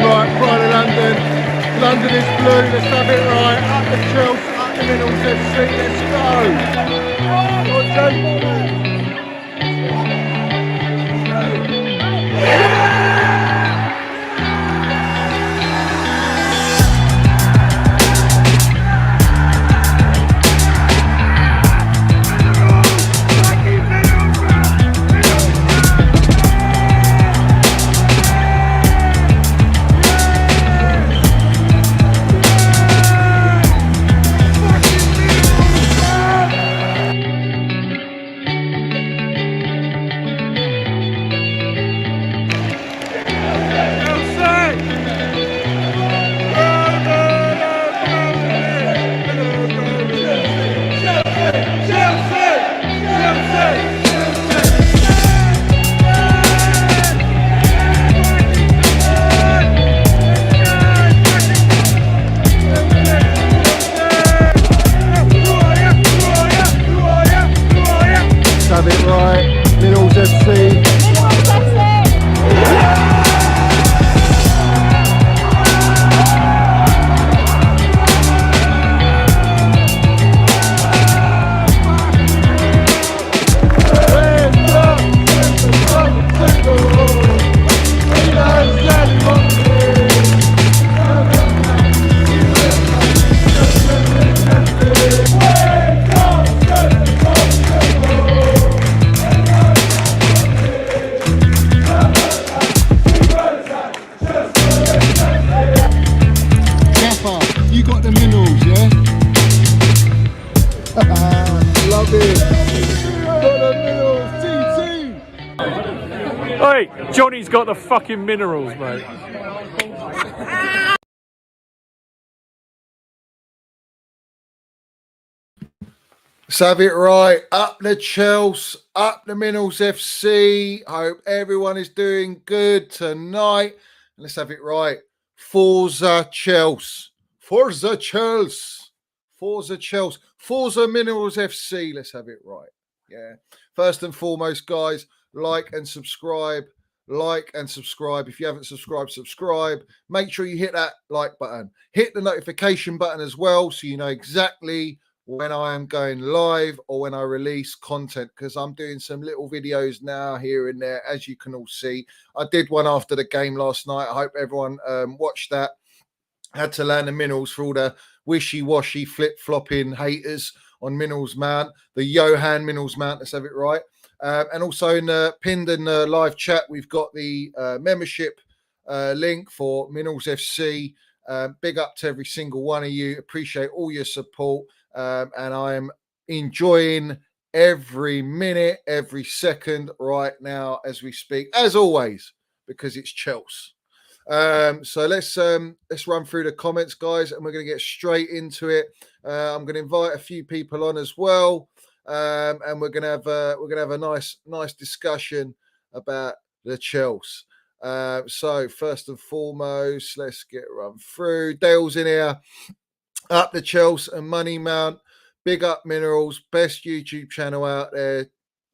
Right, Pride of London. London is blue, let's have it right. Up the Chels, up the Minerals FC, let's have it right. Minerals FC. You got the minerals, yeah? Love it. Got the minerals, TT. Hey, Johnny's got the fucking minerals, mate. Let's have it right. Up the Chels, up the Minerals FC. Hope everyone is doing good tonight. Let's have it right. Forza Chels. Forza Chels. Forza Chels. Forza Minerals FC. Let's have it right. Yeah. First and foremost, guys, like and subscribe. Like and subscribe. If you haven't subscribed, subscribe. Make sure you hit that like button. Hit the notification button as well so you know exactly when I am going live or when I release content, because I'm doing some little videos now here and there, as you can all see. I did one after the game last night. I hope everyone watched that. Had to land the minerals for all the wishy-washy flip-flopping haters on Minerals Mount, the Johan Minerals Mount. Let's have it right. And also in the pinned in the live chat, we've got the membership link for Minerals FC. Big up to every single one of you. Appreciate all your support. And I am enjoying every minute, every second right now as we speak, as always, because it's Chels. So let's run through the comments, guys, and we're going to get straight into it. I'm going to invite a few people on as well, and we're going to have a nice discussion about the Chels. So first and foremost, let's get run through. Dale's in here. Up the Chels and Money Mount. Big up Minerals. Best YouTube channel out there,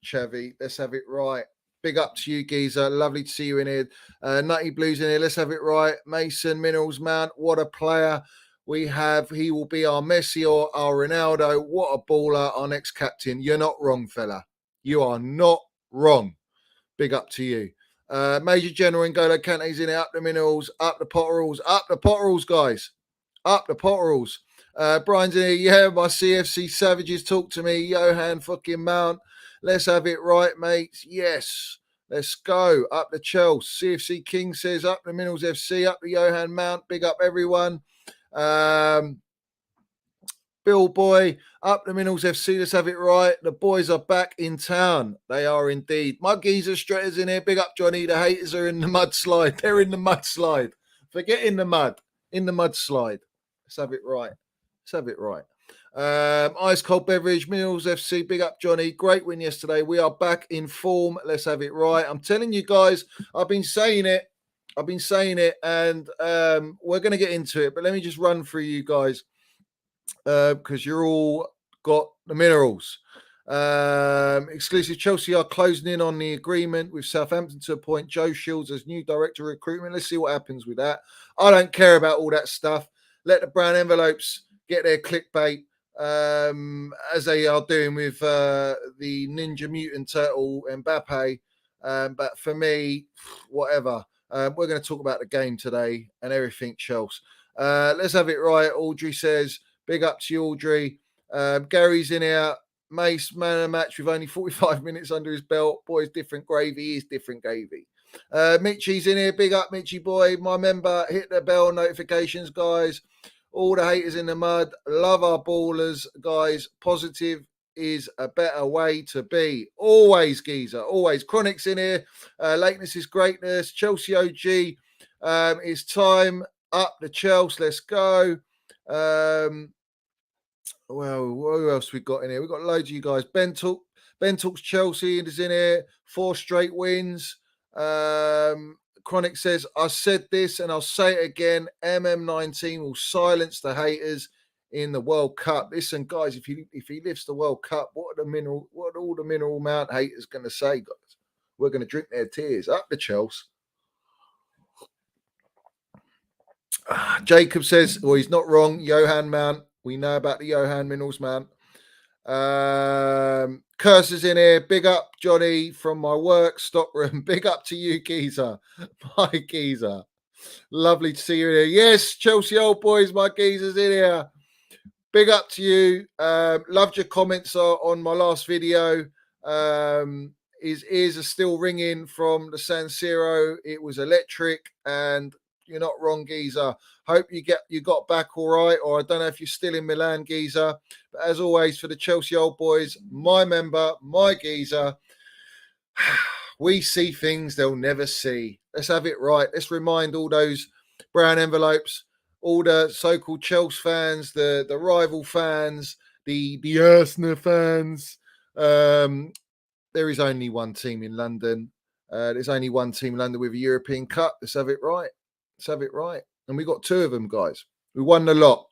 Chavi. Let's have it right. Big up to you, Geezer. Lovely to see you in here. Nutty Blues in here. Let's have it right. Mason, Minerals Mount. What a player we have. He will be our Messi or our Ronaldo. What a baller. Our next captain. You're not wrong, fella. You are not wrong. Big up to you. Major General N'Golo Kante's in it. Up the Minerals. Up the Potterals. Up the Potterals, guys. Up the Potterals. Brian's in here. Yeah, my CFC Savages talk to me. Johan fucking Mount. Let's have it right, mates. Yes. Let's go. Up the Chels. CFC King says up the Minerals FC. Up the Johan Mount. Big up everyone. Bill Boy. Up the Minerals FC. Let's have it right. The boys are back in town. They are indeed. My geezer Stratters in here. Big up Johnny. The haters are in the mudslide. They're in the mudslide. Forget in the mud. In the mudslide. Let's have it right. Let's have it right. Ice cold beverage, Minerals FC. Big up, Johnny. Great win yesterday. We are back in form. Let's have it right. I'm telling you guys, I've been saying it, and we're going to get into it. But let me just run through you guys because you're all got the minerals. Exclusive Chelsea are closing in on the agreement with Southampton to appoint Joe Shields as new director of recruitment. Let's see what happens with that. I don't care about all that stuff. Let the brown envelopes get their clickbait, as they are doing with the Ninja Mutant Turtle Mbappe. But for me, whatever. We're going to talk about the game today and everything Chelsea. Let's have it right. Audrey says, big up to you, Audrey. Gary's in here. Mace, man of the match with only 45 minutes under his belt. Boy's different gravy. He is different gravy. Mitchy's in here. Big up, Mitchy boy. My member. Hit the bell notifications, guys. All the haters in the mud. Love our ballers, guys. Positive is a better way to be. Always, geezer. Always. Chronic's in here. Lateness is greatness. Chelsea OG. It's time. Up the Chelsea. Let's go. Well, who else we got in here? We've got loads of you guys. Ben talks Chelsea and is in here. 4 straight wins. Chronic says, I said this and I'll say it again. MM19 will silence the haters in the World Cup. Listen, guys, if he lifts the World Cup, what are all the Mineral Mount haters going to say, guys? We're going to drink their tears. Up the Chelsea. Jacob says, well, he's not wrong. Johan Mount. We know about the Johan Minerals Mount. Curses in here. Big up, Johnny, from my work stockroom. Big up to you, geezer. My geezer. Lovely to see you in here. Yes, Chelsea old boys, my geezer's in here. Big up to you. Loved your comments on my last video. His ears are still ringing from the San Siro. It was electric, and you're not wrong, geezer. Hope you got back all right, or I don't know if you're still in Milan, geezer. But as always, for the Chelsea old boys, my member, my geezer, we see things they'll never see. Let's have it right. Let's remind all those brown envelopes, all the so-called Chelsea fans, the rival fans, the Arsenal fans. There is only one team in London. There's only one team in London with a European Cup. Let's have it right. Let's have it right. And we got 2 of them, guys. We won the lot.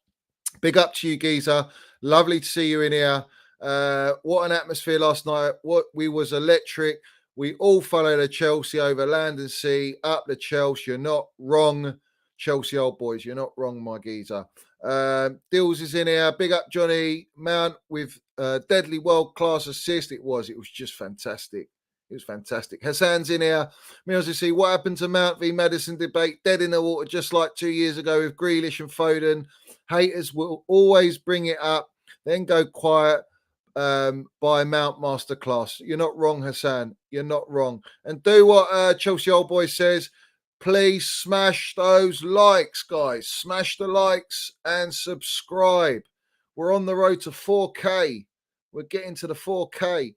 Big up to you, geezer. Lovely to see you in here. What an atmosphere last night. We was electric. We all followed the Chelsea over land and sea. Up the Chelsea. You're not wrong, Chelsea old boys. You're not wrong, my geezer. Dills is in here. Big up Johnny Mount with deadly world-class assist. It was just fantastic. It was fantastic. Hassan's in here. Meals to see what happened to Mount v Madison debate. Dead in the water, just like 2 years ago with Grealish and Foden. Haters will always bring it up, then go quiet by Mount Masterclass. You're not wrong, Hassan. You're not wrong. And do what Chelsea old boy says. Please smash those likes, guys. Smash the likes and subscribe. We're on the road to 4K. We're getting to the 4K.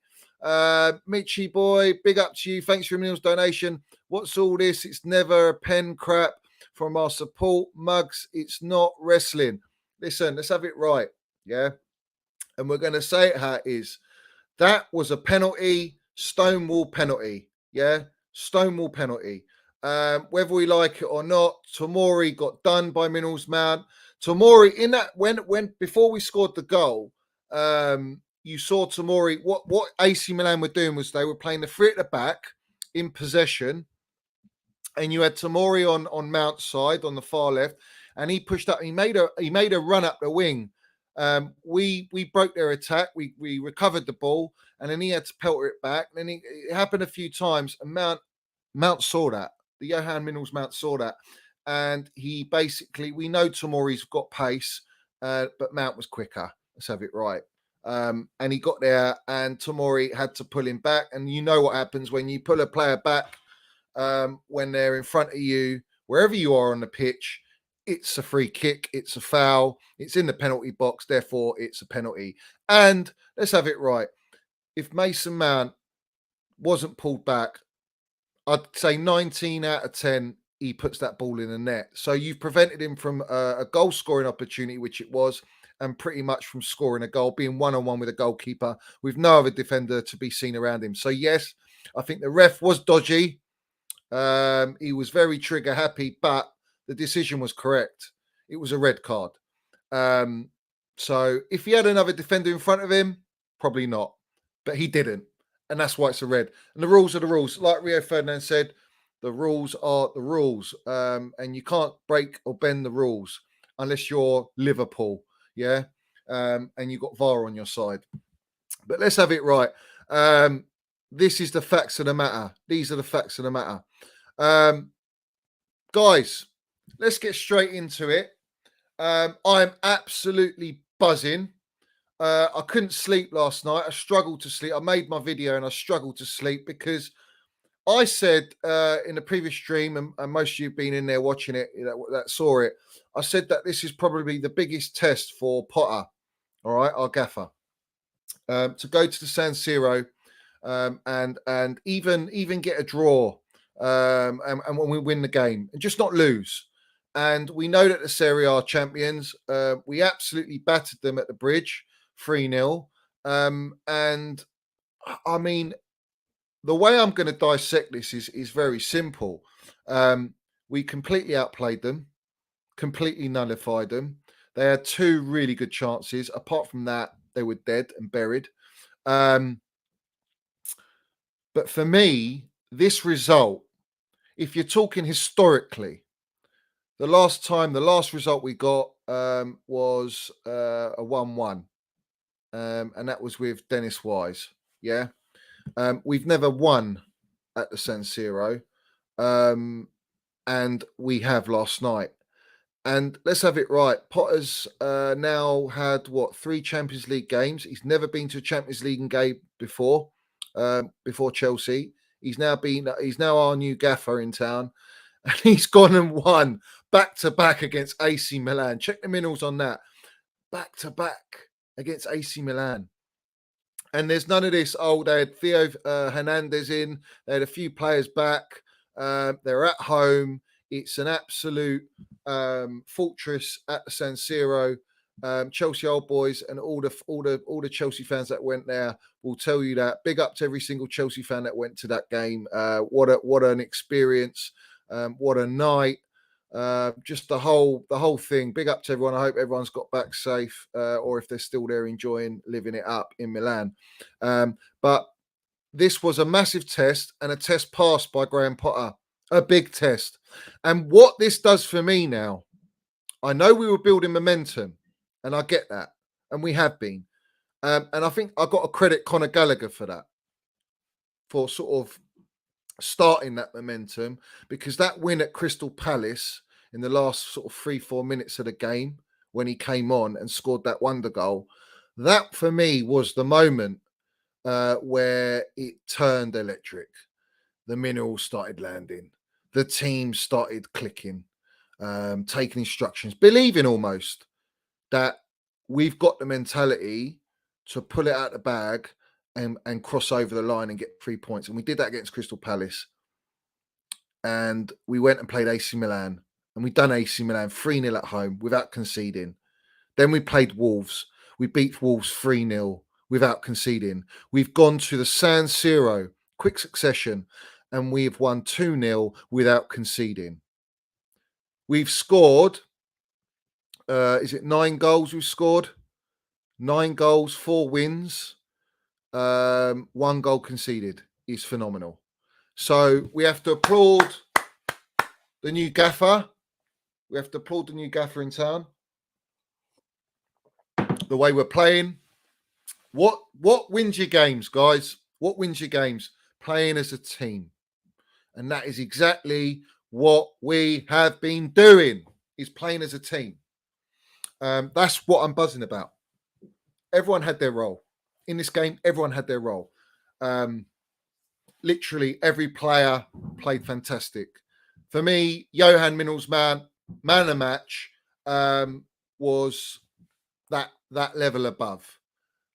Mitchy boy, big up to you. Thanks for your meals donation. What's all this? It's never a pen crap from our support mugs. It's not wrestling. Listen, let's have it right. Yeah. And we're going to say it how it is. That was a penalty, Stonewall penalty. Yeah. Stonewall penalty. Whether we like it or not, Tomori got done by Minerals Mount. Tomori, in that when before we scored the goal, you saw Tomori. What AC Milan were doing was they were playing the 3 at the back in possession, and you had Tomori on Mount's side on the far left, and he pushed up. He made a run up the wing. We broke their attack. We recovered the ball, and then he had to pelter it back. And then it happened a few times, and Mount saw that. The Johan Minerals Mount saw that, and he basically, we know Tomori's got pace, but Mount was quicker. Let's have it right. And he got there, and Tomori had to pull him back. And you know what happens when you pull a player back when they're in front of you, wherever you are on the pitch. It's a free kick, it's a foul, it's in the penalty box, therefore it's a penalty. And let's have it right. If Mason Mount wasn't pulled back, I'd say 19 out of 10, he puts that ball in the net. So you've prevented him from a goal scoring opportunity, which it was, and pretty much from scoring a goal, being one-on-one with a goalkeeper with no other defender to be seen around him. So yes, I think the ref was dodgy. He was very trigger happy, but the decision was correct. It was a red card. So if he had another defender in front of him, probably not. but he didn't. And that's why it's a red. And the rules are the rules. Like Rio Ferdinand said, the rules are the rules. And you can't break or bend the rules unless you're Liverpool. Yeah. And you've got VAR on your side. But let's have it right. This is the facts of the matter. These are the facts of the matter. Guys, let's get straight into it. I'm absolutely buzzing. I couldn't sleep last night. I struggled to sleep. I made my video and I struggled to sleep because I said in the previous stream, and most of you have been in there watching it, that saw it. I said that this is probably the biggest test for Potter, all right, our gaffer, to go to the San Siro and even get a draw, and when we win the game and just not lose. And we know that the Serie A champions. We absolutely battered them at the bridge, 3-0. And I mean, the way I'm going to dissect this is very simple. We completely outplayed them, completely nullified them. They had 2 really good chances. Apart from that, they were dead and buried. But for me, this result, if you're talking historically, the last result we got was a 1-1. And that was with Dennis Wise. Yeah. We've never won at the San Siro. And we have last night. And let's have it right. Potter's now had 3 Champions League games. He's never been to a Champions League game before Chelsea. He's now our new gaffer in town, and he's gone and won back to back against AC Milan. Check the minerals on that. Back to back against AC Milan. And there's none of this. Oh, they had Theo Hernandez in. They had a few players back. They're at home. It's an absolute fortress at the San Siro. Chelsea old boys and all the Chelsea fans that went there will tell you that. Big up to every single Chelsea fan that went to that game. What an experience! What a night! Just the whole thing. Big up to everyone. I hope everyone's got back safe, or if they're still there enjoying living it up in Milan. But this was a massive test and a test passed by Graham Potter, a big test. And what this does for me now, I know we were building momentum, and I get that, and we have been. And I think I got to credit Conor Gallagher for that, for sort of starting that momentum, because that win at Crystal Palace in the last sort of 3-4 minutes of the game when he came on and scored that wonder goal, that for me was the moment where it turned electric. The minerals started landing, the team started clicking, taking instructions, believing almost that we've got the mentality to pull it out the bag and cross over the line and get 3 points. And we did that against Crystal Palace. And we went and played AC Milan. And we done AC Milan 3-0 at home without conceding. Then we played Wolves. We beat Wolves 3-0 without conceding. We've gone to the San Siro, quick succession, and we've won 2-0 without conceding. We've scored, is it 9 goals we've scored? 9 goals, 4 wins. 1 goal conceded is phenomenal. So we have to applaud the new gaffer. We have to applaud the new gaffer in town. The way we're playing. What wins your games, guys? What wins your games? Playing as a team. And that is exactly what we have been doing, is playing as a team. That's what I'm buzzing about. Everyone had their role. In this game, everyone had their role. Literally every player played fantastic. For me, Johan Minerals man of the match was that level above.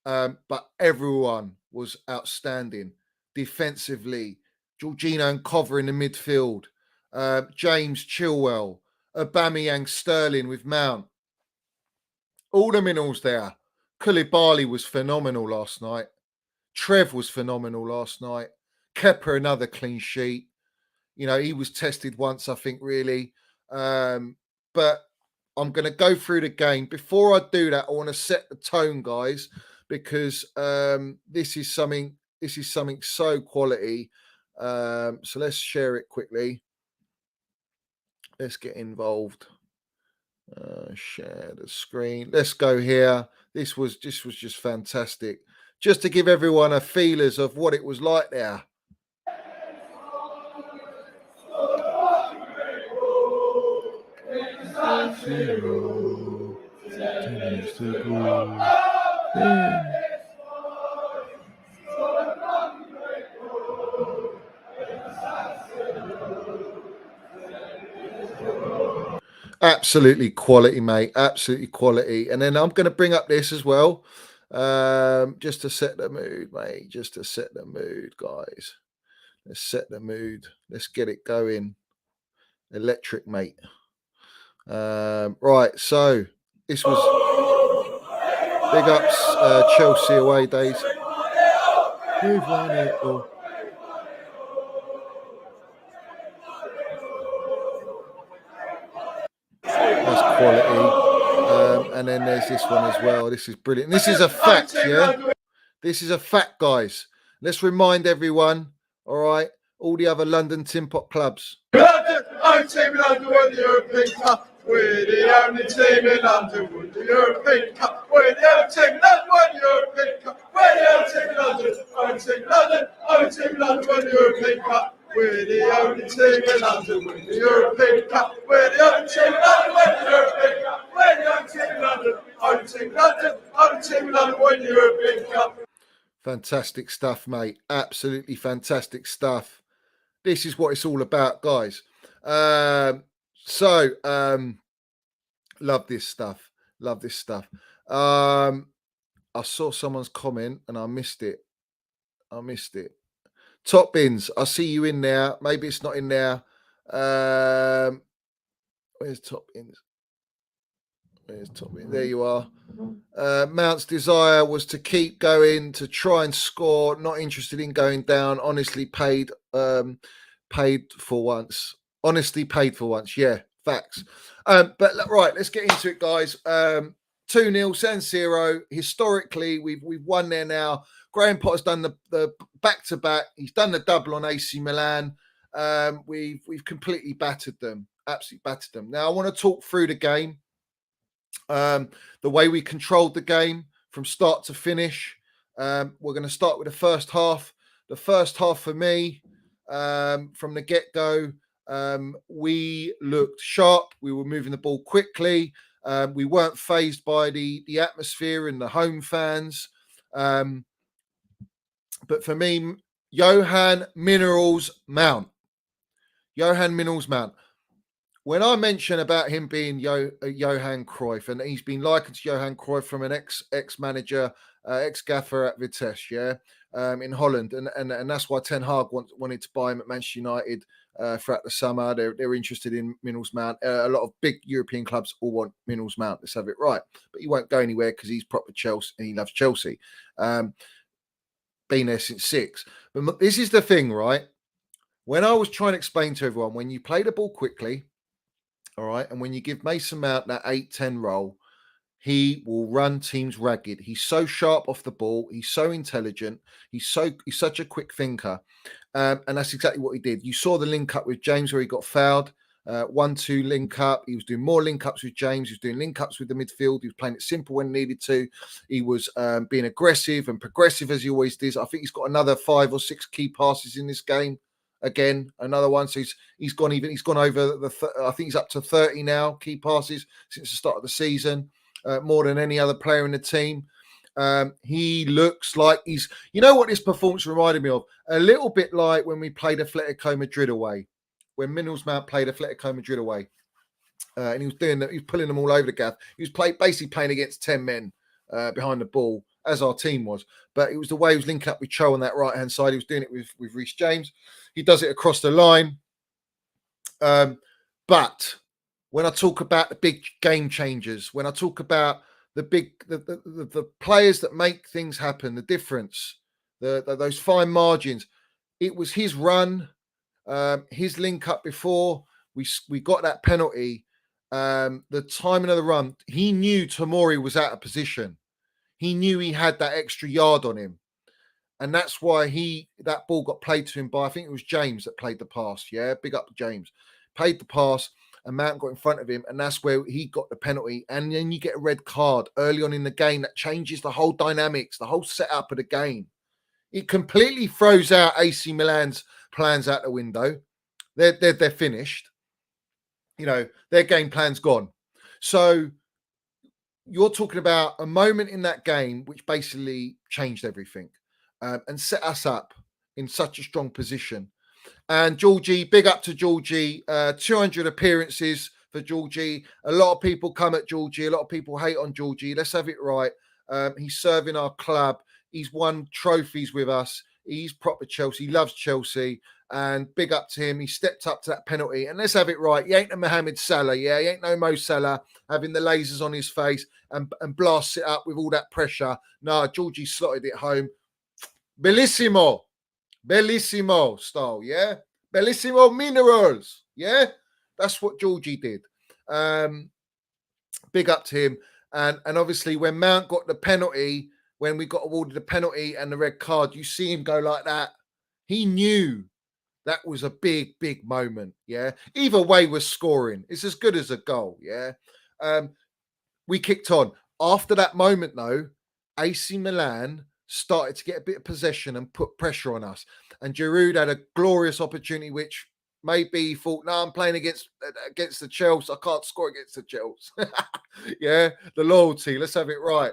But everyone was outstanding. Defensively, Jorginho and Cover in the midfield, James Chilwell, Aubameyang, Sterling with Mount. All the minerals there. Koulibaly was phenomenal last night. Trev was phenomenal last night. Kepa, another clean sheet. You know, he was tested once, I think, really. But I'm going to go through the game. Before I do that, I want to set the tone, guys, because this is something so quality. So let's share it quickly. Let's get involved. Share the screen. Let's go here. This was just fantastic. Just to give everyone a feelers of what it was like there. Siro, 10 minutes to go. Absolutely quality, mate. Absolutely quality. And then I'm going to bring up this as well, just to set the mood, mate. Just to set the mood, guys. Let's set the mood. Let's get it going. Electric, mate. Right. So this was big ups, Chelsea away days. We've won it all. That's quality. And then there's this one as well. This is brilliant. This is a fact, yeah? This is a fact, guys. Let's remind everyone, all right, all the other London Tin Pot clubs. AC Milan won the European Cup. We're the only team in London won the European Cup. We're the only team in London won the European Cup. We're the only team in London. Only team in London. Only team in London won the European Cup. We're the only team in London win the European Cup. We're the only team in London win the European Cup. We're the only team in London. Only team in London. Only team in London win the European Cup. Fantastic stuff, mate. Absolutely fantastic stuff. This is what it's all about, guys. Love this stuff. Love this stuff. I saw someone's comment and I missed it. Top bins. I see you in there. Maybe it's not in there. Where's top bins? There you are. Mount's desire was to keep going, to try and score, not interested in going down. Honestly paid for once. Yeah, facts. But right, let's get into it, guys. 2-0 San Siro. Historically, we've won there now. Graham Potter's done the back-to-back. He's done the double on AC Milan. We've completely battered them. Absolutely battered them. Now, I want to talk through the game. The way we controlled the game from start to finish. We're going to start with the first half. The first half for me, from the get-go, we looked sharp. We were moving the ball quickly. We weren't phased by the atmosphere and the home fans. But for me, Johan Minerals Mount. When I mention about him being Johan Cruyff, and he's been likened to Johan Cruyff from an ex-manager, ex-gaffer at Vitesse, in Holland, and that's why Ten Hag wanted to buy him at Manchester United throughout the summer. They're interested in Minerals Mount. A lot of big European clubs all want Minerals Mount. Let's have it right, but he won't go anywhere because he's proper Chelsea and he loves Chelsea. Been there since 6. But this is the thing, right? When I was trying to explain to everyone, when you play the ball quickly, all right, and when you give Mason Mount that 8-10 role, he will run teams ragged. He's so sharp off the ball. He's so intelligent. He's such a quick thinker. And that's exactly what he did. You saw the link up with James where he got fouled. 1-2 link up. He was doing more link ups with James. He was doing link ups with the midfield. He was playing it simple when needed to. He was being aggressive and progressive as he always does. I think he's got another 5 or 6 key passes in this game. Again, another one. So he's gone over I think he's up to 30 now key passes since the start of the season, more than any other player in the team. He looks like he's. You know what this performance reminded me of? A little bit like when we played Atletico Madrid away, when Minerals Mount played Atletico Madrid away, and he was doing that. He was pulling them all over the gaff. He was basically playing against 10 men behind the ball, as our team was. But it was the way he was linking up with Cho on that right-hand side. He was doing it with Reece James. He does it across the line. But when I talk about the big game changers, when I talk about the players that make things happen, the difference, those fine margins, it was his run, his link up before we got that penalty, the timing of the run. He knew Tomori was out of position. He knew he had that extra yard on him. And that's why that ball got played to him by, I think it was James that played the pass. Yeah, big up James. Played the pass, and Mount got in front of him, and that's where he got the penalty. And then you get a red card early on in the game that changes the whole dynamics, the whole setup of the game. It completely throws out AC Milan's plans out the window. They're finished. You know, their game plan's gone. So you're talking about a moment in that game which basically changed everything and set us up in such a strong position. And Georgie, big up to Georgie. 200 appearances for Georgie. A lot of people come at Georgie. A lot of people hate on Georgie. Let's have it right. He's serving our club. He's won trophies with us. He's proper Chelsea. He loves Chelsea. And big up to him. He stepped up to that penalty. And let's have it right. He ain't a Mohamed Salah. Yeah, he ain't no Mo Salah having the lasers on his face and blasts it up with all that pressure. No, Georgie slotted it home. Bellissimo. Bellissimo style, yeah? Bellissimo minerals, yeah? That's what Georgie did. Big up to him. And obviously when Mount got the penalty, when we got awarded the penalty and the red card, you see him go like that. He knew that was a big, big moment, yeah? Either way we're scoring. It's as good as a goal, yeah? We kicked on. After that moment, though, AC Milan started to get a bit of possession and put pressure on us. And Giroud had a glorious opportunity, which maybe he thought, no, I'm playing against the Chels. I can't score against the Chels. Yeah, the loyalty. Let's have it right.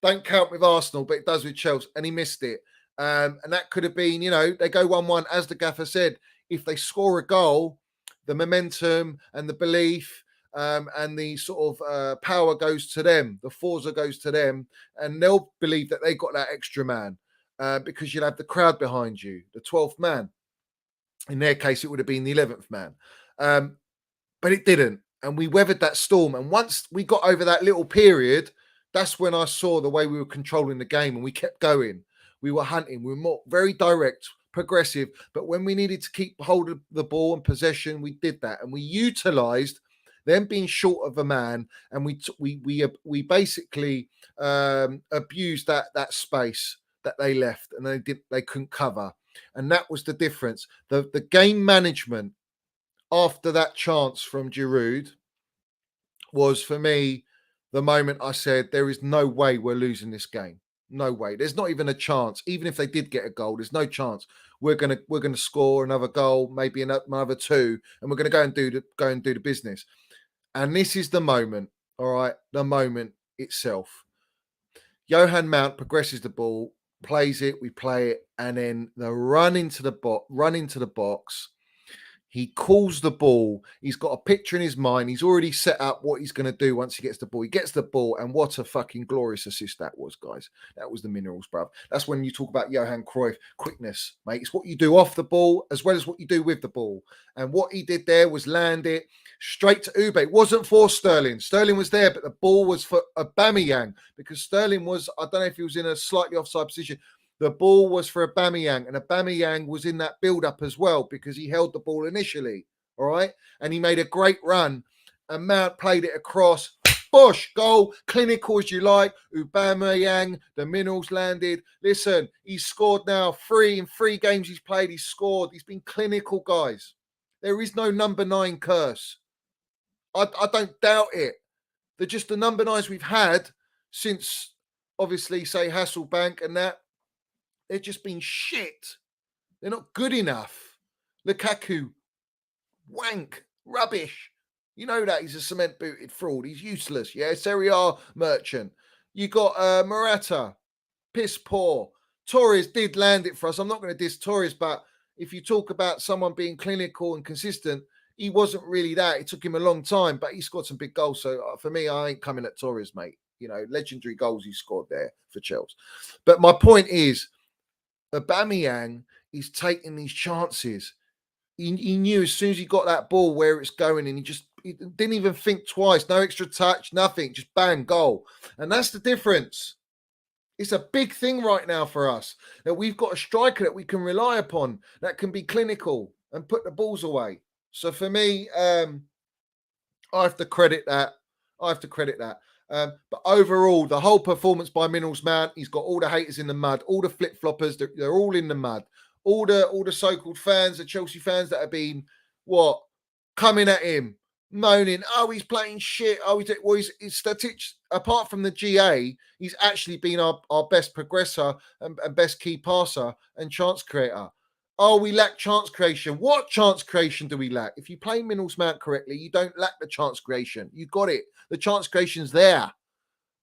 Don't count with Arsenal, but it does with Chelsea. And he missed it. And that could have been, you know, they go 1-1, as the gaffer said. If they score a goal, the momentum and the belief and the sort of power goes to them. The Forza goes to them, and they'll believe that they got that extra man because you'll have the crowd behind you, the 12th man. In their case, it would have been the 11th man. But it didn't. And we weathered that storm. And once we got over that little period, that's when I saw the way we were controlling the game, and we kept going. We were hunting. We were very direct, progressive. But when we needed to keep hold of the ball and possession, we did that. And we utilized them being short of a man, and we basically abused that space that they left, and they couldn't cover, and that was the difference. The game management after that chance from Giroud was, for me, the moment I said there is no way we're losing this game. No way. There's not even a chance. Even if they did get a goal, there's no chance. We're gonna score another goal, maybe another two, and we're gonna go and do the business. And this is the moment, all right, the moment itself. Johan Mount progresses the ball, plays it, we play it, and then the run into the box. He calls the ball. He's got a picture in his mind. He's already set up what he's going to do once he gets the ball. He gets the ball, and what a fucking glorious assist that was, guys. That was the minerals, bruv. That's when you talk about Johan Cruyff quickness, mate. It's what you do off the ball as well as what you do with the ball. And what he did there was land it straight to Ube. It wasn't for Sterling. Sterling was there, but the ball was for Aubameyang, because Sterling was, I don't know if he was in a slightly offside position. The ball was for Aubameyang, and Aubameyang was in that build-up as well because he held the ball initially, all right? And he made a great run, and Mount played it across. Bosh, goal, clinical as you like. Aubameyang, the minerals landed. Listen, he's scored now in 3 games he's played. He's scored. He's been clinical, guys. There is no number 9 curse. I don't doubt it. They're just the number 9s we've had since, obviously, say, Hasselbank and that. They've just been shit. They're not good enough. Lukaku, wank, rubbish. You know that he's a cement-booted fraud. He's useless, yeah? Serie A merchant. You got Morata, piss poor. Torres did land it for us. I'm not going to diss Torres, but if you talk about someone being clinical and consistent, he wasn't really that. It took him a long time, but he scored some big goals. So for me, I ain't coming at Torres, mate. You know, legendary goals he scored there for Chels. But my point is, Aubameyang is taking these chances. He knew as soon as he got that ball where it's going, and he didn't even think twice. No extra touch, nothing. Just bang, goal. And that's the difference. It's a big thing right now for us that we've got a striker that we can rely upon, that can be clinical and put the balls away. So for me, I have to credit that. But overall, the whole performance by Minerals, man, he's got all the haters in the mud, all the flip-floppers, they're all in the mud. All the so-called fans, the Chelsea fans that have been, coming at him, moaning, oh, he's playing shit. Oh, he's statistics. Apart from the GA, he's actually been our best progressor and best key passer and chance creator. Oh, we lack chance creation. What chance creation do we lack? If you play Minerals Mount correctly, you don't lack the chance creation. You got it. The chance creation's there.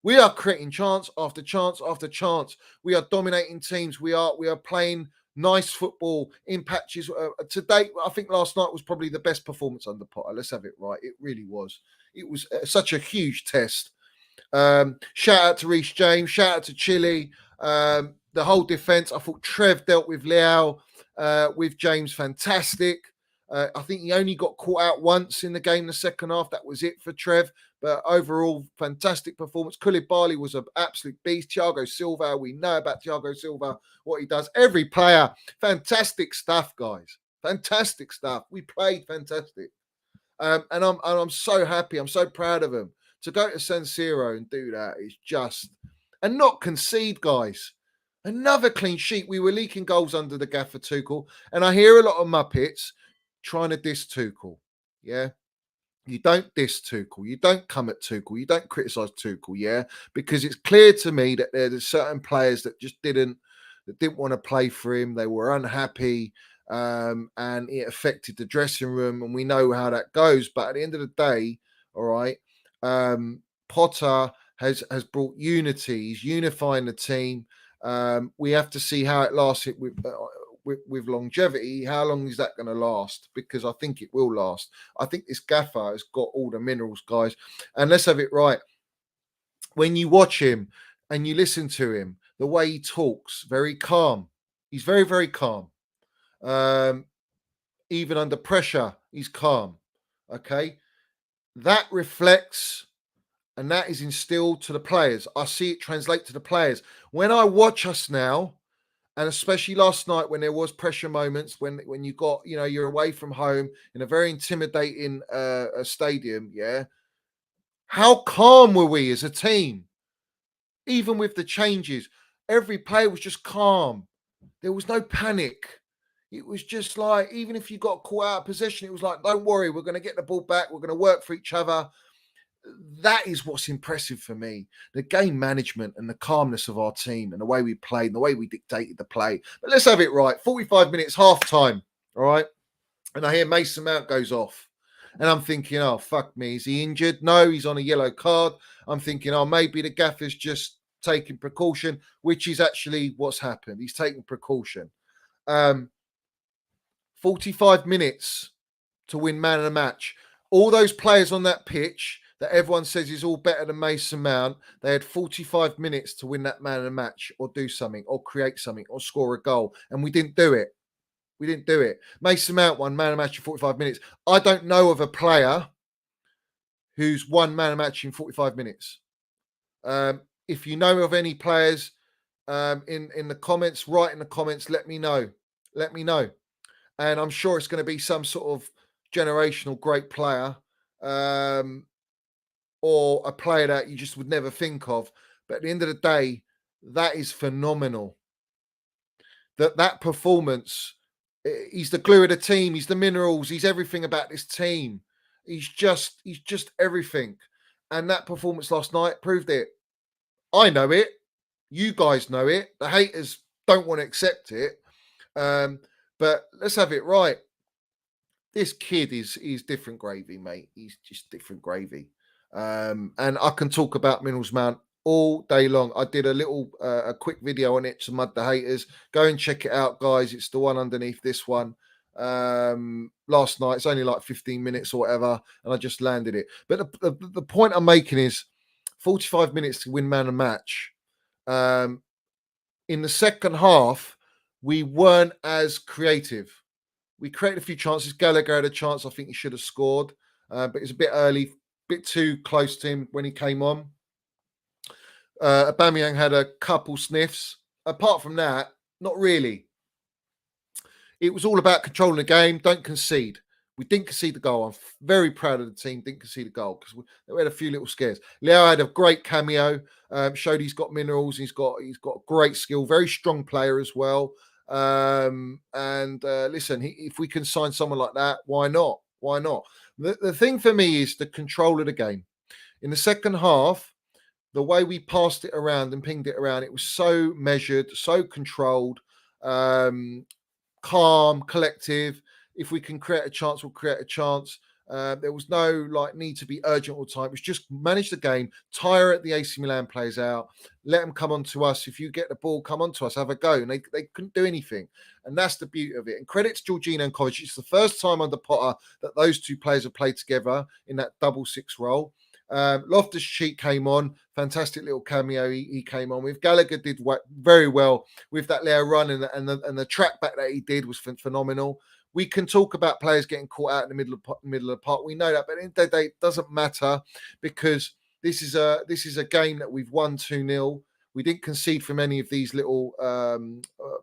We are creating chance after chance after chance. We are dominating teams. We are playing nice football in patches. To date, I think last night was probably the best performance under Potter. Let's have it right. It really was. It was such a huge test. Shout out to Reece James. Shout out to Chile. The whole defence. I thought Trev dealt with Leao, with James, fantastic. I think he only got caught out once in the game, the second half. That was it for Trev. But overall, fantastic performance. Koulibaly was an absolute beast. Thiago Silva, we know about Thiago Silva, what he does. Every player, fantastic stuff, guys. Fantastic stuff. We played fantastic. And I'm so happy. I'm so proud of him. To go to San Siro and do that is just... And not concede, guys. Another clean sheet. We were leaking goals under the gaffer Tuchel. And I hear a lot of Muppets trying to diss Tuchel. Yeah? You don't diss Tuchel. You don't come at Tuchel. You don't criticise Tuchel, yeah? Because it's clear to me that there's certain players that just didn't want to play for him. They were unhappy, and it affected the dressing room, and we know how that goes. But at the end of the day, all right, Potter has brought unity. He's unifying the team. We have to see how it lasts with longevity. How long is that going to last? Because I think it will last. I think this gaffer has got all the minerals, guys. And let's have it right. When you watch him and you listen to him, the way he talks, very calm. He's very, very calm. Even under pressure, he's calm. Okay? That reflects and that is instilled to the players. I see it translate to the players. When I watch us now, and especially last night when there was pressure moments, when you got, you're away from home in a very intimidating stadium, yeah. How calm were we as a team? Even with the changes, every player was just calm. There was no panic. It was just like, even if you got caught out of possession, it was like, don't worry, we're going to get the ball back. We're going to work for each other. That is what's impressive for me. The game management and the calmness of our team and the way we played and the way we dictated the play. But let's have it right. 45 minutes, half time. All right. And I hear Mason Mount goes off. And I'm thinking, oh, fuck me. Is he injured? No, he's on a yellow card. I'm thinking, oh, maybe the gaffer's just taking precaution, which is actually what's happened. He's taking precaution. 45 minutes to win man of the match. All those players on that pitch that everyone says is all better than Mason Mount, they had 45 minutes to win that man of the match or do something or create something or score a goal. And we didn't do it. We didn't do it. Mason Mount won man of the match in 45 minutes. I don't know of a player who's won man of the match in 45 minutes. If you know of any players in the comments, write in the comments, let me know. Let me know. And I'm sure it's going to be some sort of generational great player. Or a player that you just would never think of. But at the end of the day, that is phenomenal. That performance, he's the glue of the team. He's the minerals. He's everything about this team. He's just everything. And that performance last night proved it. I know it. You guys know it. The haters don't want to accept it. But let's have it right. This kid is different gravy, mate. He's just different gravy. And I can talk about Minerals Mount all day long. I did a quick video on it to mud the haters. Go and check it out, guys. It's the one underneath this one. Last night, it's only like 15 minutes or whatever, and I just landed it. But the point I'm making is 45 minutes to win man of match. In the second half, we weren't as creative. We created a few chances. Gallagher had a chance. I think he should have scored, but it's a bit early. Bit too close to him when he came on. Aubameyang had a couple sniffs. Apart from that, not really. It was all about controlling the game. Don't concede. We didn't concede the goal. I'm very proud of the team. Didn't concede the goal because we had a few little scares. Leo had a great cameo. Showed he's got minerals. He's got great skill. Very strong player as well. Listen, if we can sign someone like that, why not? Why not? The thing for me is the control of the game. In the second half, the way we passed it around and pinged it around, it was so measured, so controlled, calm, collective. If we can create a chance, we'll create a chance. There was no need to be urgent all the time. It was just manage the game, tire the AC Milan players out, let them come on to us. If you get the ball, come on to us, have a go. And they couldn't do anything. And that's the beauty of it. And credit to Jorginho and Kovacic. It's the first time under Potter that those two players have played together in that double six role. Loftus-Cheek came on, fantastic little cameo he came on with. Gallagher did very well with that Leo run, and the track back that he did was phenomenal. We can talk about players getting caught out in the middle of the park. We know that, but at the end of the day, it doesn't matter because this is a game that we've won 2-0. We didn't concede from any of these little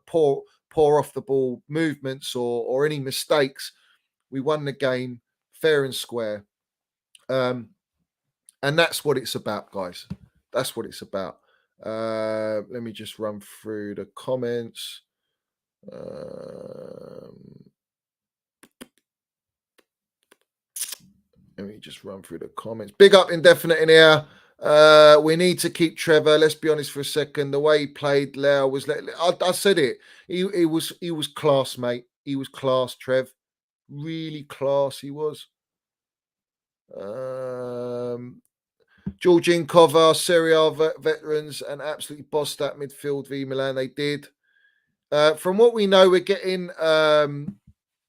poor off the ball movements or any mistakes. We won the game fair and square. And that's what it's about, guys. That's what it's about. Let me just run through the comments. Let me just run through the comments. Big up Indefinite in here. We need to keep Trevor. Let's be honest for a second. The way he played, Leo was. I said it. He was class, mate. He was class, Trev. Really class. He was. Georgine Kovar, Serie A veterans, and absolutely bossed that midfield v Milan. They did. From what we know, we're getting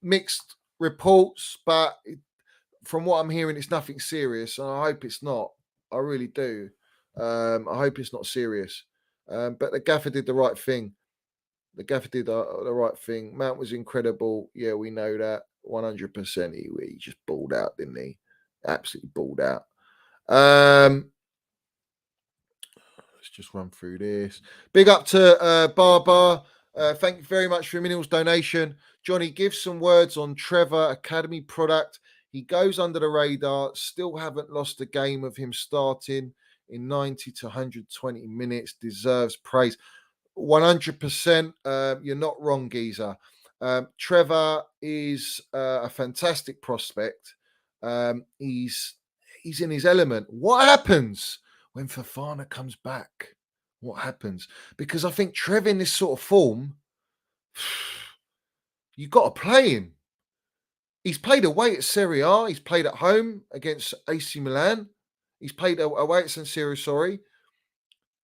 mixed reports, but from what I'm hearing, it's nothing serious. And I hope it's not. I really do. I hope it's not serious. But the gaffer did the right thing. The gaffer did the right thing. Mount was incredible. Yeah, we know that 100%. He just balled out, didn't he? Absolutely balled out. Let's just run through this. Big up to Barbar. Thank you very much for your minerals donation. Johnny, give some words on Trevor, Academy product. He goes under the radar. Still haven't lost a game of him starting in 90 to 120 minutes. Deserves praise. 100%. You're not wrong, Geezer. Trevor is a fantastic prospect. He's in his element. What happens when Fofana comes back? What happens? Because I think Trevor in this sort of form, you've got to play him. He's played away at Serie A. He's played at home against AC Milan. He's played away at San Siro, sorry.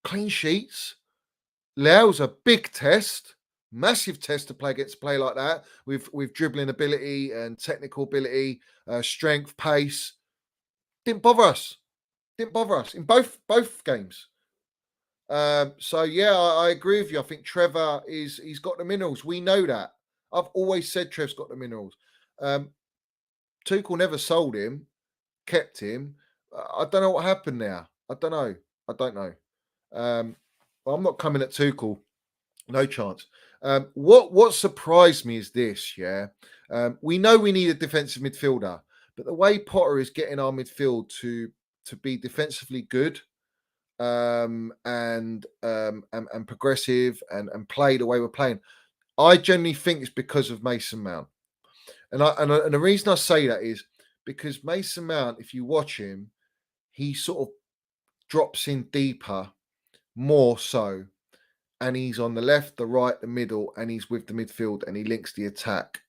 Clean sheets. Leo's a big test. Massive test to play against a player like that with dribbling ability and technical ability, strength, pace. Didn't bother us. Didn't bother us in both games. So yeah, I agree with you. I think Trevor he's got the minerals. We know that. I've always said Trev's got the minerals. Tuchel never sold him, kept him. I don't know what happened there. I don't know. I'm not coming at Tuchel. No chance. What surprised me is this, yeah. We know we need a defensive midfielder, but the way Potter is getting our midfield to be defensively good and progressive and play the way we're playing, I generally think it's because of Mason Mount. And the reason I say that is because Mason Mount, if you watch him, he sort of drops in deeper, more so, and he's on the left, the right, the middle, and he's with the midfield, and he links the attack.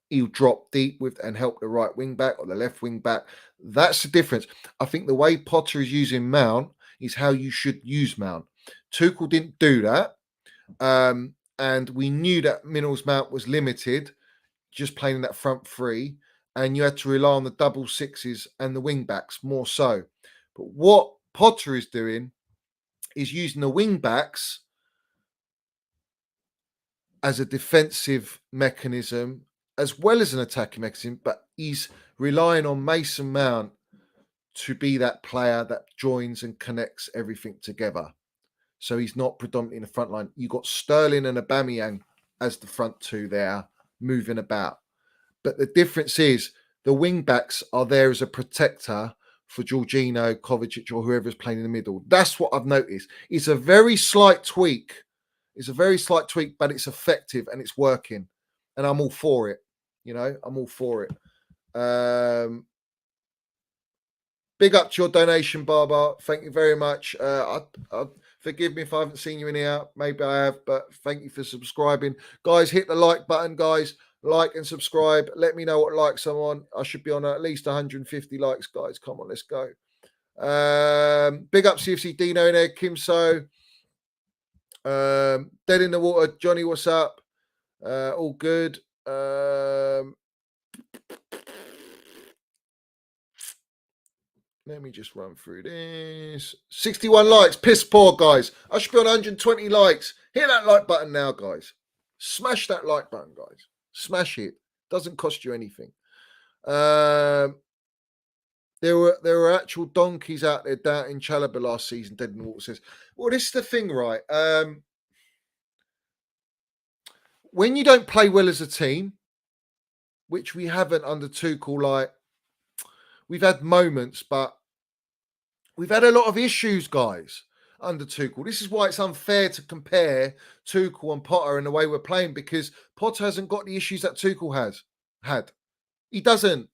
He'll drop deep with and help the right wing back or the left wing back. That's the difference. I think the way Potter is using Mount is how you should use Mount. Tuchel didn't do that, and we knew that Minerals Mount was limited, just playing in that front three, and you had to rely on the double sixes and the wing backs more so. But what Potter is doing is using the wing backs as a defensive mechanism as well as an attacking mechanism, but he's relying on Mason Mount to be that player that joins and connects everything together. So he's not predominantly in the front line. You've got Sterling and Aubameyang as the front two there, moving about. But the difference is the wing backs are there as a protector for Jorginho, Kovacic, or whoever's playing in the middle. That's what I've noticed. It's a very slight tweak. It's a very slight tweak, but it's effective and it's working. And I'm all for it. I'm all for it. Big up to your donation, Barbara. Thank you very much. Forgive me if I haven't seen you in here. Maybe I have, but thank you for subscribing. Guys, hit the like button, guys. Like and subscribe. Let me know what likes I'm on. I should be on at least 150 likes, guys. Come on, let's go. Big up CFC Dino in there, Kim So. Dead in the water, Johnny, what's up? All good. Let me just run through this. 61 likes. Piss poor, guys. I should be on 120 likes. Hit that like button now, guys. Smash that like button, guys. Smash it. Doesn't cost you anything. There were actual donkeys out there down in Chalaba last season, Dead in the Water says. Well, this is the thing, right? When you don't play well as a team, which we haven't under Tuchel, like, we've had moments, but we've had a lot of issues, guys, under Tuchel. This is why it's unfair to compare Tuchel and Potter and the way we're playing, because Potter hasn't got the issues that Tuchel has had. He doesn't.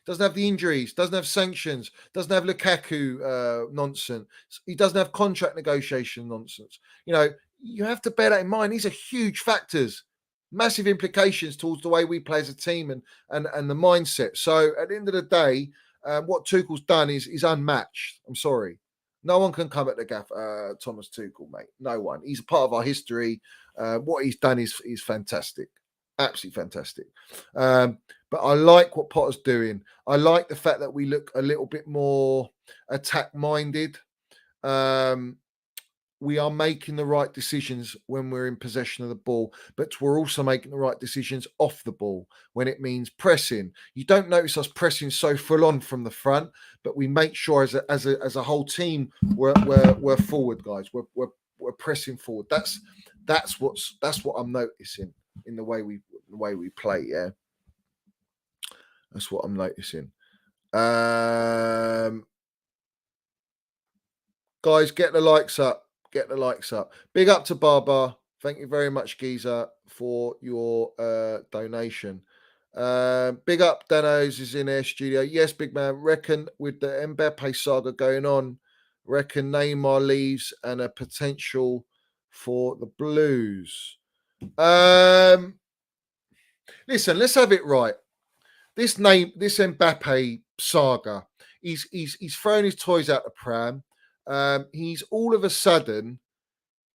Doesn't have the injuries, doesn't have sanctions, doesn't have Lukaku nonsense. He doesn't have contract negotiation nonsense. You have to bear that in mind. These are huge factors, massive implications towards the way we play as a team and the mindset. So at the end of the day, what Tuchel's done is unmatched. I'm sorry. No one can come at the gaff, Thomas Tuchel, mate. No one. He's a part of our history. What he's done is fantastic. Absolutely fantastic. But I like what Potter's doing. I like the fact that we look a little bit more attack-minded. We are making the right decisions when we're in possession of the ball, but we're also making the right decisions off the ball when it means pressing. You don't notice us pressing so full on from the front, but we make sure as a whole team we're forward, guys. We're pressing forward. That's what I'm noticing in the way we play. Yeah, that's what I'm noticing. Guys, get the likes up. Get the likes up. Big up to Baba. Thank you very much, Giza, for your donation. Big up, Danos is in their studio. Yes, big man. Reckon with the Mbappé saga going on, reckon Neymar leaves and a potential for the Blues. Listen, let's have it right. This Mbappé saga, he's thrown his toys out the pram. He's all of a sudden,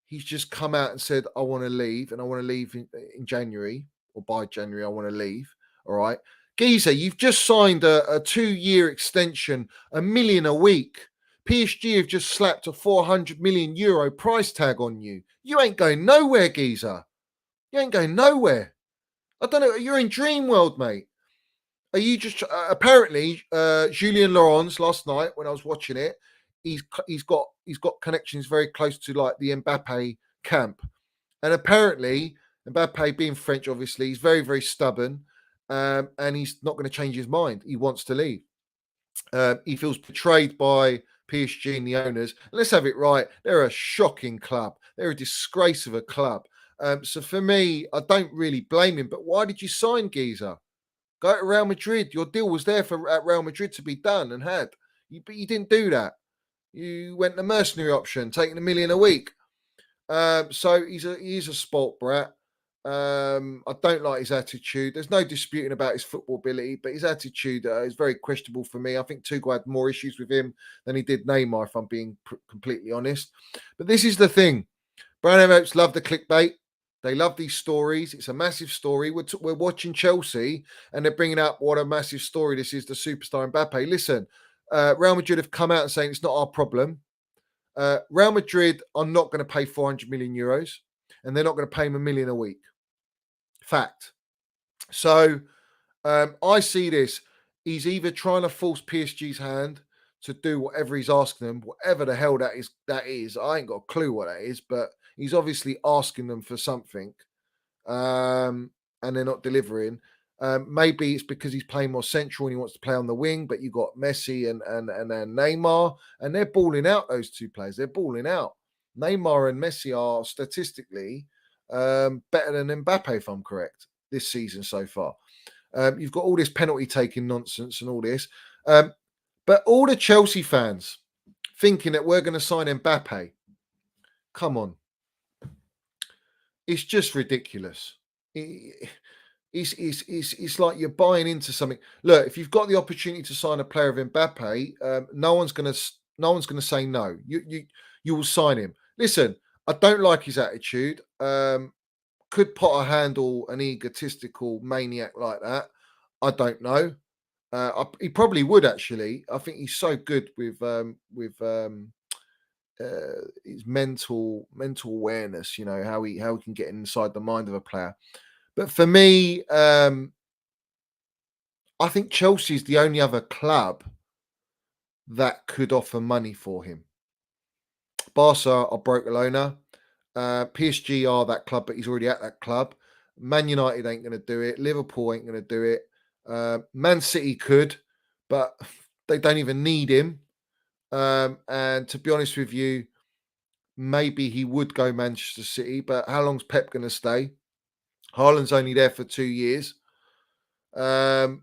he's just come out and said, I want to leave, and I want to leave in January, or by January, I want to leave. All right. Giza, you've just signed a 2-year extension, $1 million a week. PSG have just slapped a €400 million price tag on you. You ain't going nowhere, Giza. You ain't going nowhere. I don't know. You're in dream world, mate. Are you just apparently Julien Laurens last night when I was watching it? He's got connections very close to like the Mbappé camp, and apparently Mbappé, being French, obviously he's very, very stubborn, and he's not going to change his mind. He wants to leave. He feels betrayed by PSG and the owners. And let's have it right. They're a shocking club. They're a disgrace of a club. So for me, I don't really blame him. But why did you sign Giza? Go to Real Madrid. Your deal was there for Real Madrid to be done and had. But you didn't do that. You went the mercenary option, taking $1 million a week. So he's a sport brat. I don't like his attitude. There's no disputing about his football ability, but his attitude is very questionable for me. I think Tuchel had more issues with him than he did Neymar, if I'm being completely honest. But this is the thing. Brown Oaks love the clickbait. They love these stories. It's a massive story. We're watching Chelsea, and they're bringing up what a massive story this is, the superstar Mbappe. Listen, Real Madrid have come out and saying it's not our problem. Real Madrid are not going to pay €400 million, and they're not going to pay him $1 million a week. Fact. So I see this. He's either trying to force PSG's hand to do whatever he's asking them, whatever the hell that is. I ain't got a clue what that is, but he's obviously asking them for something, and they're not delivering. Maybe it's because he's playing more central and he wants to play on the wing, but you've got Messi and Neymar, and they're balling out, those two players. They're balling out. Neymar and Messi are statistically better than Mbappe, if I'm correct, this season so far. You've got all this penalty taking nonsense and all this. But all the Chelsea fans thinking that we're going to sign Mbappe, come on. It's just ridiculous. It's like you're buying into something. Look, if you've got the opportunity to sign a player of Mbappe, no one's going to say no. You will sign him. Listen, I don't like his attitude. Could Potter handle an egotistical maniac like that? I don't know. He probably would, actually. I think he's so good with his mental awareness. You know how he can get inside the mind of a player. But for me, I think Chelsea is the only other club that could offer money for him. Barca are broke owner. PSG are that club, but he's already at that club. Man United ain't going to do it. Liverpool ain't going to do it. Man City could, but they don't even need him. And to be honest with you, maybe he would go Manchester City, but how long's Pep going to stay? Haaland's only there for 2 years. Real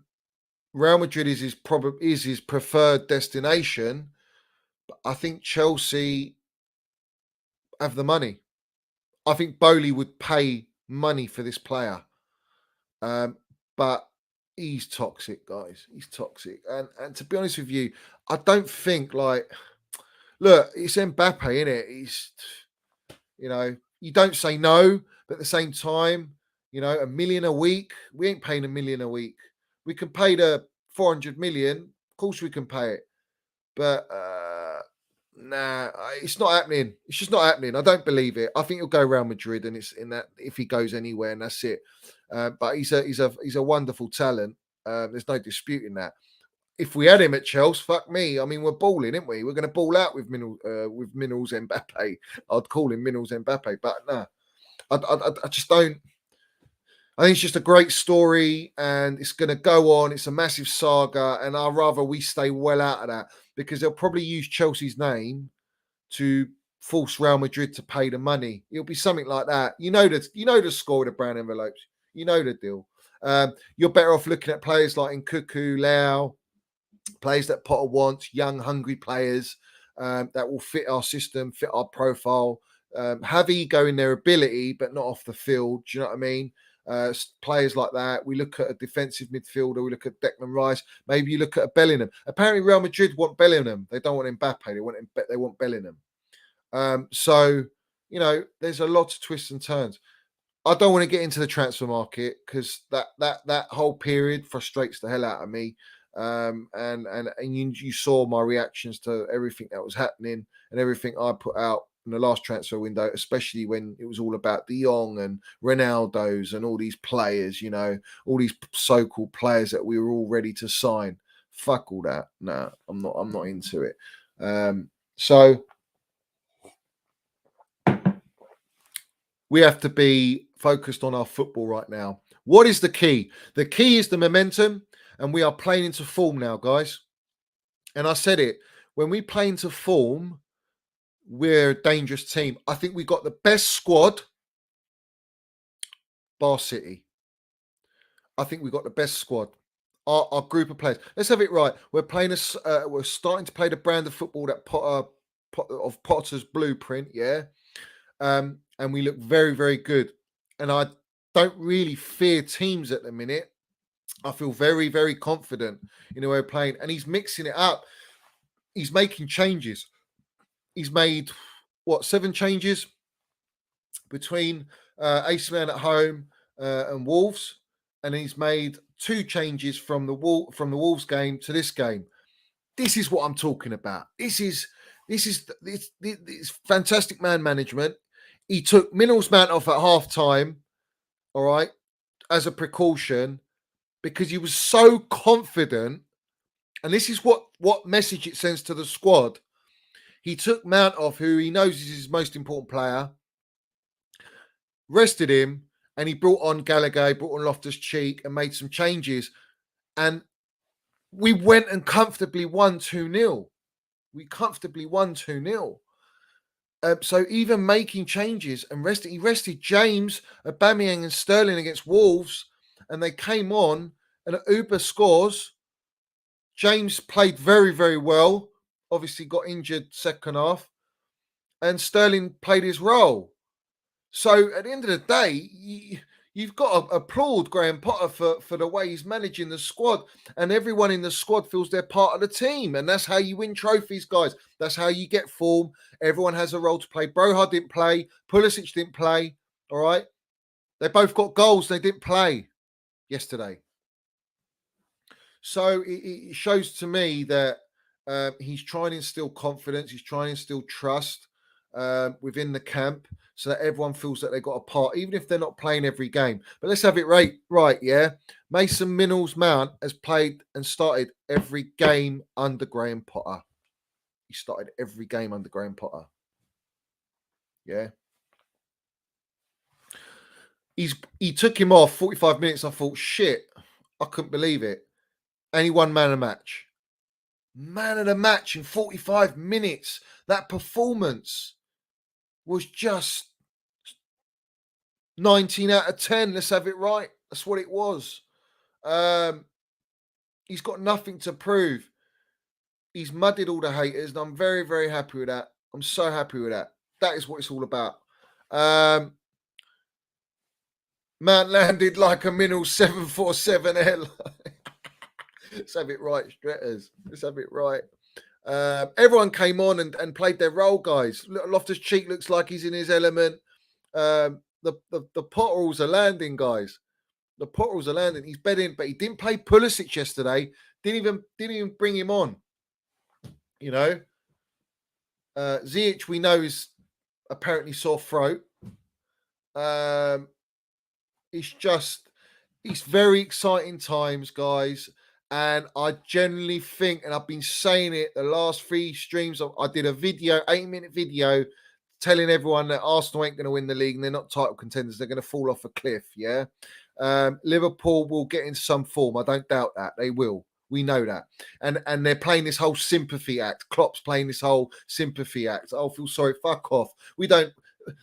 Madrid is his preferred destination, but I think Chelsea have the money. I think Bowley would pay money for this player, but he's toxic, guys. He's toxic, and to be honest with you, I don't think look, it's Mbappe, innit? He's, you don't say no, but at the same time, $1 million a week. We ain't paying $1 million a week. We can pay the 400 million. Of course, we can pay it, but nah, it's not happening. It's just not happening. I don't believe it. I think he'll go Real Madrid, and it's in that if he goes anywhere, and that's it. But he's a wonderful talent. There's no disputing that. If we had him at Chelsea, fuck me. I mean, we're balling, aren't we? We're going to ball out with Minerals Mbappe. I'd call him Minerals Mbappe, but no, I just don't. I think it's just a great story, and it's going to go on. It's a massive saga, and I'd rather we stay well out of that, because they'll probably use Chelsea's name to force Real Madrid to pay the money. It'll be something like that. You know the score with the brown envelopes. You know the deal. You're better off looking at players like Nkuku, Lau, players that Potter wants, young, hungry players that will fit our system, fit our profile, have ego in their ability, but not off the field. Do you know what I mean? Players like that. We look at a defensive midfielder. We look at Declan Rice. Maybe you look at a Bellingham. Apparently, Real Madrid want Bellingham. They don't want Mbappe. They want Bellingham. So there's a lot of twists and turns. I don't want to get into the transfer market because that whole period frustrates the hell out of me. And you saw my reactions to everything that was happening and everything I put out in the last transfer window, especially when it was all about De Jong and Ronaldo's and all these players, all these so-called players that we were all ready to sign. Fuck all that. No, I'm not into it. So we have to be focused on our football right now. What is the key? The key is the momentum, and we are playing into form now, guys. And I said it, when we play into form, we're a dangerous team. I think we got the best squad, bar City. I think we got the best squad. Our group of players. Let's have it right. We're starting to play the brand of football that Potter's blueprint, yeah. And we look very, very good. And I don't really fear teams at the minute. I feel very, very confident in the way we're playing. And he's mixing it up. He's making changes. He's made, 7 changes between AC Milan at home and Wolves. And he's made 2 changes from the Wolves game to this game. This is what I'm talking about. This is fantastic man management. He took Minerals Mount off at half time, all right, as a precaution, because he was so confident. And this is what message it sends to the squad. He took Mount off, who he knows is his most important player, rested him, And he brought on Gallagher, brought on Loftus-Cheek and made some changes. And we went and comfortably won 2-0. We comfortably won 2-0. So even making changes and he rested James, Aubameyang and Sterling against Wolves, and they came on and Uber scores. James played very, very well. Obviously got injured second half. And Sterling played his role. So at the end of the day, you've got to applaud Graham Potter for the way he's managing the squad. And everyone in the squad feels they're part of the team. And that's how you win trophies, guys. That's how you get form. Everyone has a role to play. Broha didn't play. Pulisic didn't play. All right. They both got goals. They didn't play yesterday. So it shows to me that he's trying to instill confidence. He's trying to instill trust within the camp so that everyone feels that they've got a part, even if they're not playing every game. But let's have it right, yeah? Mason Mount has played and started every game under Graham Potter. He started every game under Graham Potter. Yeah. He took him off 45 minutes. I thought, shit, I couldn't believe it. And he won man of the match. Man of the match in 45 minutes. That performance was just 19 out of 10. Let's have it right. That's what it was. He's got nothing to prove. He's mudded all the haters, and I'm very, very happy with that. I'm so happy with that. That is what it's all about. Mount landed like a Minnell 747L. Let's have it right, Stretters. Let's have it right. Everyone came on and played their role, guys. Loftus-Cheek looks like he's in his element. The Potterals are landing, guys. The Potterals are landing. He's bedding, but he didn't play Pulisic yesterday. Didn't even bring him on. You know, Ziyech we know is apparently sore throat. It's very exciting times, guys. And I genuinely think, and I've been saying it the last 3 streams, I did a video, 8-minute video, telling everyone that Arsenal ain't going to win the league and they're not title contenders. They're going to fall off a cliff, yeah? Liverpool will get into some form. I don't doubt that. They will. We know that. And they're playing this whole sympathy act. Klopp's playing this whole sympathy act. I'll feel sorry. Fuck off. We don't...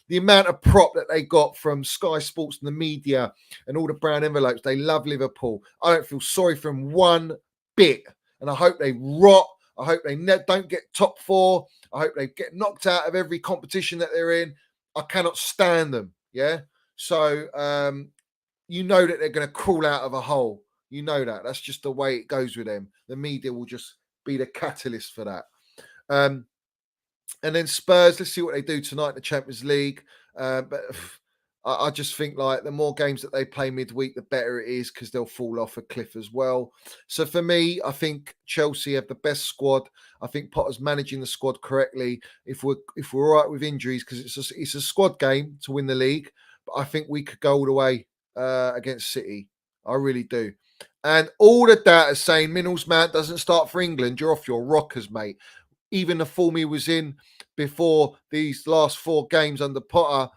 The amount of prop that they got from Sky Sports and the media and all the brown envelopes, they love Liverpool. I don't feel sorry for them one bit. And I hope they rot. I hope they don't get top 4. I hope they get knocked out of every competition that they're in. I cannot stand them. Yeah. So, you know that they're going to crawl out of a hole. You know that. That's just the way it goes with them. The media will just be the catalyst for that. And then Spurs, let's see what they do tonight in the Champions League. But I just think like the more games that they play midweek, the better it is because they'll fall off a cliff as well. So for me, I think Chelsea have the best squad. I think Potter's managing the squad correctly. If we're all right with injuries, because it's a squad game to win the league, but I think we could go all the way against City. I really do. And all the data saying Mount doesn't start for England. You're off your rockers, mate. Even the form he was in before these last 4 games under Potter,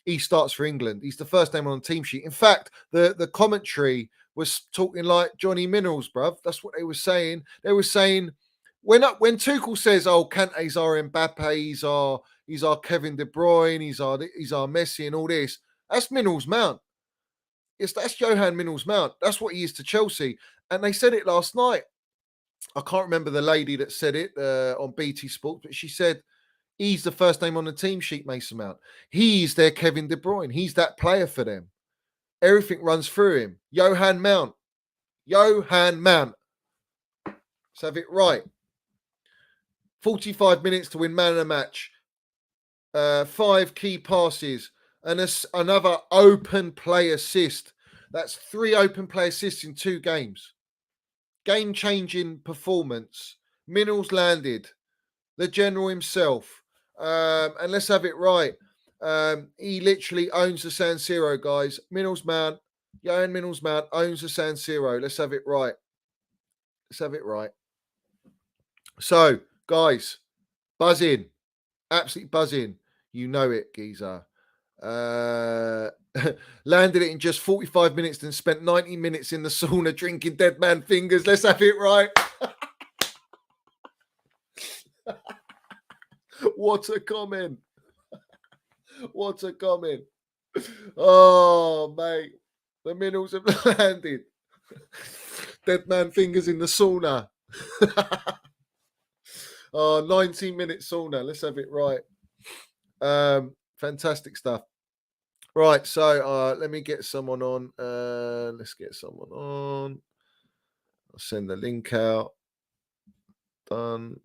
he starts for England. He's the first name on the team sheet. In fact, the commentary was talking like Johnny Minerals, bruv. That's what they were saying. They were saying when Tuchel says, "Oh, Kante's our Mbappe, he's our Kevin De Bruyne, he's our Messi, and all this," that's Minerals Mount. That's Johan Minerals Mount. That's what he is to Chelsea. And they said it last night. I can't remember the lady that said it on BT Sports, but she said he's the first name on the team sheet, Mason Mount. He's their Kevin De Bruyne. He's that player for them. Everything runs through him. Johan Mount. Let's have it right. 45 minutes to win man of the match. 5 key passes. And another open play assist. That's 3 open play assists in 2 games. Game-changing performance. Minerals landed. The general himself. And let's have it right. He literally owns the San Siro, guys. Johan Minerals Mount owns the San Siro. Let's have it right. Let's have it right. So, guys, buzz in. Absolutely buzz in. You know it, geezer. landed it in just 45 minutes, then spent 90 minutes in the sauna drinking dead man fingers. Let's have it right. What a comment. What a comment. Oh, mate. The minerals have landed. Dead man fingers in the sauna. 19-minute sauna. Let's have it right. Fantastic stuff. Right, so let me get someone on. Let's get someone on. I'll send the link out. Done.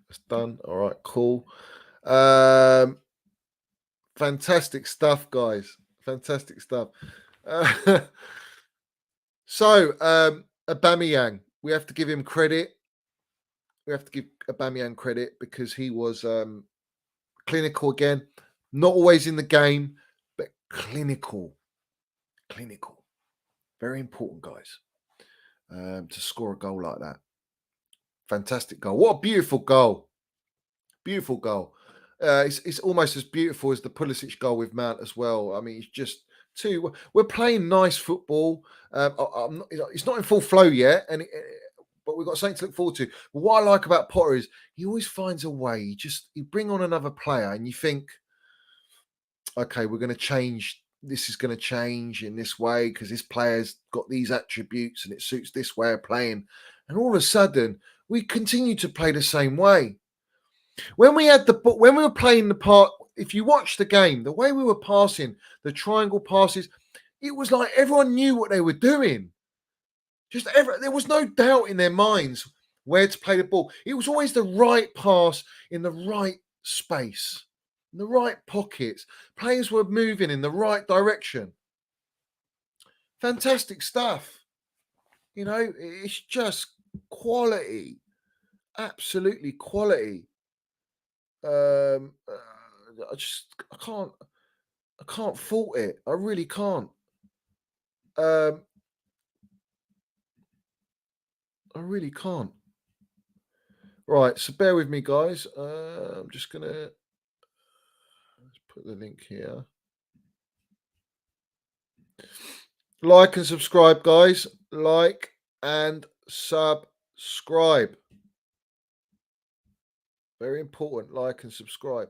It's done. All right, cool. Fantastic stuff, guys. Fantastic stuff. So, Aubameyang, we have to give him credit. We have to give Aubameyang credit because he was clinical again. Not always in the game, but clinical. Clinical. Very important, guys, to score a goal like that. Fantastic goal. What a beautiful goal. Beautiful goal. It's almost as beautiful as the Pulisic goal with Mount as well. I mean, it's just two. We're playing nice football. It's not in full flow yet, but we've got something to look forward to. But what I like about Potter is he always finds a way. You bring on another player and you think, okay, we're going to change. This is going to change in this way because this player's got these attributes and it suits this way of playing. And all of a sudden, we continue to play the same way. When we were playing the part, if you watch the game, the way we were passing, the triangle passes, it was like everyone knew what they were doing. There was no doubt in their minds where to play the ball. It was always the right pass in the right space, in the right pockets. Players were moving in the right direction. Fantastic stuff. You know, it's just quality, absolutely quality. I can't fault it. I really can't. I really can't. Right, so bear with me, guys. I'm just gonna put the link here. Like and subscribe, guys. Like and subscribe. Very important. Like and subscribe.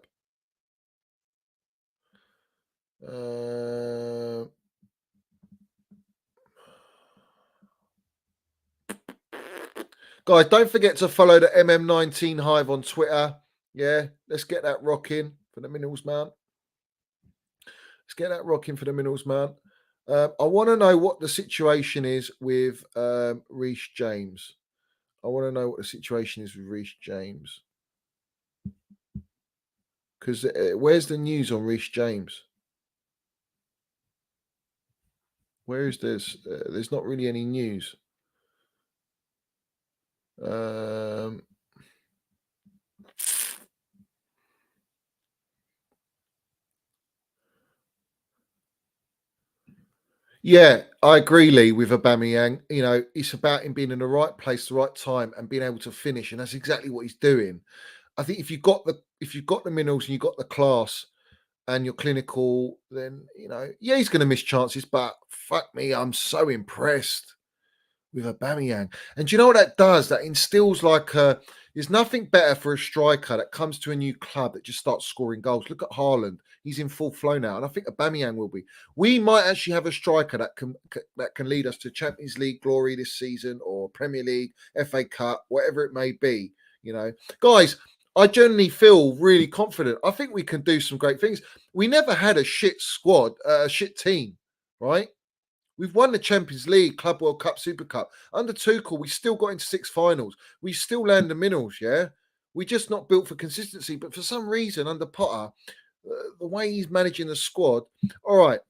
Guys, don't forget to follow the MM19 Hive on Twitter. Yeah, let's get that rocking for the Minerals Mount. Let's get that rocking for the Minerals Mount. I want to know what the situation is with Reece James. I want to know what the situation is with Reece James. Because where's the news on Reece James? Where is this? There's not really any news. Yeah, I agree, Lee, with Aubameyang. You know, it's about him being in the right place, the right time, and being able to finish, and that's exactly what he's doing. I think if you've got the minerals and you've got the class and you're clinical, then yeah, he's going to miss chances. But fuck me, I'm so impressed with Aubameyang. And do you know what that does? That instills there's nothing better for a striker that comes to a new club that just starts scoring goals. Look at Haaland; he's in full flow now, and I think Aubameyang will be. We might actually have a striker that can lead us to Champions League glory this season, or Premier League, FA Cup, whatever it may be. Guys. I generally feel really confident. I think we can do some great things. We never had a shit squad, a shit team, right? We've won the Champions League, Club World Cup, Super Cup. Under Tuchel, we still got into 6 finals. We still land the minerals, yeah? We're just not built for consistency. But for some reason, under Potter, the way he's managing the squad, all right,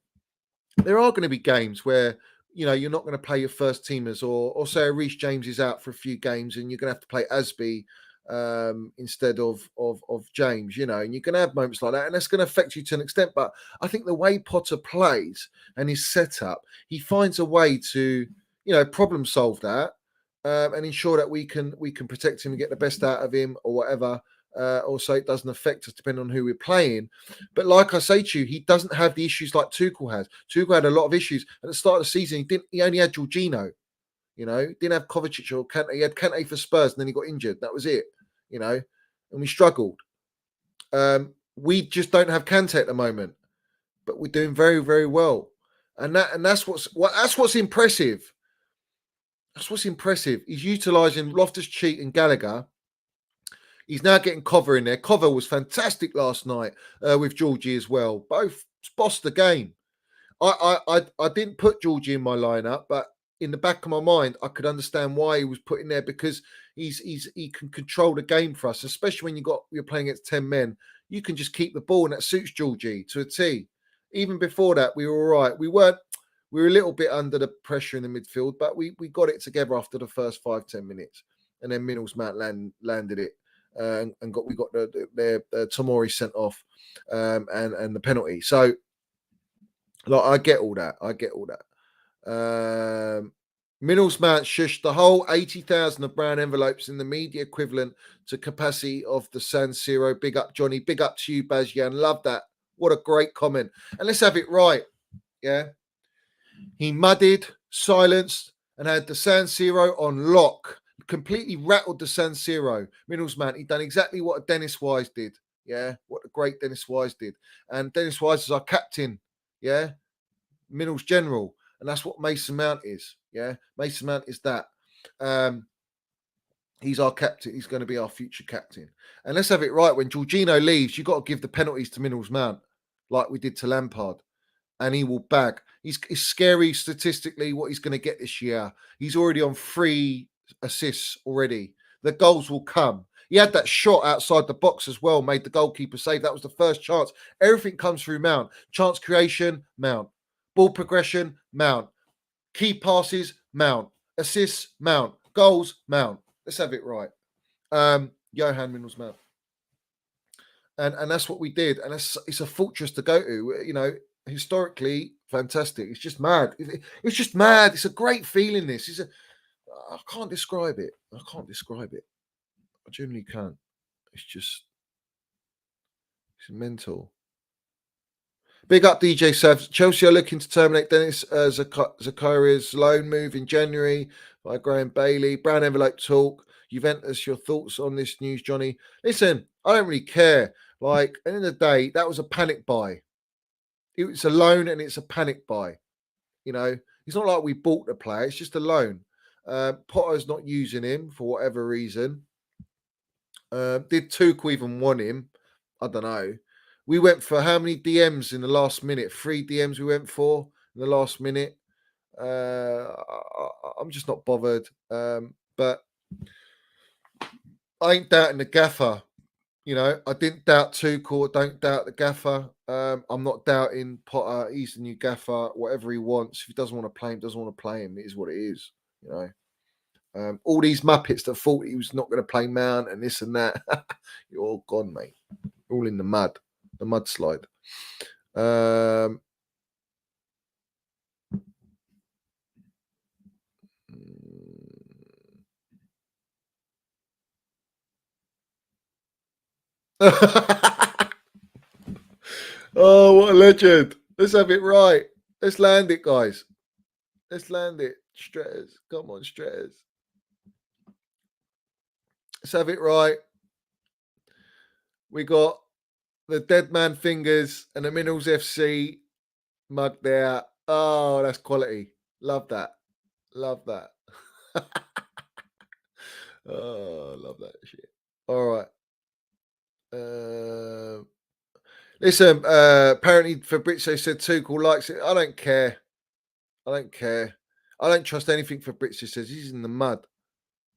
there are going to be games where, you're not going to play your first teamers or say Reece James is out for a few games and you're going to have to play Asby instead of James, and you can have moments like that, and that's going to affect you to an extent. But I think the way Potter plays and his setup, he finds a way to, problem solve that and ensure that we can protect him and get the best out of him or whatever. Also, it doesn't affect us depending on who we're playing. But like I say to you, he doesn't have the issues like Tuchel has. Tuchel had a lot of issues at the start of the season. He only had Jorginho. Didn't have Kovacic or Kante. He had Kante for Spurs, and then he got injured. That was it. And we struggled. We just don't have Kante at the moment, but we're doing very, very well. And that's what's impressive. That's what's impressive. He's utilising Loftus-Cheek and Gallagher. He's now getting Cover in there. Cover was fantastic last night with Georgie as well. Both bossed the game. I didn't put Georgie in my lineup, but in the back of my mind, I could understand why he was put in there, because he can control the game for us, especially when you're playing against 10 men. You can just keep the ball, and that suits Georgie to a T. Even before that, we were all right. We were a little bit under the pressure in the midfield, but we got it together after the first 5-10 minutes, and then Middlesbrough landed it. And we got the Tomori sent off and the penalty. So, I get all that. Middlesbrough shushed the whole 80,000 of brown envelopes in the media equivalent to capacity of the San Siro. Big up, Johnny. Big up to you, Bazyan. Love that. What a great comment. And let's have it right. Yeah. He mudded, silenced, and had the San Siro on lock. Completely rattled the San Siro. Middlesbrough, he done exactly what Dennis Wise did. Yeah, what the great Dennis Wise did. And Dennis Wise is our captain. Yeah, Middles general. And that's what Mason Mount is. Yeah, Mason Mount is that. He's our captain. He's going to be our future captain. And let's have it right. When Jorginho leaves, you've got to give the penalties to Middlesbrough, like we did to Lampard. And he will bag. It's scary statistically what he's going to get this year. He's already on 3 assists already. The goals will come. He had that shot outside the box as well, made the goalkeeper save. That was the first chance. Everything comes through Mount. Chance creation, Mount. Ball progression, Mount. Key passes, Mount. Assists, Mount. Goals, Mount. Let's have it right. Johan Middlesbrough. And that's what we did. And it's a fortress to go to. Historically, fantastic. It's just mad. It's just mad. It's a great feeling. I can't describe it. I genuinely can't. It's mental. Big up DJ Savs. Chelsea are looking to terminate Dennis Zakaria's loan move in January by Graham Bailey. Brown envelope talk. Juventus, your thoughts on this news, Johnny? Listen, I don't really care. At the end of the day, that was a panic buy. It's a loan and it's a panic buy. It's not like we bought the player. It's just a loan. Potter's not using him for whatever reason. Did Tuchel even want him? I don't know. We went for how many DMs in the last minute? 3 DMs we went for in the last minute. I'm just not bothered. But I ain't doubting the gaffer. I didn't doubt Tuchel. I don't doubt the gaffer. I'm not doubting Potter. He's the new gaffer. Whatever he wants. If he doesn't want to play him, doesn't want to play him. It is what it is. All these Muppets that thought he was not going to play Mount and this and that. You're all gone, mate. All in the mud. The mudslide. Oh, what a legend. Let's have it right. Let's land it, guys. Let's land it. Stretters. Come on, Stretters. Let's have it right. We got the Dead Man Fingers and the Minerals FC mug there. Oh, that's quality. Love that. Love that. Oh, love that shit. All right. Listen, apparently Fabrizio said Tuchel likes it. I don't care. I don't trust anything Fabrizio says. He's in the mud.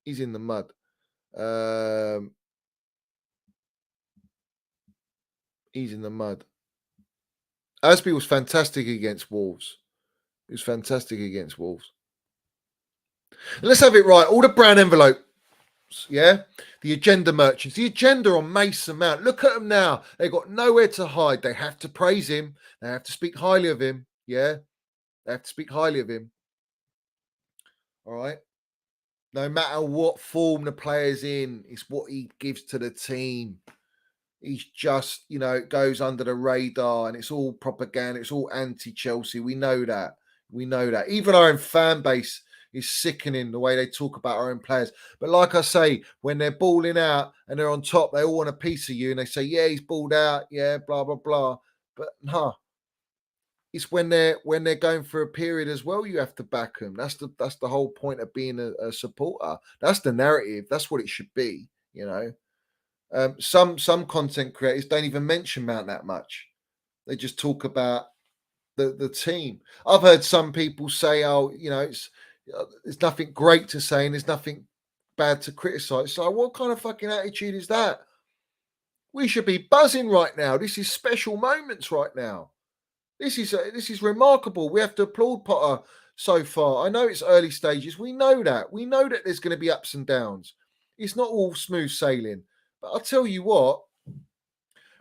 He's in the mud. He's in the mud. Asby was fantastic against Wolves. He was fantastic against Wolves. And let's have it right. All the brown envelopes, yeah? The agenda merchants. The agenda on Mason Mount. Look at them now. They've got nowhere to hide. They have to praise him. They have to speak highly of him. Yeah? They have to speak highly of him. All right? No matter what form the player's in, it's what he gives to the team. He's just, it goes under the radar and it's all propaganda. It's all anti-Chelsea. We know that. Even our own fan base is sickening the way they talk about our own players. But like I say, when they're balling out and they're on top, they all want a piece of you and they say, yeah, he's balled out. Yeah, blah, blah, blah. But no, it's when they're going for a period as well, you have to back them. That's the whole point of being a supporter. That's the narrative. That's what it should be, Some content creators don't even mention Mount that much. They just talk about the team. I've heard some people say, "Oh, there's nothing great to say and there's nothing bad to criticize." So, what kind of fucking attitude is that? We should be buzzing right now. This is special moments right now. This is remarkable. We have to applaud Potter so far. I know it's early stages. We know that. We know that there's going to be ups and downs. It's not all smooth sailing. But I'll tell you what,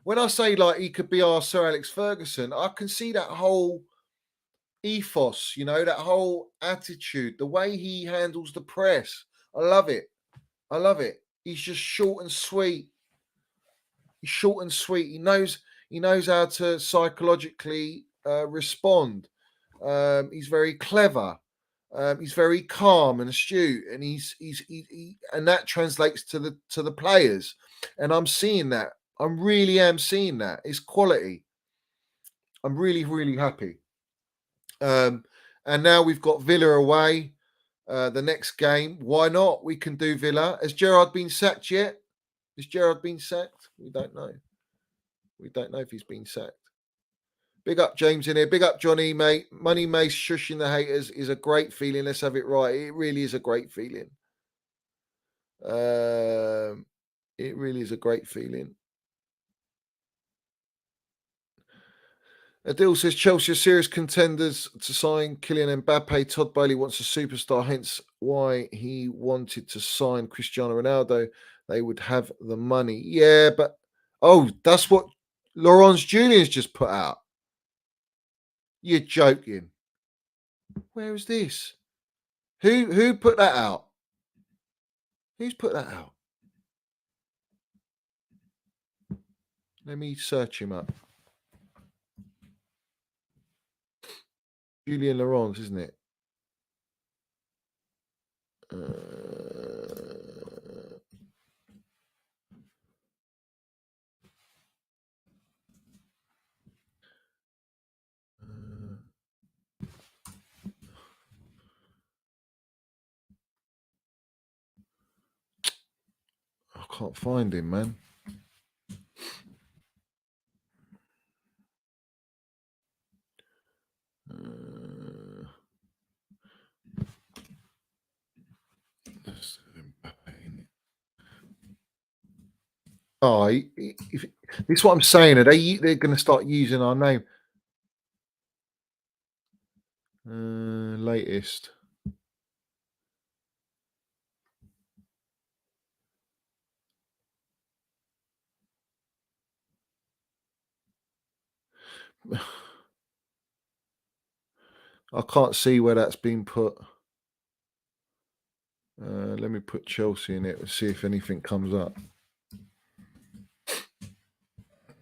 when I say like he could be our Sir Alex Ferguson, I can see that whole ethos, that whole attitude, the way he handles the press. I love it. He's just short and sweet. He's short and sweet. He knows how to psychologically respond. He's very clever. He's very calm and astute, and and that translates to the players. And I'm seeing that. I really am seeing that. It's quality. I'm really, really happy. And now we've got Villa away. The next game. Why not? We can do Villa. Has Gerrard been sacked yet? Has Gerrard been sacked? We don't know. We don't know if he's been sacked. Big up James in here. Big up Johnny, mate. Money Mace shushing the haters is a great feeling. Let's have it right. It really is a great feeling. It really is a great feeling. Adil says Chelsea are serious contenders to sign Kylian Mbappe. Todd Bailey wants a superstar, hence why he wanted to sign Cristiano Ronaldo. They would have the money. Yeah, but that's what Laurence Julian's just put out. You're joking. Where is this? Who put that out? Who's put that out? Let me search him up. Julian Laurence, isn't it? I can't find him, man. This is what I'm saying. They're going to start using our name. Latest. I can't see where that's been put. Let me put Chelsea in it and see if anything comes up.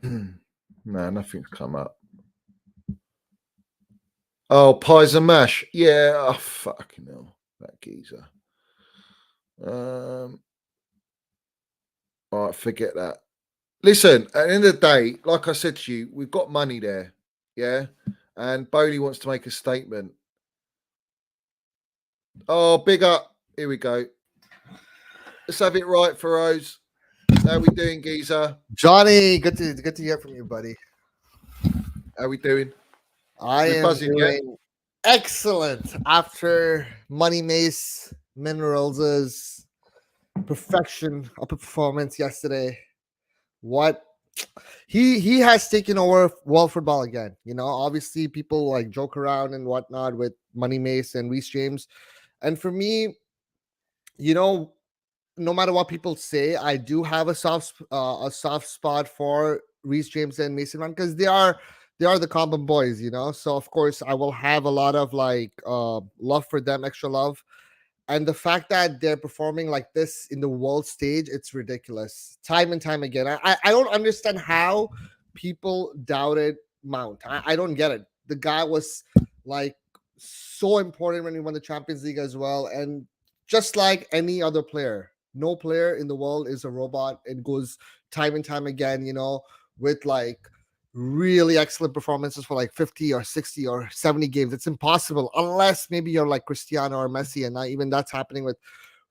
No, nothing's come up. Oh, pies and mash. Yeah. Oh, fucking hell. That geezer. All right, forget that. Listen, at the end of the day, like I said to you, we've got money there. Yeah. And Bowley wants to make a statement. Oh, big up. Here we go. Let's have it right for Rose. How we doing, geezer? Johnny, good to hear from you, buddy. How we doing? I am doing excellent after Money Mace Minerals' perfection of a performance yesterday. What he has taken over world football again. Obviously people like joke around and whatnot with Money Mace and Reece James, and for me, no matter what people say, I do have a soft spot for Reece James and Mason Mount because they are the common boys, So of course I will have a lot of love for them, extra love. And the fact that they're performing like this in the world stage, it's ridiculous. Time and time again. I don't understand how people doubted Mount. I don't get it. The guy was like so important when he won the Champions League as well. And just like any other player, no player in the world is a robot. It goes time and time again, with like really excellent performances for like 50 or 60 or 70 games. It's impossible unless maybe you're like Cristiano or Messi, and not even that's happening with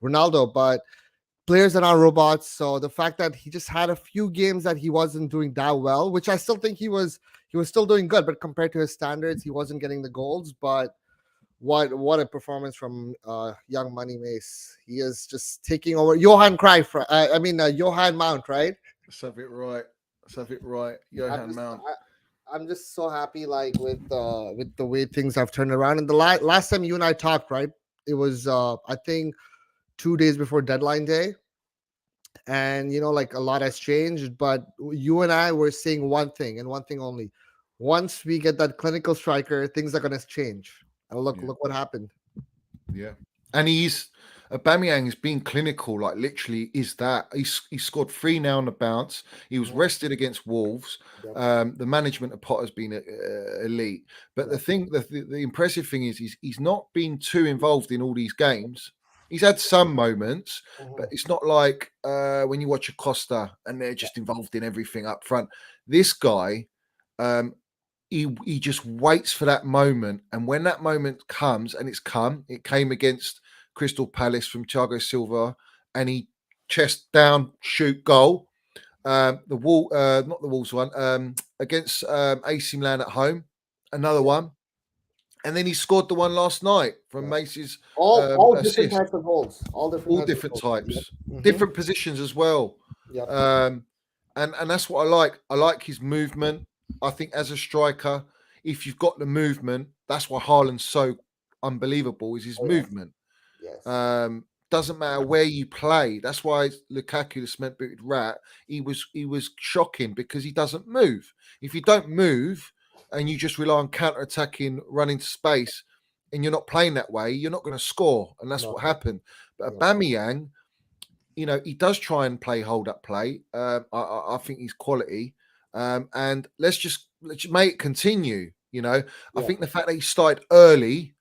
Ronaldo. But players are not robots. So the fact that he just had a few games that he wasn't doing that well, which I still think he was still doing good, but compared to his standards, he wasn't getting the goals. But what a performance from young Money Mace. He is just taking over Johan Cruyff. Johan Mount, right? Let's have it right. Johan Mount. I'm just so happy, like with the way things have turned around. And the last time you and I talked, right? It was I think 2 days before deadline day, and like a lot has changed. But you and I were saying one thing and one thing only: once we get that clinical striker, things are gonna change. And look what happened. Yeah, and Aubameyang has been clinical. Like literally, is that he scored 3 now on the bounce. He was rested against Wolves. Yep. The management of Potter's been elite. But the impressive thing is he's not been too involved in all these games. He's had some moments, but it's not like when you watch Acosta and they're just involved in everything up front. This guy, he just waits for that moment, and when that moment comes, and it came against Crystal Palace from Thiago Silva, and he chest down, shoot, goal. Not the Wolves one, against AC Milan at home, another one, and then he scored the one last night from Mace's all assist. different types of goals, all different types, Yep. different positions as well. Yep. And that's what I like. I like his movement. I think as a striker, if you've got the movement, that's why Haaland's so unbelievable. Is his movement. Yes. Doesn't matter where you play. That's why Lukaku, the cement-booted rat, he was shocking because he doesn't move. If you don't move and you just rely on counter-attacking, running to space, and you're not playing that way, you're not going to score. And that's what happened. But Aubameyang, he does try and play hold-up play. I think he's quality. And let's make it continue. I think the fact that he started early,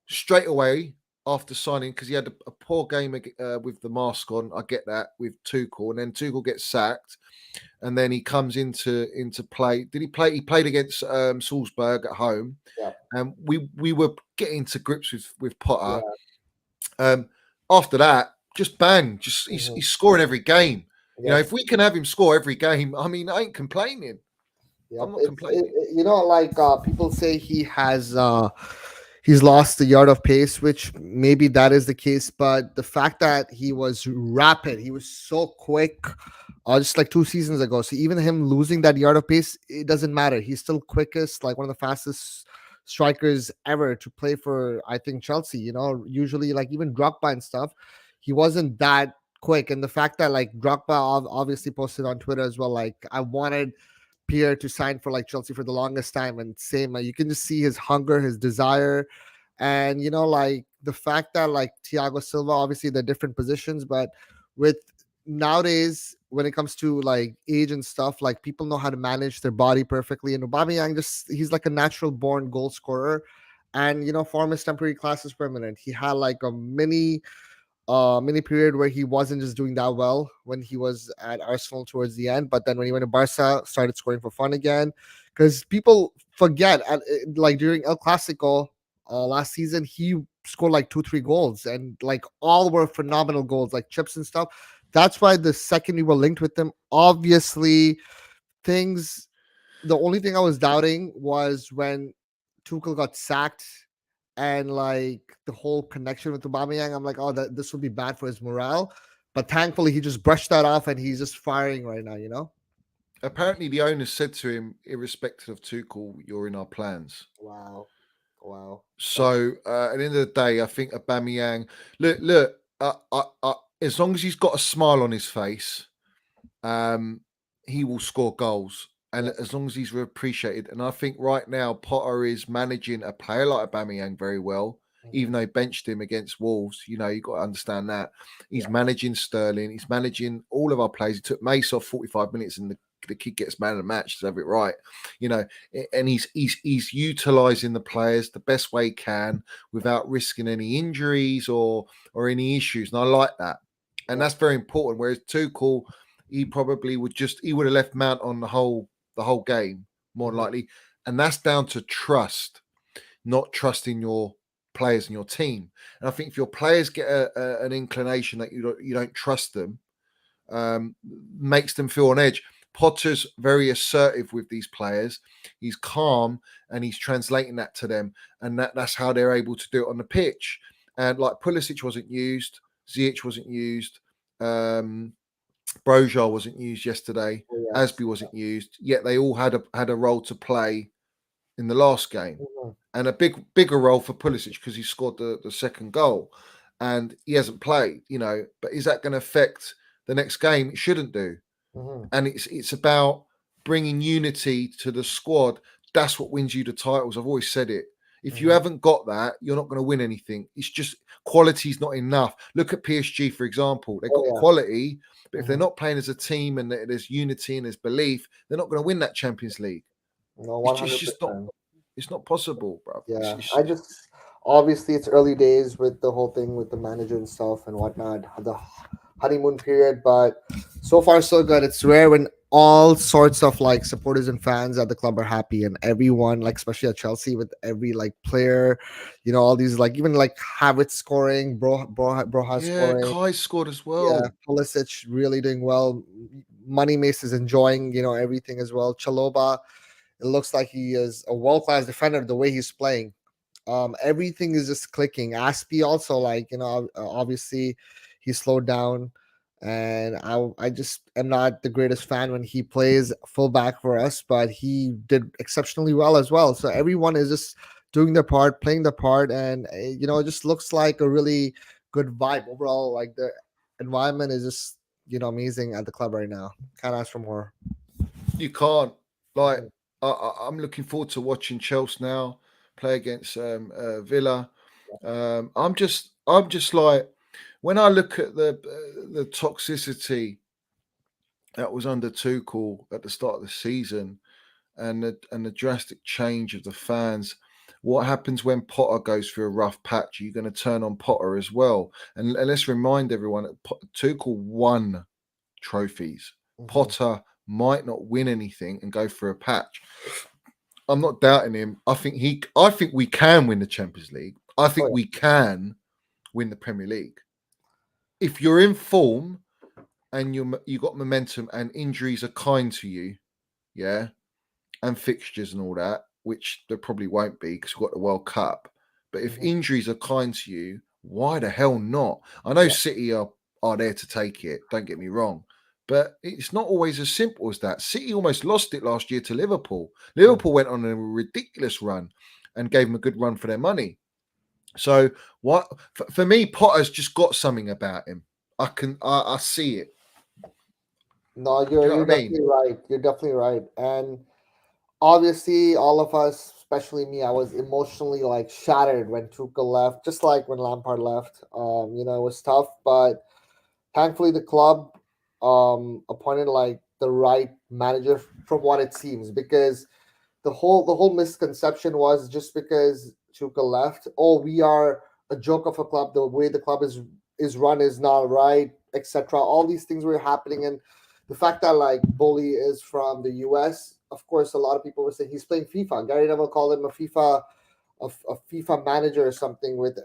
straight away after signing, because he had a poor game with the mask on. I get that with Tuchel, and then Tuchel gets sacked, and then he comes into play. Did he play? He played against Salzburg at home, and we were getting to grips with Potter. After that, just bang, he's scoring every game. If we can have him score every game, I mean, I ain't complaining. I'm not complaining. People say he has he's lost the yard of pace, which maybe that is the case, but the fact that he was rapid, he was so quick, just like 2 seasons ago. So even him losing that yard of pace, it doesn't matter. He's still quickest, like one of the fastest strikers ever to play for, I think, Chelsea. Usually like even Drogba and stuff, he wasn't that quick. And the fact that like Drogba obviously posted on Twitter as well, like I wanted Pierre to sign for like Chelsea for the longest time, and same, you can just see his hunger, his desire, and like the fact that like Thiago Silva, obviously they're different positions, but with nowadays when it comes to like age and stuff, like people know how to manage their body perfectly, and Aubameyang he's like a natural born goal scorer, and form is temporary, class is permanent. He had like a mini period where he wasn't just doing that well when he was at Arsenal towards the end, but then when he went to Barca, started scoring for fun again. Because people forget, like during El Clasico last season, he scored like 2-3 goals, and like all were phenomenal goals, like chips and stuff. That's why the second we were linked with him, obviously things. The only thing I was doubting was when Tuchel got sacked, and like the whole connection with Aubameyang, I'm like, oh, this would be bad for his morale. But thankfully, he just brushed that off, and he's just firing right now. Apparently, the owner said to him, irrespective of Tuchel, you're in our plans. Wow. So at the end of the day, I think Aubameyang, look, as long as he's got a smile on his face, he will score goals. And as long as he's appreciated, and I think right now Potter is managing a player like Aubameyang very well. even though he benched him against Wolves. You've got to understand that. He's managing Sterling. He's managing all of our players. He took Mace off 45 minutes and the kid gets man of the match to have it right. And he's utilising the players the best way he can without risking any injuries or any issues. And I like that. And that's very important. Whereas Tuchel, he probably would have left Mount on the whole game, more than likely. And that's down to trust, not trusting your players and your team. And I think if your players get an inclination that you don't trust them, makes them feel on edge. Potter's very assertive with these players. He's calm and he's translating that to them. And that's how they're able to do it on the pitch. And like Pulisic wasn't used, Ziyech wasn't used, Broja wasn't used yesterday, Asby wasn't used, yet they all had a role to play in the last game. And a bigger role for Pulisic because he scored the second goal. And he hasn't played, but is that going to affect the next game? It shouldn't do. And it's about bringing unity to the squad. That's what wins you the titles. I've always said it. If you haven't got that, you're not going to win anything. It's just quality's not enough. Look at PSG, for example. They've got quality, but if they're not playing as a team and there's unity and there's belief, they're not going to win that Champions League. No, 100%. It's just not. It's not possible, bro. Yeah, obviously it's early days with the whole thing with the manager and stuff and whatnot, the honeymoon period, but so far so good. It's rare when all sorts of like supporters and fans at the club are happy, and everyone, like especially at Chelsea, with every like player, all these like even like Havertz scoring, Broha scoring. Kai scored as well. Yeah, Pulisic really doing well. Money Mace is enjoying everything as well. Chalobah, it looks like he is a world-class defender the way he's playing. Everything is just clicking. Aspie also, like, obviously he slowed down, and I just am not the greatest fan when he plays fullback for us, but he did exceptionally well as well. So everyone is just doing their part, playing their part, and it just looks like a really good vibe overall. Like the environment is just amazing at the club right now. Can't ask for more. You can't. Like, I'm looking forward to watching Chels now play against Villa. I'm just like, when I look at the toxicity that was under Tuchel at the start of the season, and the drastic change of the fans. What happens when Potter goes through a rough patch? Are you going to turn on Potter as well? And let's remind everyone that Tuchel won trophies. Potter might not win anything and go through a patch. I'm not doubting him. I think we can win the Champions League. I think we can win the Premier League. If you're in form and you got momentum and injuries are kind to you, and fixtures and all that, which there probably won't be because we've got the World Cup. But if injuries are kind to you, why the hell not? I know City are there to take it, don't get me wrong. But it's not always as simple as that. City almost lost it last year to Liverpool. Liverpool went on a ridiculous run and gave them a good run for their money. So what for me, Potter's just got something about him. I see it. No, you're definitely right. You're definitely right. And obviously, all of us, especially me, I was emotionally like shattered when Tuchel left, just like when Lampard left. It was tough, but thankfully the club appointed like the right manager from what it seems, because the whole misconception was just because Tuchel left, we are a joke of a club. The way the club is run is not right, etc. All these things were happening, and the fact that like Bully is from the US, of course, a lot of people were saying he's playing FIFA. Gary Neville called him a FIFA manager or something with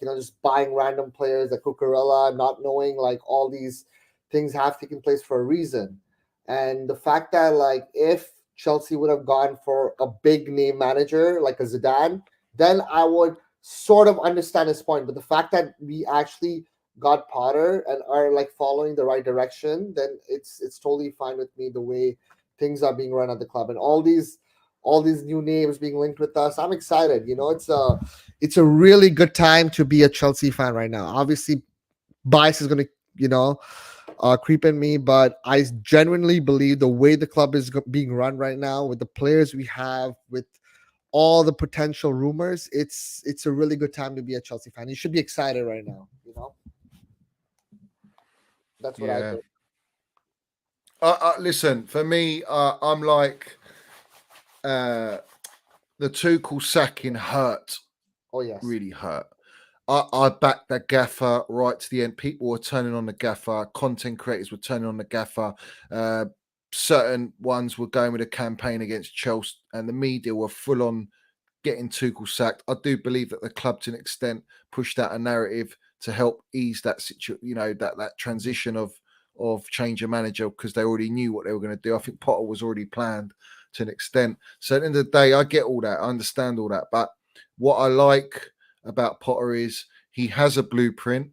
just buying random players, like Cucurella, not knowing like all these things have taken place for a reason. And the fact that like if Chelsea would have gone for a big name manager like a Zidane, then I would sort of understand his point. But the fact that we actually got Potter and are like following the right direction, then it's totally fine with me the way things are being run at the club, and all these new names being linked with us. I'm excited. It's a really good time to be a Chelsea fan right now. Obviously, bias is going to creep in me, but I genuinely believe the way the club is being run right now, with the players we have, with all the potential rumors, it's a really good time to be a Chelsea fan. You should be excited right now. That's what I think. Listen, for me, I'm like the Tuchel sacking hurt. Oh yes, really hurt. I backed that gaffer right to the end. People were turning on the gaffer. Content creators were turning on the gaffer. Certain ones were going with a campaign against Chelsea, and the media were full on getting Tuchel sacked. I do believe that the club, to an extent, pushed out a narrative to help ease that situation. That transition of change of manager, because they already knew what they were going to do. I think Potter was already planned to an extent. So at the end of the day, I get all that. I understand all that, but what I like about Potter is he has a blueprint.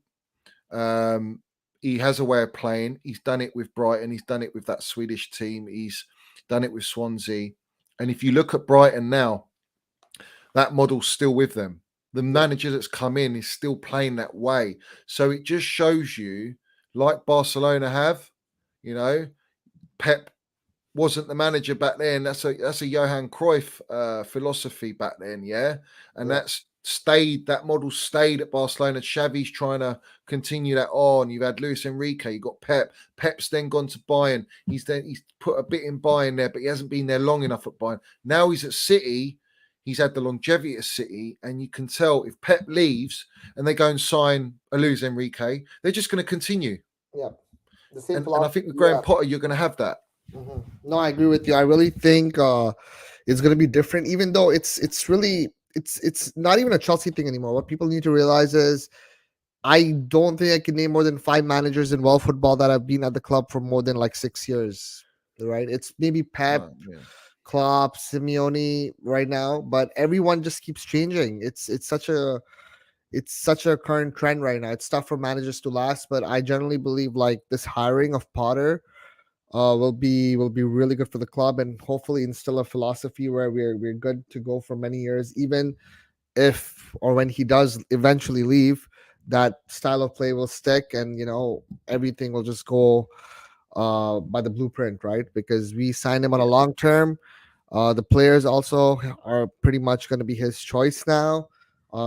He has a way of playing. He's done it with Brighton. He's done it with that Swedish team. He's done it with Swansea. And if you look at Brighton now, that model's still with them. The manager that's come in is still playing that way. So it just shows you, like Barcelona have, Pep wasn't the manager back then. That's a Johan Cruyff philosophy back then, and that model stayed at Barcelona. Xavi's trying to continue that on. You've had Luis Enrique, you got Pep. Pep's then gone to Bayern. He's put a bit in Bayern there, but he hasn't been there long enough at Bayern. Now he's at City. He's had the longevity at City, and you can tell if Pep leaves and they go and sign a Luis Enrique, they're just going to continue. Yeah, the same. And I think with Graham Potter, you're going to have that. Mm-hmm. No, I agree with you. I really think it's going to be different, even though it's not even a Chelsea thing anymore. What people need to realize is I don't think I can name more than 5 managers in world football that have been at the club for more than like 6 years, right? It's maybe Pep, Klopp, Simeone right now, but everyone just keeps changing. It's such a current trend right now. It's tough for managers to last, but I generally believe like this hiring of Potter will be really good for the club, and hopefully instill a philosophy where we're good to go for many years, even if or when he does eventually leave. That style of play will stick, and everything will just go by the blueprint, right? Because we signed him on a long term. The players also are pretty much going to be his choice now.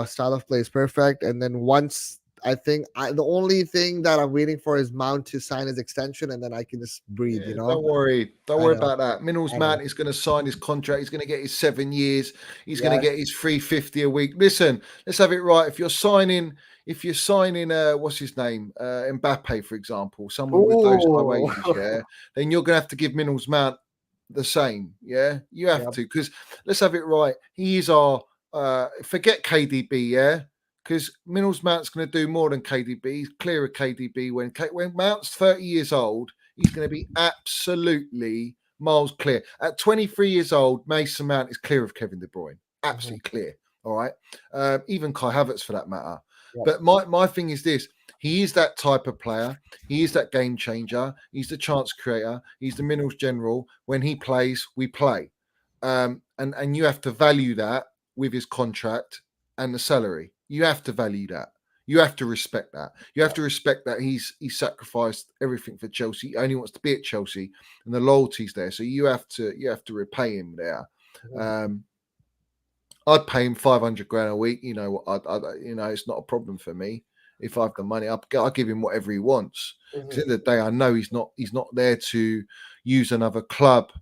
Style of play is perfect, and then once I think the only thing that I'm waiting for is Mount to sign his extension, and then I can just breathe. Don't worry about that. Minerals Mount is going to sign his contract. He's going to get his 7 years. He's going to get his $350 a week. Listen, let's have it right. If you're signing, what's his name, Mbappe, for example, someone with those high wages, then you're going to have to give Minerals Mount the same. Yeah, you have to, because let's have it right. He is our forget KDB, because Minerals Mount's going to do more than KDB. He's clear of KDB. When Mount's 30 years old, he's going to be absolutely miles clear. At 23 years old, Mason Mount is clear of Kevin De Bruyne. Absolutely clear. All right. Even Kai Havertz for that matter. But my thing is this. He is that type of player. He is that game changer. He's the chance creator. He's the Minerals general. When he plays, we play. And you have to value that with his contract and the salary. You have to value that. You have to respect that. You have to respect that he's sacrificed everything for Chelsea. He only wants to be at Chelsea, and the loyalty's there. So you have to repay him there. I'd pay him 500 grand a week. It's not a problem for me. If I have the money, I'll give him whatever he wants. Because at the end of the day, I know he's not there to use another club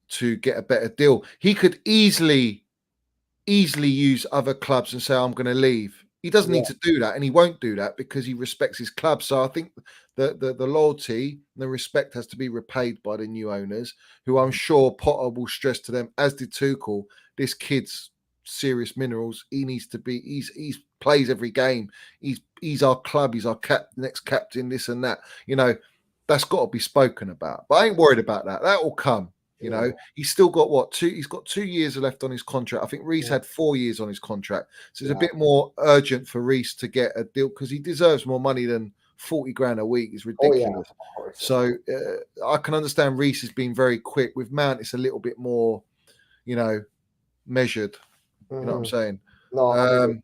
to get a better deal. He could easily use other clubs and say, I'm going to leave. He doesn't need to do that, and he won't do that because he respects his club. So I think the loyalty and the respect has to be repaid by the new owners, who I'm sure Potter will stress to them, as did Tuchel, this kid's serious minerals. He needs to be, he's plays every game. He's our club, he's our next captain, this and that. That's got to be spoken about. But I ain't worried about that. That will come. He's still got he's got 2 years left on his contract. I think Reece had 4 years on his contract. So it's a bit more urgent for Reece to get a deal, because he deserves more money than 40 grand a week. It's ridiculous. So I can understand Reece has been very quick. With Mount, it's a little bit more, measured. You know what I'm saying? No,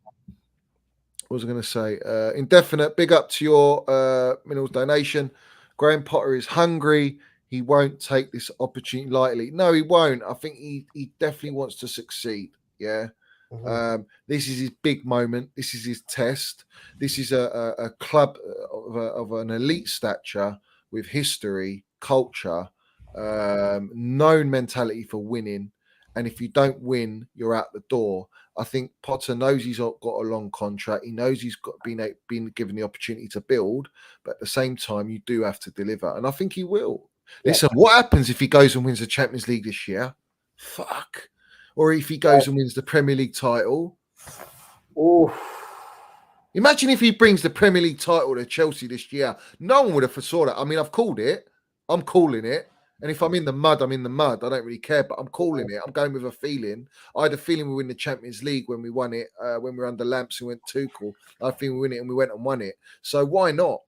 what was I going to say? Indefinite, big up to your minerals donation. Graham Potter is hungry. He won't take this opportunity lightly. No, he won't. I think he definitely wants to succeed. Yeah. Mhm. This is his big moment. This is his test. This is a club of an elite stature with history, culture, known mentality for winning. And if you don't win, you're out the door. I think Potter knows he's got a long contract. He knows he's been given the opportunity to build, but at the same time, you do have to deliver. And I think he will. Yeah. Listen, what happens if he goes and wins the Champions League this year? Fuck. Or if he goes and wins the Premier League title. Oh, Imagine if he brings the Premier League title to Chelsea this year. No one would have foresaw that. I mean, I've called it. I'm calling it. And if I'm in the mud, I'm in the mud. I don't really care, but I'm calling it. I'm going with a feeling. I had a feeling we win the Champions League when we won it, when we were under Lamps and went Tuchel. I think we win it and we went and won it. So why not?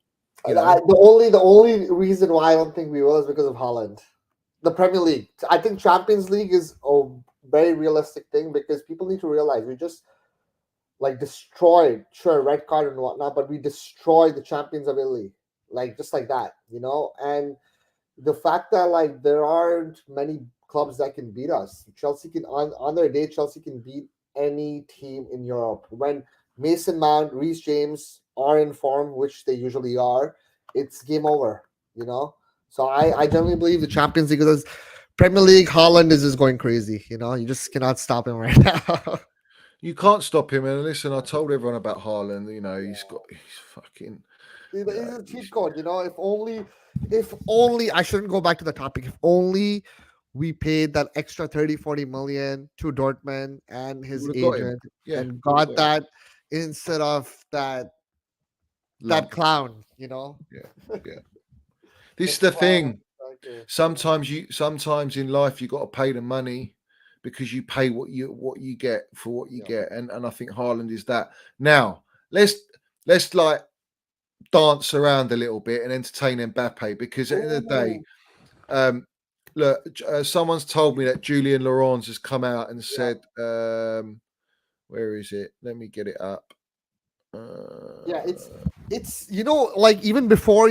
You know? the only reason why I don't think we will is because of Holland. The Premier League. I think Champions League is a very realistic thing because people need to realize we just like destroyed, sure, red card and whatnot, but we destroyed the champions of Italy, like just like that, And the fact that like there aren't many clubs that can beat us. Chelsea can on their day, Chelsea can beat any team in Europe. When Mason Mount, Reece James are in form, which they usually are, it's game over. So I generally believe the Champions League is Premier League. Holland is just going crazy. You just cannot stop him right now. You can't stop him. And listen, I told everyone about Haaland. He's fucking. He's a cheat code. If only I shouldn't go back to the topic. If only we paid that extra 30-40 million to Dortmund and his agent and got that instead of that clown. Yeah. This is the thing. Sometimes in life you got to pay the money because you pay what you get for what you get, and I think Haaland is that. Now let's like dance around a little bit and entertain Mbappe, because at the end of the day, look, someone's told me that Julian Laurens has come out and said, where is it? Let me get it up. It's like even before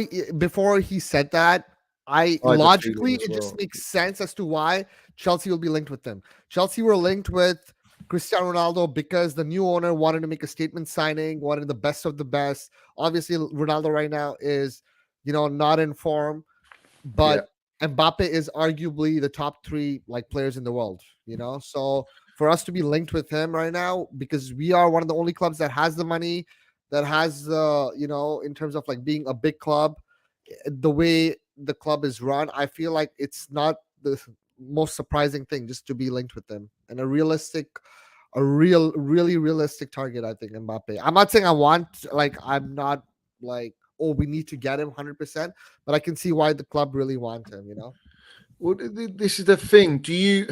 he said that, logically it just makes sense as to why Chelsea will be linked with them. Chelsea were linked with Cristiano Ronaldo because the new owner wanted to make a statement signing, wanted the best of the best. Obviously, Ronaldo right now is, not in form, but Mbappe is arguably the top 3 like players in the world. So for us to be linked with him right now, because we are one of the only clubs that has the money, that has the in terms of like being a big club, the way the club is run, I feel like it's not the most surprising thing just to be linked with them, and really realistic target. I think Mbappe. I'm not saying I'm not like, oh, we need to get him 100%, but I can see why the club really want him. Well, this is the thing. Do you?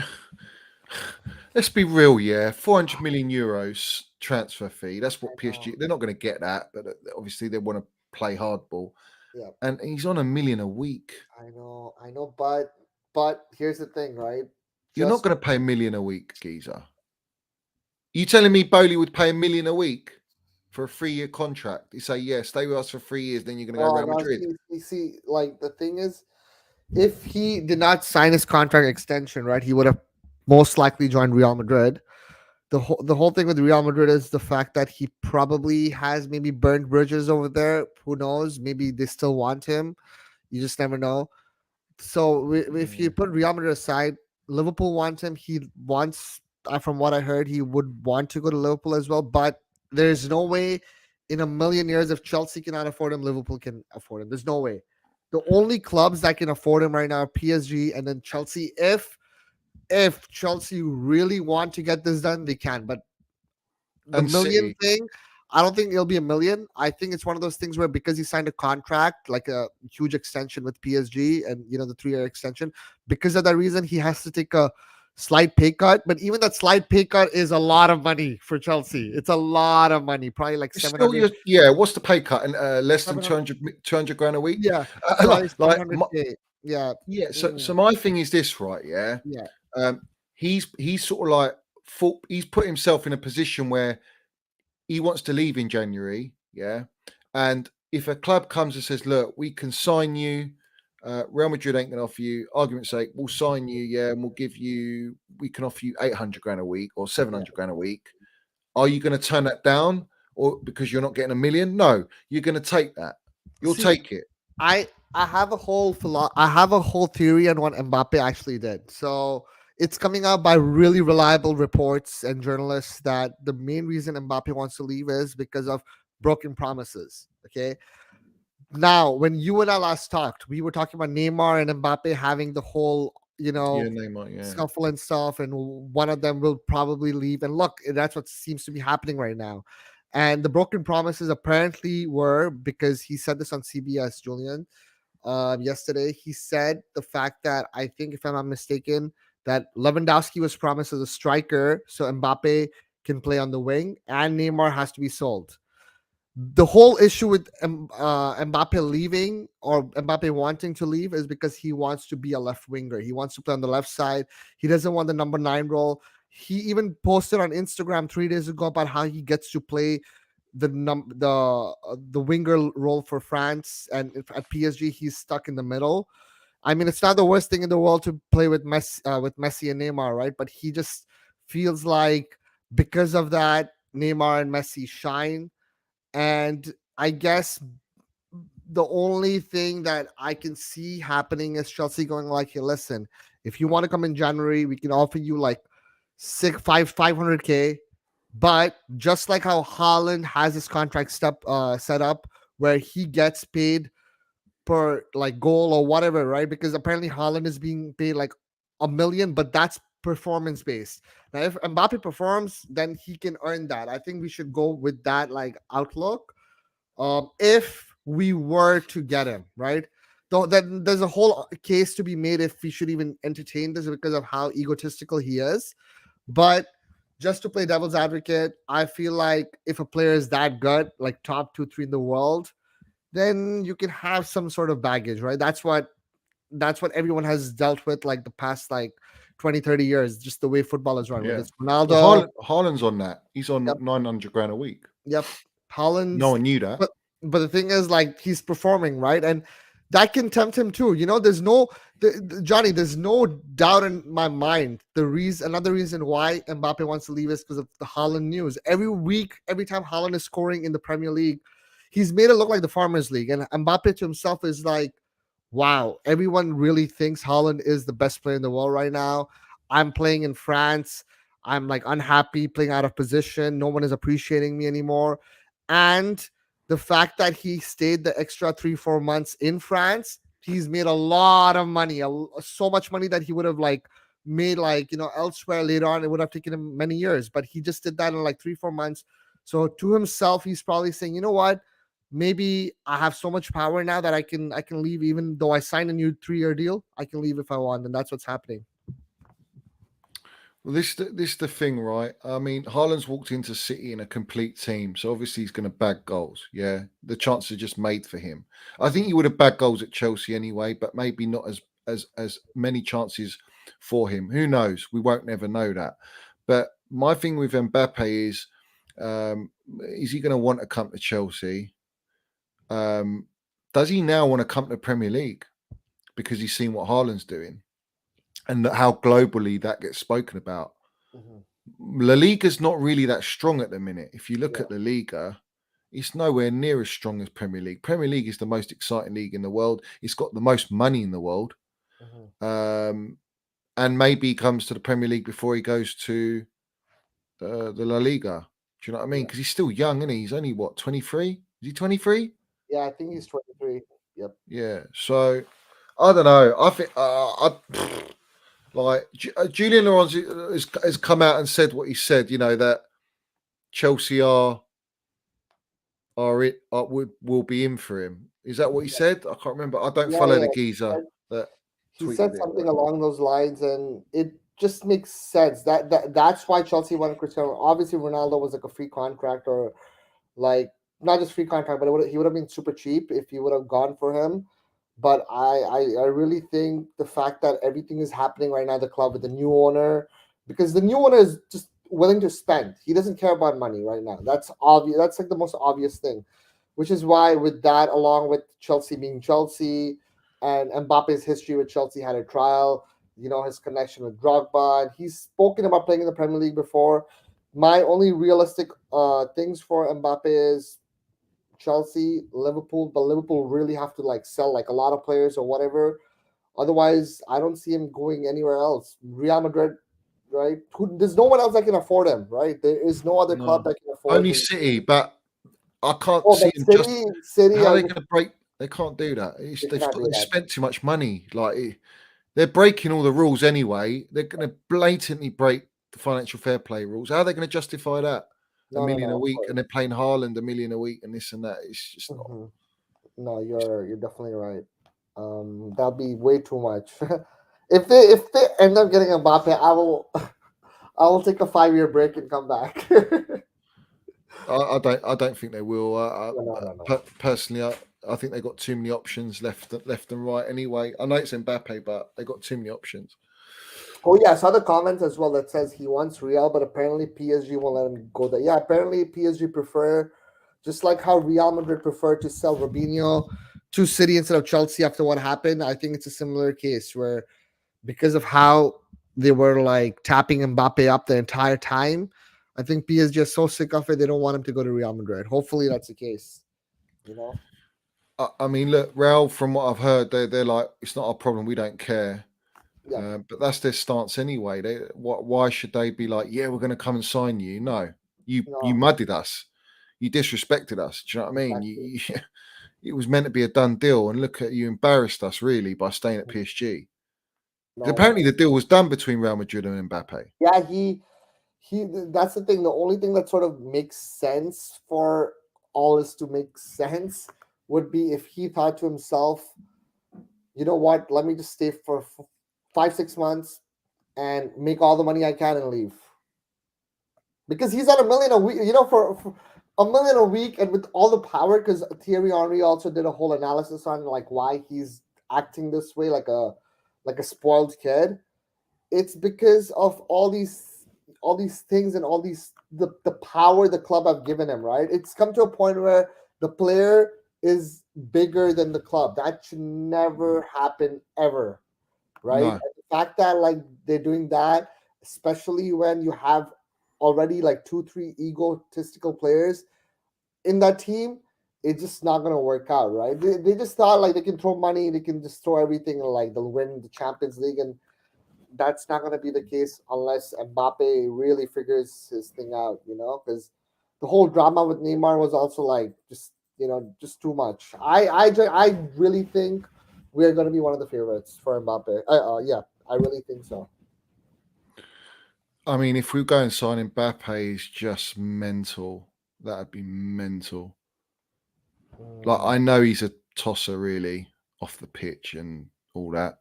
Let's be real, 400 million euros transfer fee. That's what PSG. They're not going to get that, but obviously they want to play hardball. Yeah, and he's on $1 million a week. I know, but here's the thing, right? You're not going to pay $1 million a week, geezer. You telling me Bowley would pay $1 million a week for a 3-year contract? You say, stay with us for 3 years, then you're going to go Real Madrid. See, like the thing is, if he did not sign his contract extension, right, he would have most likely joined Real Madrid. The whole thing with Real Madrid is the fact that he probably has maybe burned bridges over there. Who knows? Maybe they still want him. You just never know. So if you put Real Madrid aside, Liverpool wants him. He wants, from what I heard, he would want to go to Liverpool as well. But there's no way in a million years, if Chelsea cannot afford him, Liverpool can afford him. There's no way. The only clubs that can afford him right now are PSG and then Chelsea. If Chelsea really want to get this done, they can. But the million thing, I don't think it'll be $1 million. I think it's one of those things where because he signed a contract, like a huge extension with PSG and, the 3-year extension, because of that reason, he has to take a slight pay cut. But even that slight pay cut is a lot of money for Chelsea. It's a lot of money, probably like 700. What's the pay cut? And less than 200 grand a week? Yeah. So my thing is this, right? He's sort of like he's put himself in a position where he wants to leave in January, and if a club comes and says, look, we can sign you Real Madrid ain't going to offer you, argument's sake, we'll sign you, yeah, and we can offer you 800 grand a week or 700 grand a week. Are you going to turn that down, or because you're not getting $1 million? No, you're going to take that. You'll take it. I have a whole theory on what Mbappe actually did. So it's coming out by really reliable reports and journalists that the main reason Mbappe wants to leave is because of broken promises. Okay. Now, when you and I last talked, we were talking about Neymar and Mbappe having the whole, Neymar, scuffle and stuff, and one of them will probably leave. And look, that's what seems to be happening right now. And the broken promises apparently were because he said this on CBS, Julian, yesterday. He said the fact that, I think, if I'm not mistaken, that Lewandowski was promised as a striker, so Mbappe can play on the wing, and Neymar has to be sold. The whole issue with Mbappe leaving, or Mbappe wanting to leave, is because he wants to be a left winger. He wants to play on the left side. He doesn't want the number 9 role. He even posted on Instagram 3 days ago about how he gets to play the winger role for France, and at PSG he's stuck in the middle. I mean, it's not the worst thing in the world to play with Messi and Neymar, right? But he just feels like because of that, Neymar and Messi shine. And I guess the only thing that I can see happening is Chelsea going like, "Hey, listen, if you want to come in January, we can offer you like 500k." But just like how Haaland has his contract set up, where he gets paid per like goal or whatever, right? Because apparently Haaland is being paid like $1 million, but that's performance based. Now, if Mbappe performs, then he can earn that. I think we should go with that like outlook. If we were to get him, right? Though then there's a whole case to be made if we should even entertain this because of how egotistical he is. But just to play devil's advocate, I feel like if a player is that good, like top 2, 3 in the world, then you can have some sort of baggage, right? That's what everyone has dealt with like the past like 20, 30 years, just the way football is run. Yeah. It's Ronaldo. Well, Haaland's on that. He's on Yep. 900 grand a week. Yep. Haaland's, No one knew that. But the thing is, like, he's performing, right? And that can tempt him too. There's no Johnny, there's no doubt in my mind. Another reason why Mbappe wants to leave is because of the Haaland news. Every week, every time Haaland is scoring in the Premier League, he's made it look like the Farmers League. And Mbappe to himself is like, wow, everyone really thinks Haaland is the best player in the world right now. I'm playing in France. I'm like unhappy, playing out of position. No one is appreciating me anymore. And the fact that he stayed the extra 3-4 months in France, he's made a lot of money, so much money that he would have like made like elsewhere later on. It would have taken him many years, but he just did that in like 3-4 months. So to himself, he's probably saying, you know what? Maybe I have so much power now that I can leave, even though I signed a new 3-year deal. I can leave if I want, and that's what's happening. Well, this the thing, right? I mean, Haaland's walked into City in a complete team, so obviously he's going to bag goals. Yeah, the chances are just made for him. I think he would have bagged goals at Chelsea anyway, but maybe not as many chances for him. Who knows? We won't never know that. But my thing with Mbappe is he going to want to come to Chelsea? Does he now want to come to the Premier League because he's seen what Haaland's doing? And how globally that gets spoken about. La Liga's not really that strong at the minute. If you look at La Liga, it's nowhere near as strong as Premier League. Premier League is the most exciting league in the world. It's got the most money in the world. And maybe he comes to the Premier League before he goes to the La Liga. Do you know what I mean? Because he's still young, isn't he? He's only, 23? Is he 23? Yeah, I think he's 23. Yep. Yeah. So, I don't know. I think... like Julian Laurent has come out and said what he said, that Chelsea will be in for him. Is that what he said? I can't remember. I don't follow the geezer. He said something along those lines, and it just makes sense. That's why Chelsea wanted Cristiano. Obviously, Ronaldo was like a free contract, or like not just free contract, but he would have been super cheap if you would have gone for him. But I really think the fact that everything is happening right now at the club with the new owner, because the new owner is just willing to spend. He doesn't care about money right now. That's obvious. That's like the most obvious thing, which is why with that, along with Chelsea being Chelsea, and Mbappe's history with Chelsea had a trial. His connection with Drogba. And he's spoken about playing in the Premier League before. My only realistic things for Mbappe is Chelsea, Liverpool, but Liverpool really have to sell a lot of players or whatever. Otherwise, I don't see him going anywhere else. Real Madrid, right? There's no one else that can afford him, right? There is no other club that can afford only him. City, but I can't Oh, see but him City. How are they going to break? They can't do that. They spent too much money. They're breaking all the rules anyway. They're going to blatantly break the financial fair play rules. How are they going to justify that? $1 million a week, and they're playing Haaland $1 million a week, and this and that. It's just not. No, you're definitely right. That'll be way too much. if they end up getting Mbappe, I will take a 5-year break and come back. I don't think they will. No. Personally, I think they've got too many options left and right. Anyway, I know it's Mbappe, but they got too many options. Oh yeah, I saw the comments as well that says he wants Real, but apparently PSG won't let him go there. Yeah, apparently PSG prefer, just like how Real Madrid preferred to sell Robinho to City instead of Chelsea after what happened. I think it's a similar case where because of how they were tapping Mbappe up the entire time, I think PSG is so sick of it they don't want him to go to Real Madrid. Hopefully that's the case. I mean, look, Real, from what I've heard, they're like, it's not our problem. We don't care. Yeah. But that's their stance anyway. Why should they be like, yeah, we're going to come and sign you? No, you mudded us. You disrespected us. Do you know what I mean? Exactly. It was meant to be a done deal, and look at you embarrassed us really by staying at PSG. Apparently, the deal was done between Real Madrid and Mbappe. Yeah, he. That's the thing. The only thing that sort of makes sense for all this to make sense would be if he thought to himself, you know what? Let me just stay for 5-6 months and make all the money I can and leave. Because he's at $1 million a week, for $1 million a week, and with all the power. Because Thierry Henry also did a whole analysis on why he's acting this way, like a spoiled kid. It's because of all these things and all these the power the club have given him. Right? It's come to a point where the player is bigger than the club. That should never happen ever. Right? No. And the fact that they're doing that, especially when you have already 2-3 egotistical players in that team, it's just not gonna work out, right? They just thought they can throw money, they can just throw everything, and they'll win the Champions League, and that's not gonna be the case unless Mbappe really figures his thing out, because the whole drama with Neymar was also just too much. I really think we're gonna be one of the favorites for Mbappe. Yeah, I really think so. I mean, if we go and sign Mbappe, is just mental. That'd be mental. I know he's a tosser, really, off the pitch and all that.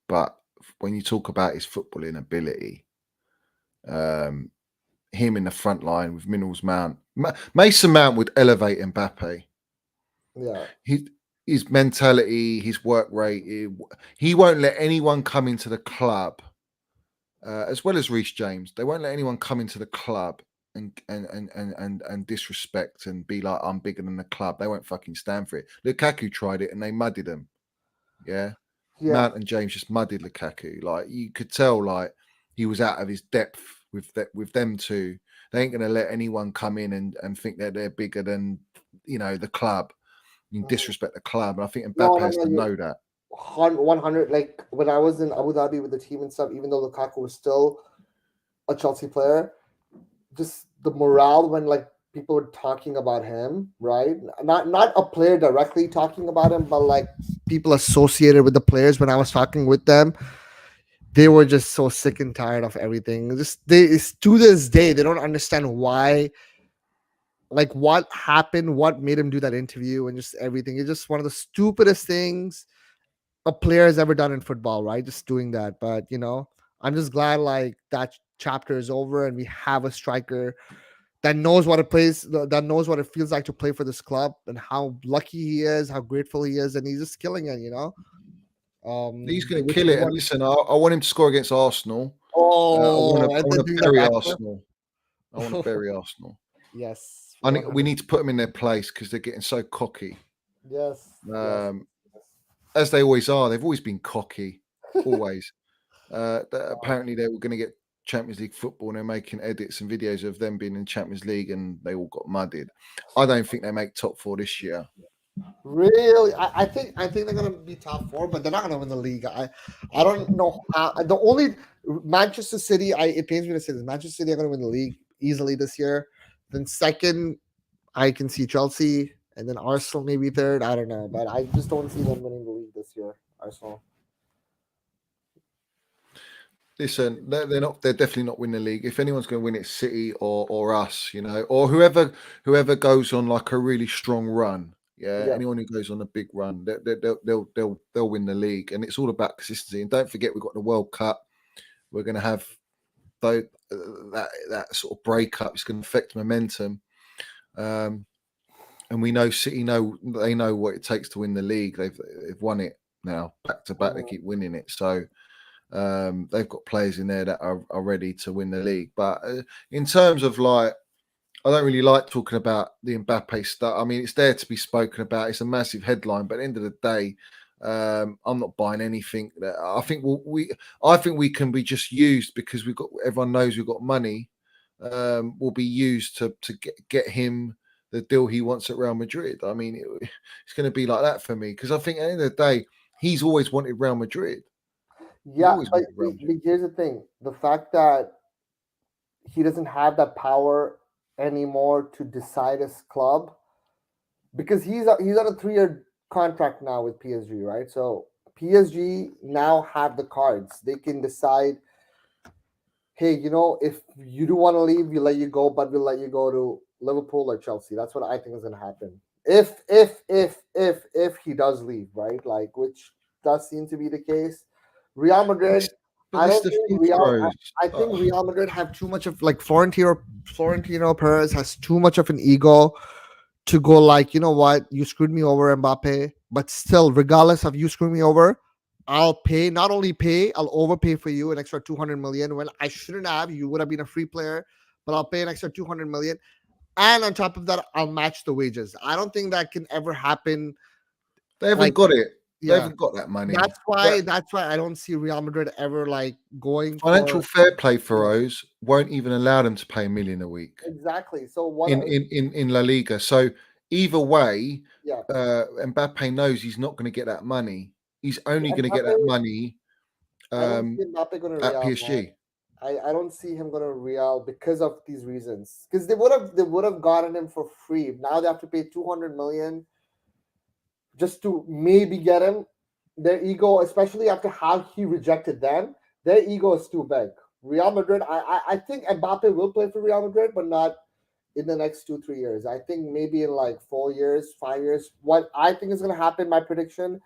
But when you talk about his footballing ability, him in the front line with Minerals Mount, Mason Mount would elevate Mbappe. Yeah. His mentality, his work rate, he won't let anyone come into the club. As well as Reece James, they won't let anyone come into the club and disrespect and be like, I'm bigger than the club. They won't fucking stand for it. Lukaku tried it and they muddied him. Yeah. Mount and James just muddied Lukaku. You could tell, he was out of his depth with them two. They ain't gonna let anyone come in and think that they're bigger than the club. You can disrespect the club, and I think Mbappe has to know that. 100. When I was in Abu Dhabi with the team and stuff, even though Lukaku was still a Chelsea player, just the morale when people were talking about him, right? Not a player directly talking about him, but people associated with the players. When I was talking with them, they were just so sick and tired of everything. To this day, they don't understand why. What happened, what made him do that interview, and just everything. It's just one of the stupidest things a player has ever done in football, right? Just doing that. But I'm just glad that chapter is over and we have a striker that knows what knows what it feels like to play for this club and how lucky he is, how grateful he is, and he's just killing it. He's going to kill it. And listen, I want him to score against Arsenal. Oh, I want to bury Arsenal. I want to bury Arsenal. Yes. We need to put them in their place because they're getting so cocky. Yes. as they always are. They've always been cocky, always. Apparently, they were going to get Champions League football, and they're making edits and videos of them being in Champions League, and they all got mudded. I don't think they make top 4 this year. Really, I think they're gonna be top 4, but they're not gonna win the league. I don't know how. The only Manchester City, it pains me to say this, Manchester City are gonna win the league easily this year. Then second, I can see Chelsea, and then Arsenal maybe third. I don't know, but I just don't see them winning the league this year. Arsenal. Listen, they're not. They're definitely not winning the league. If anyone's going to win, it's City or us, or whoever goes on like a really strong run. Yeah, anyone who goes on a big run, they'll win the league, and it's all about consistency. And don't forget, we've got the World Cup. We're going to have that sort of breakup. It's going to affect momentum, and we know City know what it takes to win the league. They've won it now back to back. They keep winning it, so. They've got players in there that are ready to win the league. But in terms of I don't really like talking about the Mbappe stuff. I mean, it's there to be spoken about. It's a massive headline, but at the end of the day, I'm not buying anything. I think we can be just used because everyone knows we've got money. Will be used to get him the deal he wants at Real Madrid. I mean, it's going to be like that for me because I think at the end of the day, he's always wanted Real Madrid. Yeah, but here's the thing: the fact that he doesn't have that power anymore to decide his club, because he's on a 3-year contract now with PSG, right? So PSG now have the cards; they can decide. Hey, if you do want to leave, we let you go, but we'll let you go to Liverpool or Chelsea. That's what I think is going to happen. If he does leave, right? Like, which does seem to be the case. Real Madrid. I think Real Madrid have too much of Florentino Perez has too much of an ego to go like, you know what, you screwed me over, Mbappe, but still, regardless of you screwing me over, I'll not only pay, I'll overpay for you an extra 200 million when I shouldn't have. You would have been a free player, but I'll pay an extra 200 million. And on top of that, I'll match the wages. I don't think that can ever happen. They haven't got it. They haven't got that money. That's why I don't see Real Madrid ever going financial fair play for Rose won't even allow them to pay $1 million a week. Exactly. So in La Liga. So either way, Mbappe knows he's not going to get that money. He's only going to get that money at PSG. I don't see him going to Real because of these reasons. Because they would have gotten him for free. Now they have to pay 200 million just to maybe get him. Their ego, especially after how he rejected them, their ego is too big. Real Madrid, I think Mbappe will play for Real Madrid, but not in the next 2-3 years. I think maybe in 4 years, 5 years. What I think is going to happen, my prediction,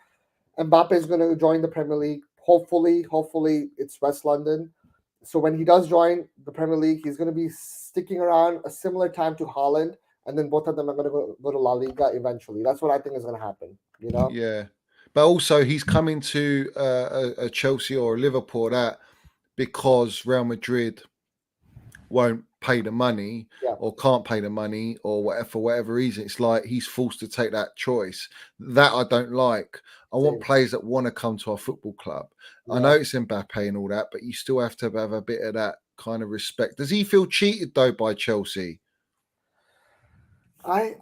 Mbappe is going to join the Premier League. Hopefully it's West London. So when he does join the Premier League, he's going to be sticking around a similar time to Haaland, and then both of them are going to go to La Liga eventually. That's what I think is going to happen. Yeah, but also he's coming to a Chelsea or a Liverpool because Real Madrid won't pay the money or can't pay the money or whatever for whatever reason. It's like he's forced to take that choice. That I don't like. I want players that want to come to our football club. Yeah. I know it's Mbappe and all that, but you still have to have a bit of that kind of respect. Does he feel cheated though by Chelsea? I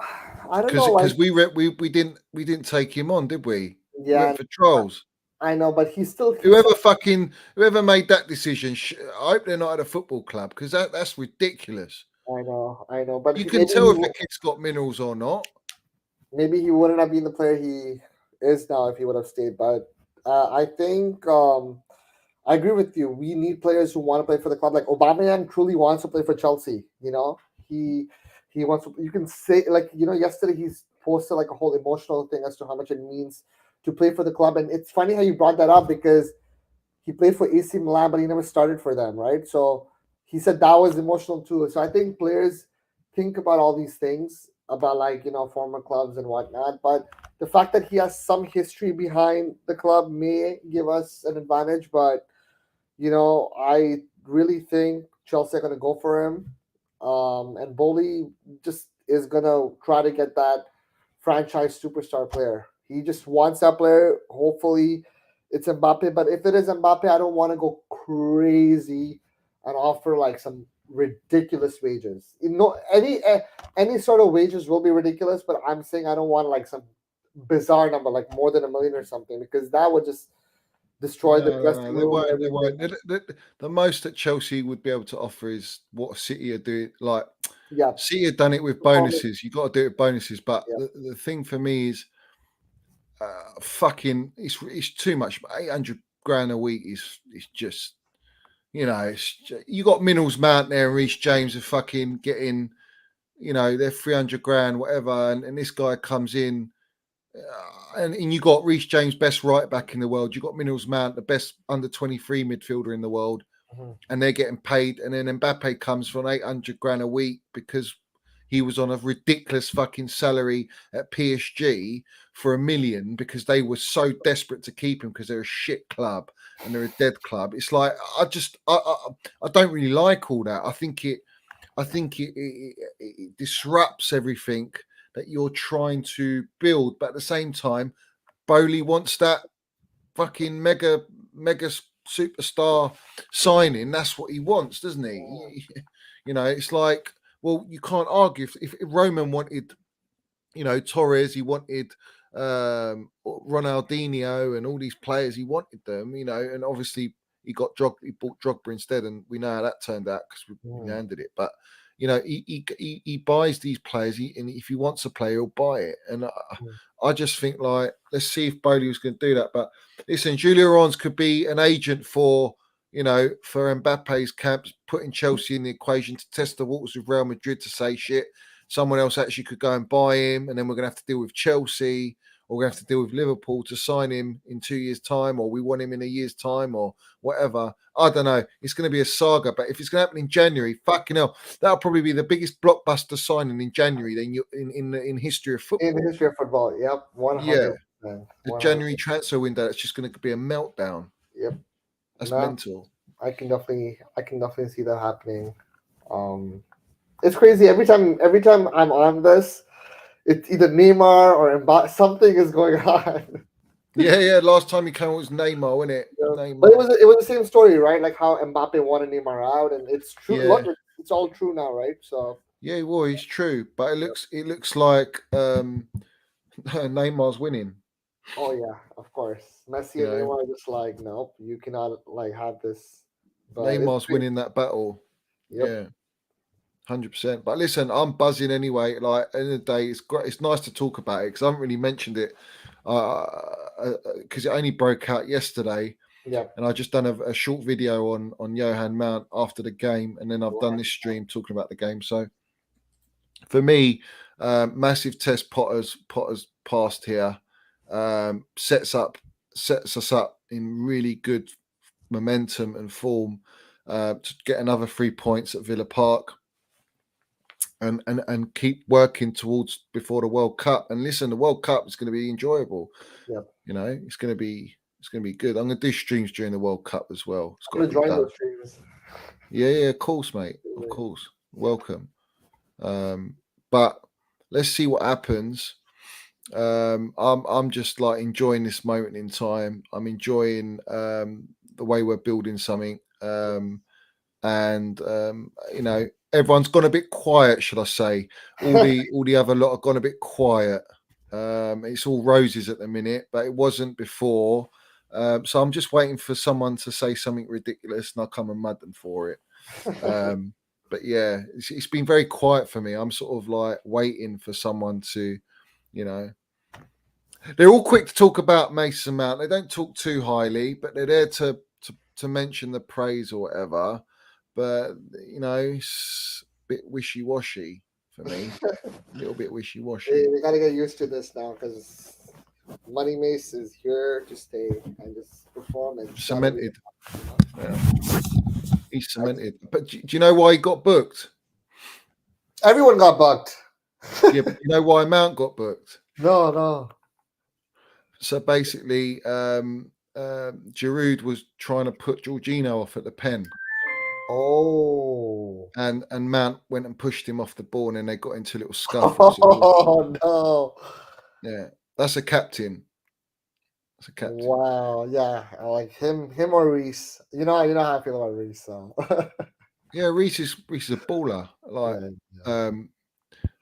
don't know, because we didn't take him on, did we? Yeah, we went for trolls. I know, but he's still whoever made that decision. I hope they're not at a football club because that's ridiculous. I know, but you can tell if the kid's got minerals or not. Maybe he wouldn't have been the player he is now if he would have stayed. But I think I agree with you. We need players who want to play for the club. Like Aubameyang truly wants to play for Chelsea. He wants to. You can say yesterday he's posted a whole emotional thing as to how much it means to play for the club. And it's funny how you brought that up because he played for AC Milan, but he never started for them, right? So he said that was emotional too. So I think players think about all these things about former clubs and whatnot. But the fact that he has some history behind the club may give us an advantage. But I really think Chelsea are going to go for him. And Bowley just is going to try to get that franchise superstar player. He just wants that player. Hopefully, it's Mbappe. But if it is Mbappe, I don't want to go crazy and offer like some ridiculous wages. Any sort of wages will be ridiculous, but I'm saying I don't want like some bizarre number, like more than $1 million or something, because that would just destroy the dressing They room. won't. They Everything. won't. The most that Chelsea would be able to offer is what City are doing. Like Yeah, City have done it with performance. bonuses. You got to do it with bonuses. But Yeah. the thing for me is, fucking, it's too much. 800 grand a week is just, you got Minnals Mount there and Reece James are fucking getting, they're 300 grand, whatever, and this guy comes in. And you got Reece James, best right back in the world. You got Minnals Mount, the best under 23 midfielder in the world, and they're getting paid. And then Mbappe comes for 800 grand a week because he was on a ridiculous fucking salary at PSG for $1 million because they were so desperate to keep him because they're a shit club and they're a dead club. It's like I don't really like all that. I think it disrupts everything that you're trying to build, but at the same time, Bowley wants that fucking mega superstar signing. That's what he wants, doesn't he? It's like, well, you can't argue if Roman wanted, Torres, he wanted Ronaldinho and all these players, he wanted them, and obviously he bought Drogba instead, and we know how that turned out because we handed it. But he buys these players, and if he wants a player, he'll buy it. And I just think, like, let's see if Bowley was going to do that. But listen, Julia Rons could be an agent for Mbappe's camps, putting Chelsea in the equation to test the waters with Real Madrid to say shit. Someone else actually could go and buy him, and then we're going to have to deal with Chelsea, or we're going to have to deal with Liverpool to sign him in 2 years' time, or we want him in a year's time, or whatever. I don't know. It's going to be a saga, but if it's going to happen in January, fucking hell, that'll probably be the biggest blockbuster signing in January in history of football. In the history of football, yep, 100%. Yeah, the January transfer window, it's just going to be a meltdown. Yep, that's mental. I can definitely see that happening. It's crazy. Every time I'm on this, it's either Neymar or Mbappe. Something is going on. Yeah. Last time he came was Neymar, wasn't it? Yeah. Neymar. But it was the same story, right? Like how Mbappe wanted Neymar out, and it's true. Yeah. Look, it's all true now, right? So yeah, well, he's true, but it looks like Neymar's winning. Oh yeah, of course. Messi and Neymar are just like, nope, you cannot like have this. But Neymar's winning that battle. Yep. Yeah. 100%. But listen, I'm buzzing anyway. Like, at the end of the day, it's great. It's nice to talk about it because I haven't really mentioned it because it only broke out yesterday. Yeah. And I just done a short video on Johan Mount after the game, and then I've done this stream talking about the game. So for me, massive test. Potter's passed here. Sets us up in really good momentum and form to get another 3 points at Villa Park. And keep working towards before the World Cup. And listen, the World Cup is going to be enjoyable. Yeah, it's going to be good. I'm going to do streams during the World Cup as well. It's got to join those streams. Yeah, of course, mate. Of course, welcome. But let's see what happens. I'm just like enjoying this moment in time. I'm enjoying the way we're building something. Everyone's gone a bit quiet, should I say? All the other lot have gone a bit quiet. It's all roses at the minute, but it wasn't before. So I'm just waiting for someone to say something ridiculous, and I'll come and mud them for it. But yeah, it's been very quiet for me. I'm sort of like waiting for someone to, they're all quick to talk about Mason Mount. They don't talk too highly, but they're there to mention the praise or whatever. But, it's a bit wishy-washy for me. A little bit wishy-washy. Hey, we got to get used to this now because Money Mace is here to stay and just perform. And cemented. Yeah. He's cemented. But do you know why he got booked? Everyone got booked. Yeah, but you know why Mount got booked? No. So basically, Giroud was trying to put Jorginho off at the pen. Oh. And Mount went and pushed him off the ball, and then they got into a little scuffle. Oh no. Yeah. That's a captain. That's a captain. Wow, yeah, I like him or Reese. You know how I feel about Reese. So Yeah, Reese is a baller. Like, yeah.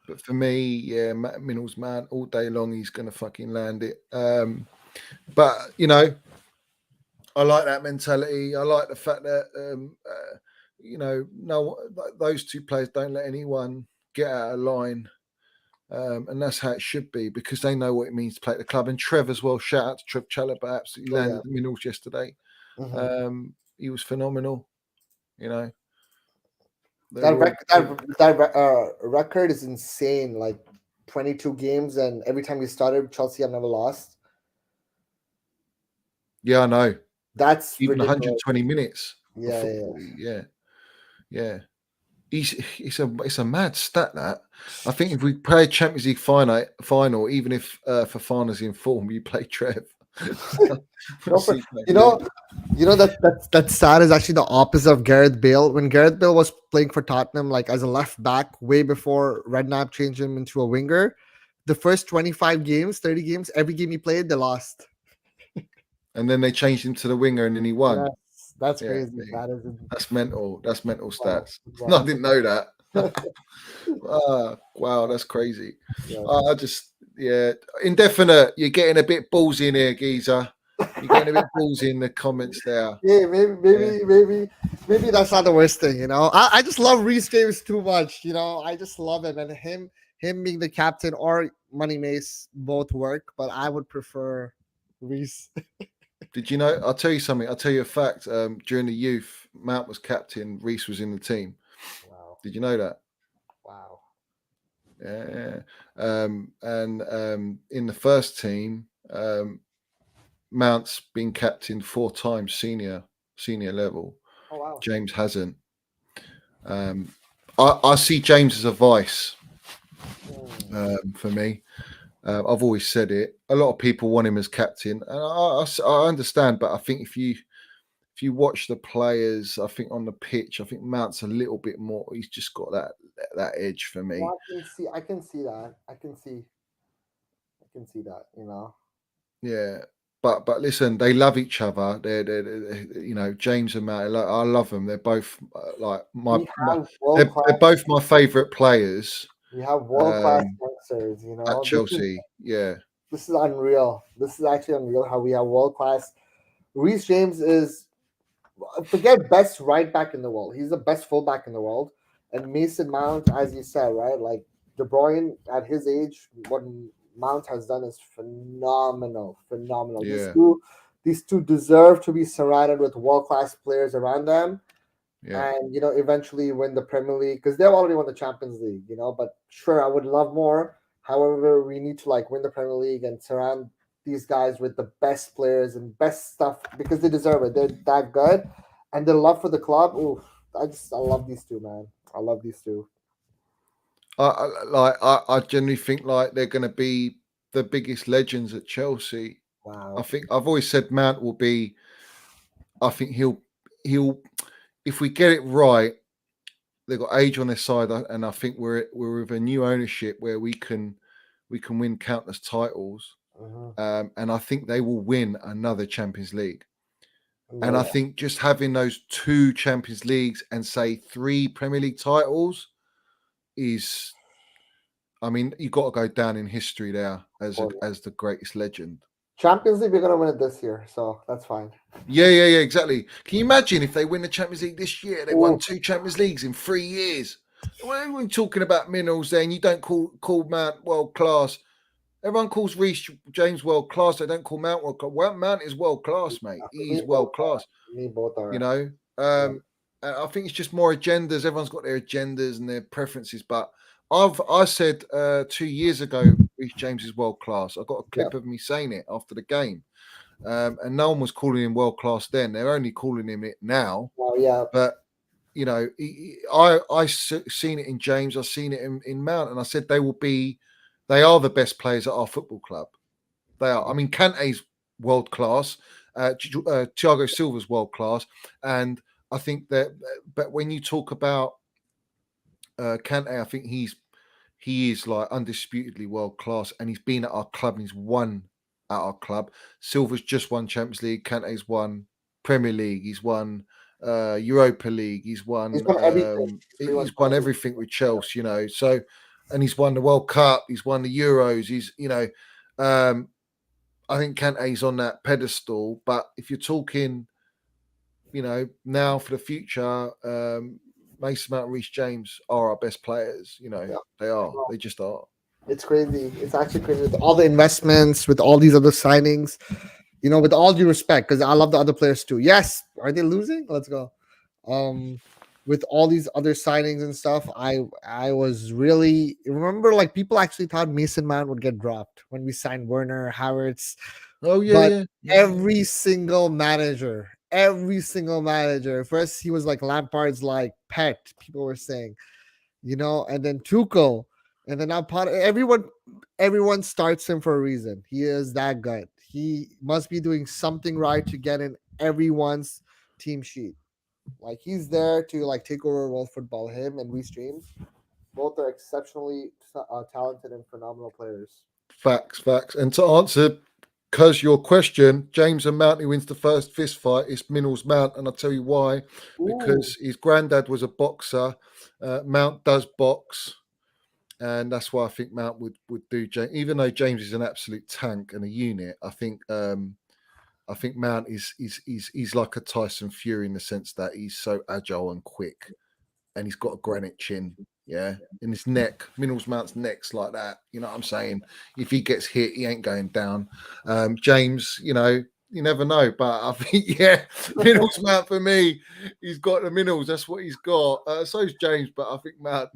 but for me, yeah, Matt Minnell's man all day long. He's gonna fucking land it. But you know, I like that mentality. I like the fact that you know, those two players don't let anyone get out of line. And that's how it should be because they know what it means to play at the club. And Trev as well. Shout out to Trev Chalobah, absolutely landed the Minerals yesterday. Mhm. He was phenomenal. You know, that record is insane. Like 22 games, and every time we started, Chelsea have never lost. Yeah, I know. That's even ridiculous. 120 minutes Yeah, of football. Yeah. It's a mad stat that. I think if we play a Champions League final, even if Fofana's in form, you play Trev. You know that stat is actually the opposite of Gareth Bale. When Gareth Bale was playing for Tottenham, like as a left back, way before Redknapp changed him into a winger, the first 25 games, 30 games, every game he played, they lost. And then they changed him to the winger, and then he won. Yes, that's crazy. That's mental. That's mental stats. Wow. I didn't know that. Wow, that's crazy. I just, indefinite. You're getting a bit ballsy in here, geezer. You're getting a bit ballsy in the comments there. Yeah, maybe that's not the worst thing. You know, I just love Reece James too much. You know, I just love him, and him being the captain or Money Mace both work, but I would prefer Reece. Did you know? I'll tell you something. I'll tell you a fact. During the youth, Mount was captain. Reece was in the team. Wow. Did you know that? Wow. Yeah. And in the first team, Mount's been captain 4 times senior level. Oh wow. James hasn't. I see James as a vice. For me. I've always said it. A lot of people want him as captain, and I understand. But I think if you watch the players, I think on the pitch, I think Mount's a little bit more. He's just got that edge for me. Well, I can see that. I can see that. You know. Yeah, but listen, they love each other. They're James and Mount. I love them. They're both like they're both my favourite players. We have world class youngsters, you know. At Chelsea, this is unreal. This is actually unreal how we have world class. Reece James is, forget best right back in the world. He's the best fullback in the world. And Mason Mount, as you said, right? Like De Bruyne at his age, what Mount has done is phenomenal. Yeah. These two deserve to be surrounded with world class players around them. Yeah. And eventually win the Premier League because they've already won the Champions League, but sure, I would love more. However, we need to win the Premier League and surround these guys with the best players and best stuff because they deserve it. They're that good, and their love for the club. Ooh, I love these two, man. I love these two. I genuinely think they're going to be the biggest legends at Chelsea. Wow. I think I've always said Mount will be. I think he'll. If we get it right, they've got age on their side, and I think we're with a new ownership where we can win countless titles, and I think they will win another Champions League. And I think just having those 2 Champions Leagues and say 3 Premier League titles is, I mean, you've got to go down in history there as the greatest legend. Champions League, we're going to win it this year, so that's fine. Yeah, exactly. Can you imagine if they win the Champions League this year? They won 2 Champions Leagues in 3 years. When we're talking about Minerals, then you don't call Mount world class. Everyone calls Reece James world class. They don't call Mount world class. Well, Mount is world class, mate. He's world class. Me both are. I think it's just more agendas. Everyone's got their agendas and their preferences, but I said 2 years ago, Reece James is world class. I got a clip of me saying it after the game, and no one was calling him world class then. They're only calling him it now. Oh yeah, but I seen it in James. I've seen it in Mount, and I said they are the best players at our football club. They are. I mean, Kante's world class. Thiago Silva's world class, and I think that. But when you talk about Kante, I think he is like undisputedly world class, and he's been at our club and he's won at our club. Silva's just won Champions League. Kante's won Premier League. He's won Europa League. He's won everything. he's won everything with Chelsea, you know. So, and he's won the World Cup. He's won the Euros. He's, you know, I think Kante's on that pedestal. But if you're talking, you know, now for the future, Mason Mount and Reece James are our best players. You know, they are. They just are. It's crazy. It's actually crazy with all the investments, with all these other signings. You know, with all due respect, because I love the other players too. Yes, are they losing? Let's go. With all these other signings and stuff, I was really remember like people actually thought Mason Mount would get dropped when we signed Werner, Havertz. Oh yeah, but every single manager, first he was like Lampard's like pet. People were saying, you know, and then Tuchel, and then now everyone starts him for a reason. He is that good. He must be doing something right to get in everyone's team sheet. Like he's there to like take over world football. Him and Reece James, both are exceptionally talented and phenomenal players. Facts. And to answer, because your question, James and Mount, who wins the first fist fight, is Minnell's Mount, and I'll tell you why. Because his granddad was a boxer. Mount does box, and that's why I think Mount would do James. Even though James is an absolute tank and a unit, I think Mount is like a Tyson Fury in the sense that he's so agile and quick, and he's got a granite chin. Yeah, in his neck, Minnell's Mount's neck's like that. You know what I'm saying? If he gets hit, he ain't going down. James, you know, you never know, but I think Minnell's Mount for me, he's got the Minnells. That's what he's got. So's James, but I think Mount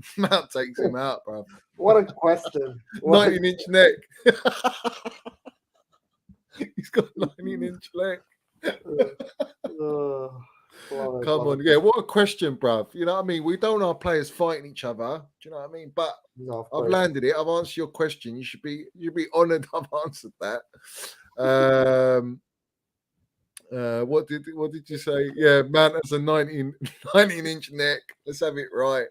takes him out, bro. What a question! 19-inch neck. He's got 19-inch leg. Come on, yeah. What a question, bruv. You know what I mean? We don't want our players fighting each other. Do you know what I mean? But I've landed it. I've answered your question. You should be honoured. I've answered that. What did you say? Yeah, man, that's a 19-inch neck. Let's have it right.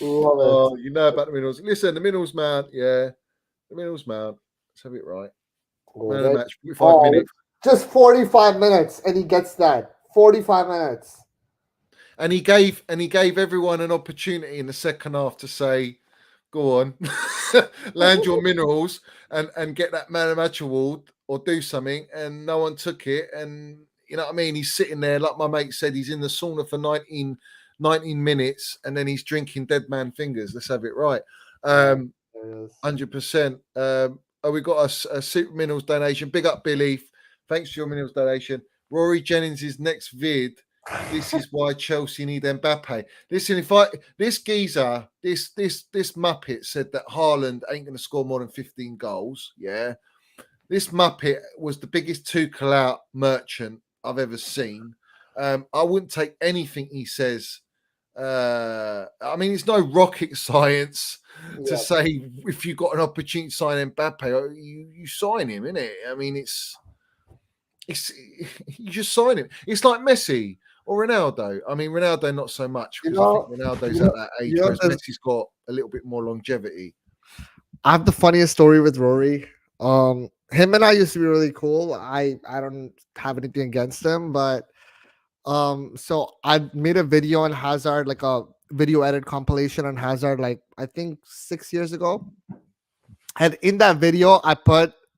Oh, you know about the Minnells. Listen, the Minnells Mount. Yeah, the Minnells Mount. Let's have it right. Man of the match, 45 minutes. Just 45 minutes, and he gets that. 45 minutes. And he gave everyone an opportunity in the second half to say, go on, land your minerals and get that man of match award or do something. And no one took it. And you know what I mean? He's sitting there, like my mate said, he's in the sauna for 19 minutes, and then he's drinking dead man fingers. Let's have it right. 100%. We got a Super Minerals donation. Big up, Billy. Thanks for your Minerals donation. Rory Jennings' next vid. This is why Chelsea need Mbappe. Listen, this geezer, this Muppet said that Haaland ain't going to score more than 15 goals. Yeah. This Muppet was the biggest Tuchel out merchant I've ever seen. I wouldn't take anything he says. I mean, it's no rocket science to say if you got an opportunity to sign Mbappe, you sign him, innit? I mean, it's you just sign him. It's like Messi or Ronaldo. I mean, Ronaldo not so much because I think Ronaldo's at that age, whereas Messi's got a little bit more longevity. I have the funniest story with Rory. Him and I used to be really cool. I don't have anything against him, but so I made a video on Hazard, like a video edit compilation on Hazard, like I think 6 years ago. And in that video,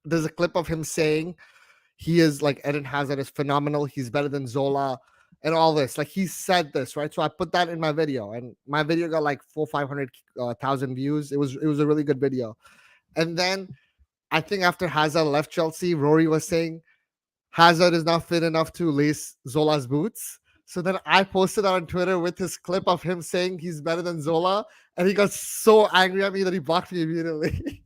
there's a clip of him saying he is like Eden Hazard is phenomenal. He's better than Zola and all this. Like he said this, right? So I put that in my video, and my video got like 500,000 views. It was a really good video. And then I think after Hazard left Chelsea, Rory was saying Hazard is not fit enough to lace Zola's boots. So then I posted on Twitter with his clip of him saying he's better than Zola, and he got so angry at me that he blocked me immediately.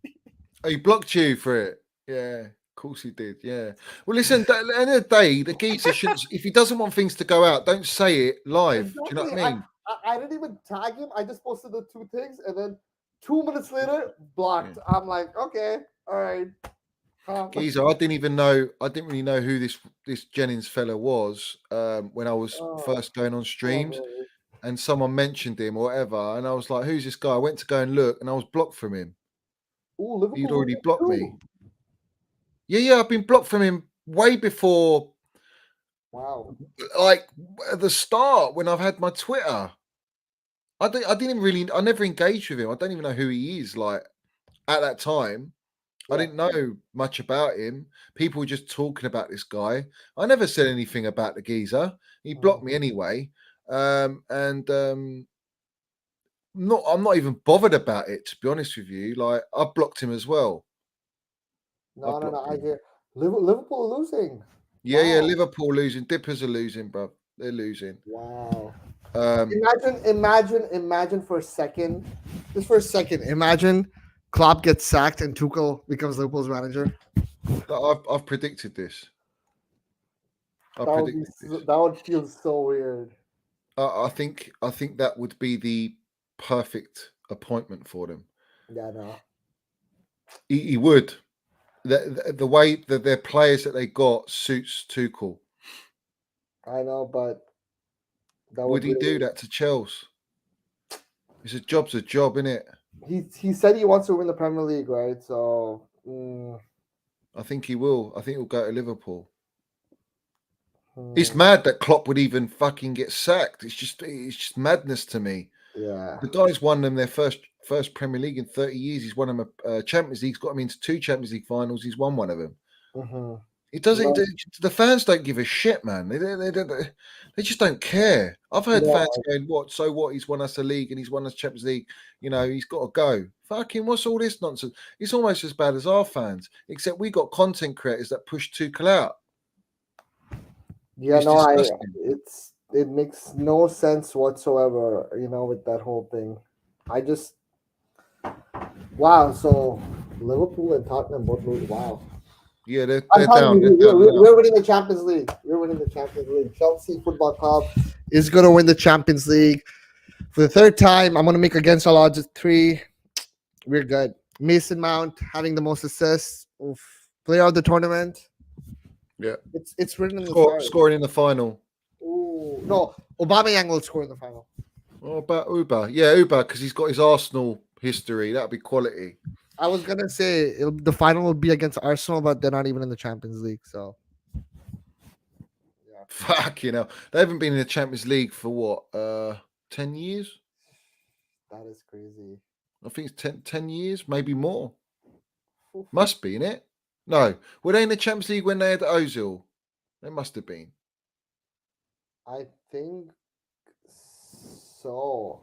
Oh, he blocked you for it? Yeah, of course he did. Yeah. Well, listen, at the end of the day, the geezer shouldn't. If he doesn't want things to go out, don't say it live. Exactly. Do you know what I mean? I didn't even tag him. I just posted the two things, and then 2 minutes later, blocked. Yeah. I'm like, okay, all right. Geezer, I didn't really know who this Jennings fella was when I was first going on streams. and someone mentioned him or whatever, and I was like, "Who's this guy?" I went to go and look, and I was blocked from him. Ooh, Liverpool He'd already losing blocked too. me. Yeah, I've been blocked from him way before. Wow. Like at the start when I've had my Twitter. I never engaged with him. I don't even know who he is. Like at that time, I Yeah. didn't know much about him. People were just talking about this guy. I never said anything about the geezer. He blocked me anyway. I'm not even bothered about it, to be honest with you. Like I blocked him as well. No. blocked I him. hear Liverpool losing. Yeah, Wow. Liverpool losing. Dippers are losing, bro. They're losing. Wow. Um, Imagine for a second. Just for a second. Imagine Klopp gets sacked and Tuchel becomes Liverpool's manager. I've predicted this. That would feel so weird. I think that would be the perfect appointment for them. Yeah, no. He would. The way that their players that they got suits Tuchel. I know, but that Would he do really... that to Chels? It's a job's a job, isn't it? He said he wants to win the Premier League, right? So I think he will. I think he'll go to Liverpool. It's mad that Klopp would even fucking get sacked. It's just madness to me. Yeah. The guy's won them their first Premier League in 30 years. He's won them a Champions League. He's got them into 2 Champions League finals. He's won one of them. Mm-hmm. It doesn't. The fans don't give a shit, man. They just don't care. I've heard fans going, "What? So what? He's won us a league and he's won us Champions League. You know, he's got to go." Fucking, what's all this nonsense? It's almost as bad as our fans, except we got content creators that push Tuchel out. Yeah, It's it makes no sense whatsoever, with that whole thing. Wow, so Liverpool and Tottenham both lose. Wow. Yeah, they're down. We're winning the Champions League. We're winning the Champions League. Chelsea Football Club is going to win the Champions League for the 3rd time. I'm going to make against all odds 3. We're good. Mason Mount having the most assists. Player of the tournament. Yeah, it's written in the stars. Scoring in the final. Ooh, no, Aubameyang will score in the final. What about Uber? Yeah, Uber, because he's got his Arsenal history. That'd be quality. I was gonna say the final will be against Arsenal, but they're not even in the Champions League. So, yeah. Fuck, they haven't been in the Champions League for what? 10 years? That is crazy. I think it's 10 years, maybe more. Must be, innit? No, were they in the Champions League when they had Ozil? They must have been. I think so.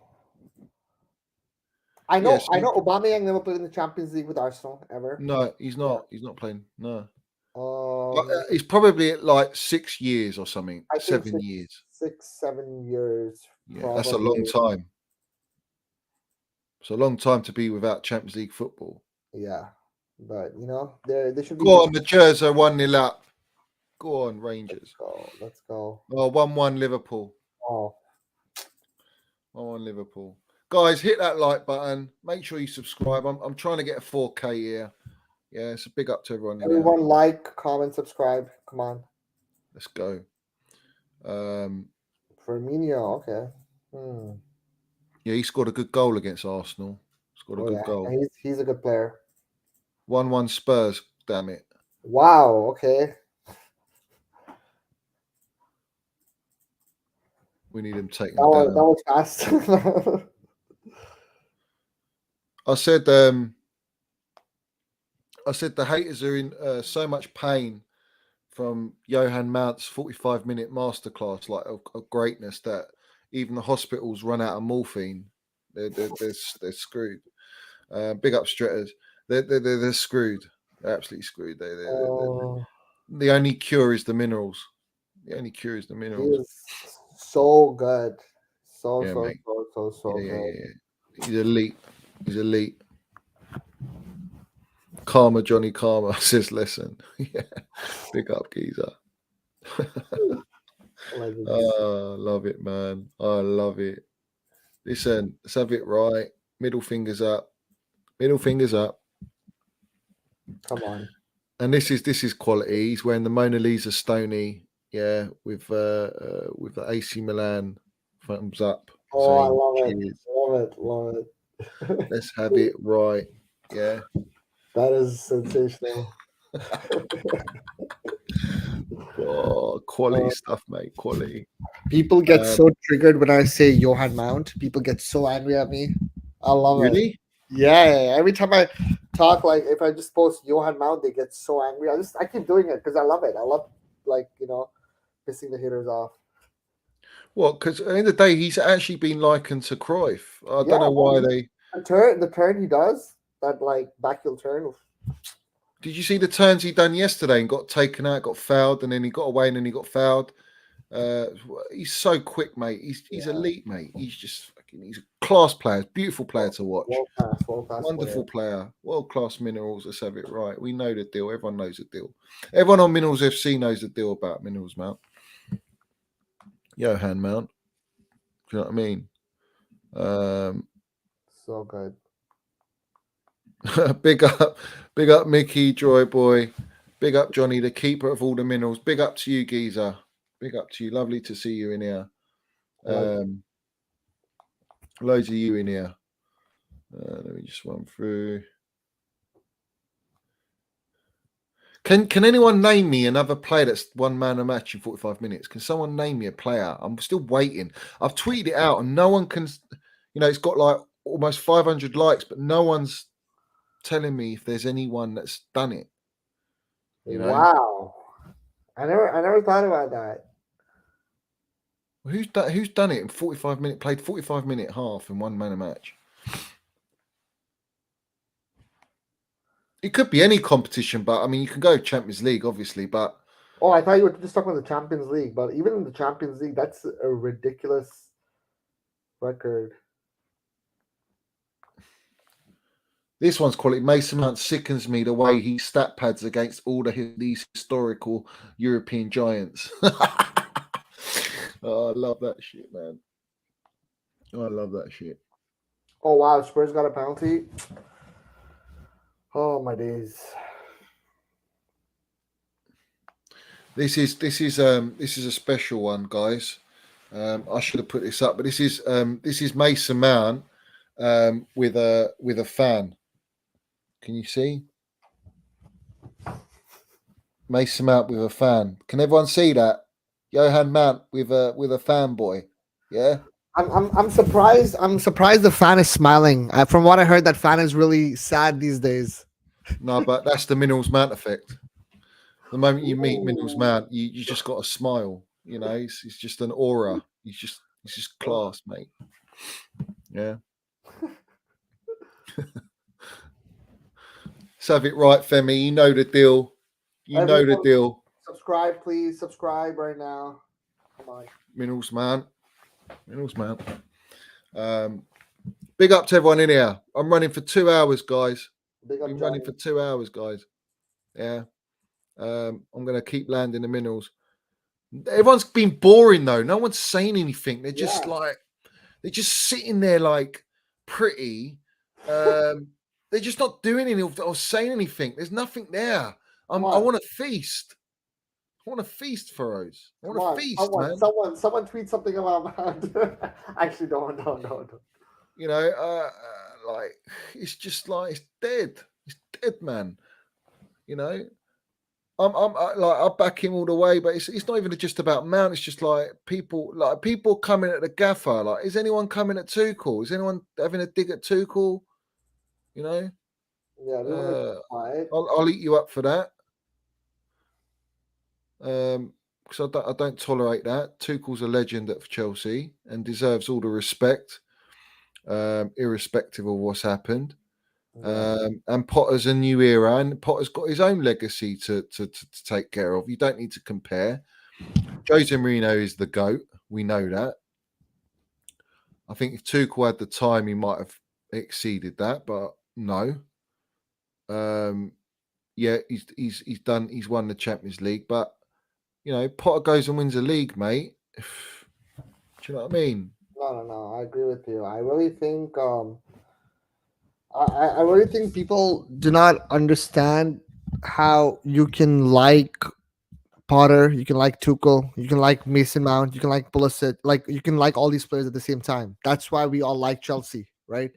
I know Aubameyang never played in the Champions League with Arsenal ever. No, he's not. He's not playing. No. He's He's probably at like 6 years or something. 7 years. 7 years. Yeah, that's a long time. It's a long time to be without Champions League football. Yeah, but they should be. Go on, the Chels are 1-0 up. Go on, Rangers. Let's go. Oh, 1-1 Liverpool. Oh. 1-1 Liverpool. Guys, hit that like button. Make sure you subscribe. I'm trying to get a 4K here. Yeah, it's a big up to everyone. Everyone like, comment, subscribe. Come on. Let's go. Firmino, okay. Yeah, he scored a good goal against Arsenal. Scored a good goal. And he's a good player. 1-1 Spurs, damn it. Wow, okay. We need him taken down. That was fast. I said the haters are in so much pain from Johan Mount's 45-minute masterclass, like of greatness, that even the hospitals run out of morphine. They're screwed. Big up Stretters. They're screwed. They're absolutely screwed. The only cure is the minerals. The only cure is the minerals. He is so good. So Yeah, good. Yeah. He's elite. He's elite. Karma, Johnny Karma says, listen. Yeah. Big up, geezer. Love it, man. I love it. Listen, let's have it right. Middle fingers up. Middle fingers up. Come on. And this is quality. He's wearing the Mona Lisa Stony, yeah, with the AC Milan thumbs up. Oh, I saying love cheers. it. Love it. Let's have it right. Yeah. That is sensational. Oh, quality stuff, mate. Quality. People get so triggered when I say Johan Mount. People get so angry at me. I love it. Really? Yeah. Every time I talk, like if I just post Johan Mount, they get so angry. I keep doing it because I love it. I love pissing the haters off. Well, because at the end of the day, he's actually been likened to Cruyff. I don't know why they. The turn he does, that like backheel turn. Did you see the turns he done yesterday and got taken out, got fouled, and then he got away and then he got fouled? He's so quick, mate. He's elite, mate. He's a class player, beautiful player to watch. World class Wonderful player, world class Minerals. Let's have it right. We know the deal. Everyone knows the deal. Everyone on Minerals FC knows the deal about Minerals Mount. Johan Mount. Do you know what I mean? So good. big up Mickey, Joy Boy. Big up Johnny, the keeper of all the minerals. Big up to you, Geezer. Big up to you. Lovely to see you in here. Loads of you in here. Let me just run through. Can anyone name me another player that's one man a match in 45 minutes? Can someone name me a player? I'm still waiting. I've tweeted it out and no one can, it's got like almost 500 likes, but no one's telling me if there's anyone that's done it. Wow. I never thought about that. Well, who's done it in 45 minutes, played 45-minute half in one man a match? It could be any competition, but I mean, you can go Champions League, obviously, but... Oh, I thought you were just talking about the Champions League, but even in the Champions League, that's a ridiculous record. This one's quality. Mason Mount sickens me the way he stat pads against all these historical European giants. Oh, I love that shit, man. Oh, I love that shit. Oh, wow. Spurs got a penalty. Oh, my days. This is a special one, guys. I should have put this up, but this is Mason Mount with a fan. Can you see? Mason Mount with a fan. Can everyone see that? Johan Mount with a fanboy. Yeah. I'm surprised. I'm surprised the fan is smiling. From what I heard, that fan is really sad these days. No, but that's the Minerals Mount effect. The moment you meet Minerals Mount, you just got a smile. It's just an aura. He's just class, mate. Yeah. Let's have it right, Femi. You know the deal. Know the deal. Subscribe, please. Subscribe right now. Come on. Minerals Mount. Big up to everyone in here. I'm running for 2 hours, guys. I'm running for 2 hours, guys. Yeah. I'm going to keep landing the minerals. Everyone's been boring, though. No one's saying anything. They're just they're just sitting there like pretty. They're just not doing anything or saying anything. There's nothing there. I want to feast. I want to feast, Furrows. I want to feast, man. Someone tweet something about Actually, don't. Like it's just like it's dead. It's dead, man. I back him all the way, but it's not even just about Mount. It's just like people coming at the gaffer. Like, is anyone coming at Tuchel? Is anyone having a dig at Tuchel? Yeah. I'll eat you up for that. Because I don't tolerate that. Tuchel's a legend at Chelsea and deserves all the respect, irrespective of what's happened. And Potter's a new era, and Potter's got his own legacy to take care of. You don't need to compare. Jose Mourinho is the GOAT. We know that. I think if Tuchel had the time, he might have exceeded that, but no. Yeah, he's won the Champions League, but Potter goes and wins a league, mate. Do you know what I mean? No, I agree with you. I really think I really think people do not understand how you can like Potter, you can like Tuchel, you can like Mason Mount, you can like Pulisic, like you can like all these players at the same time. That's why we all like Chelsea, right?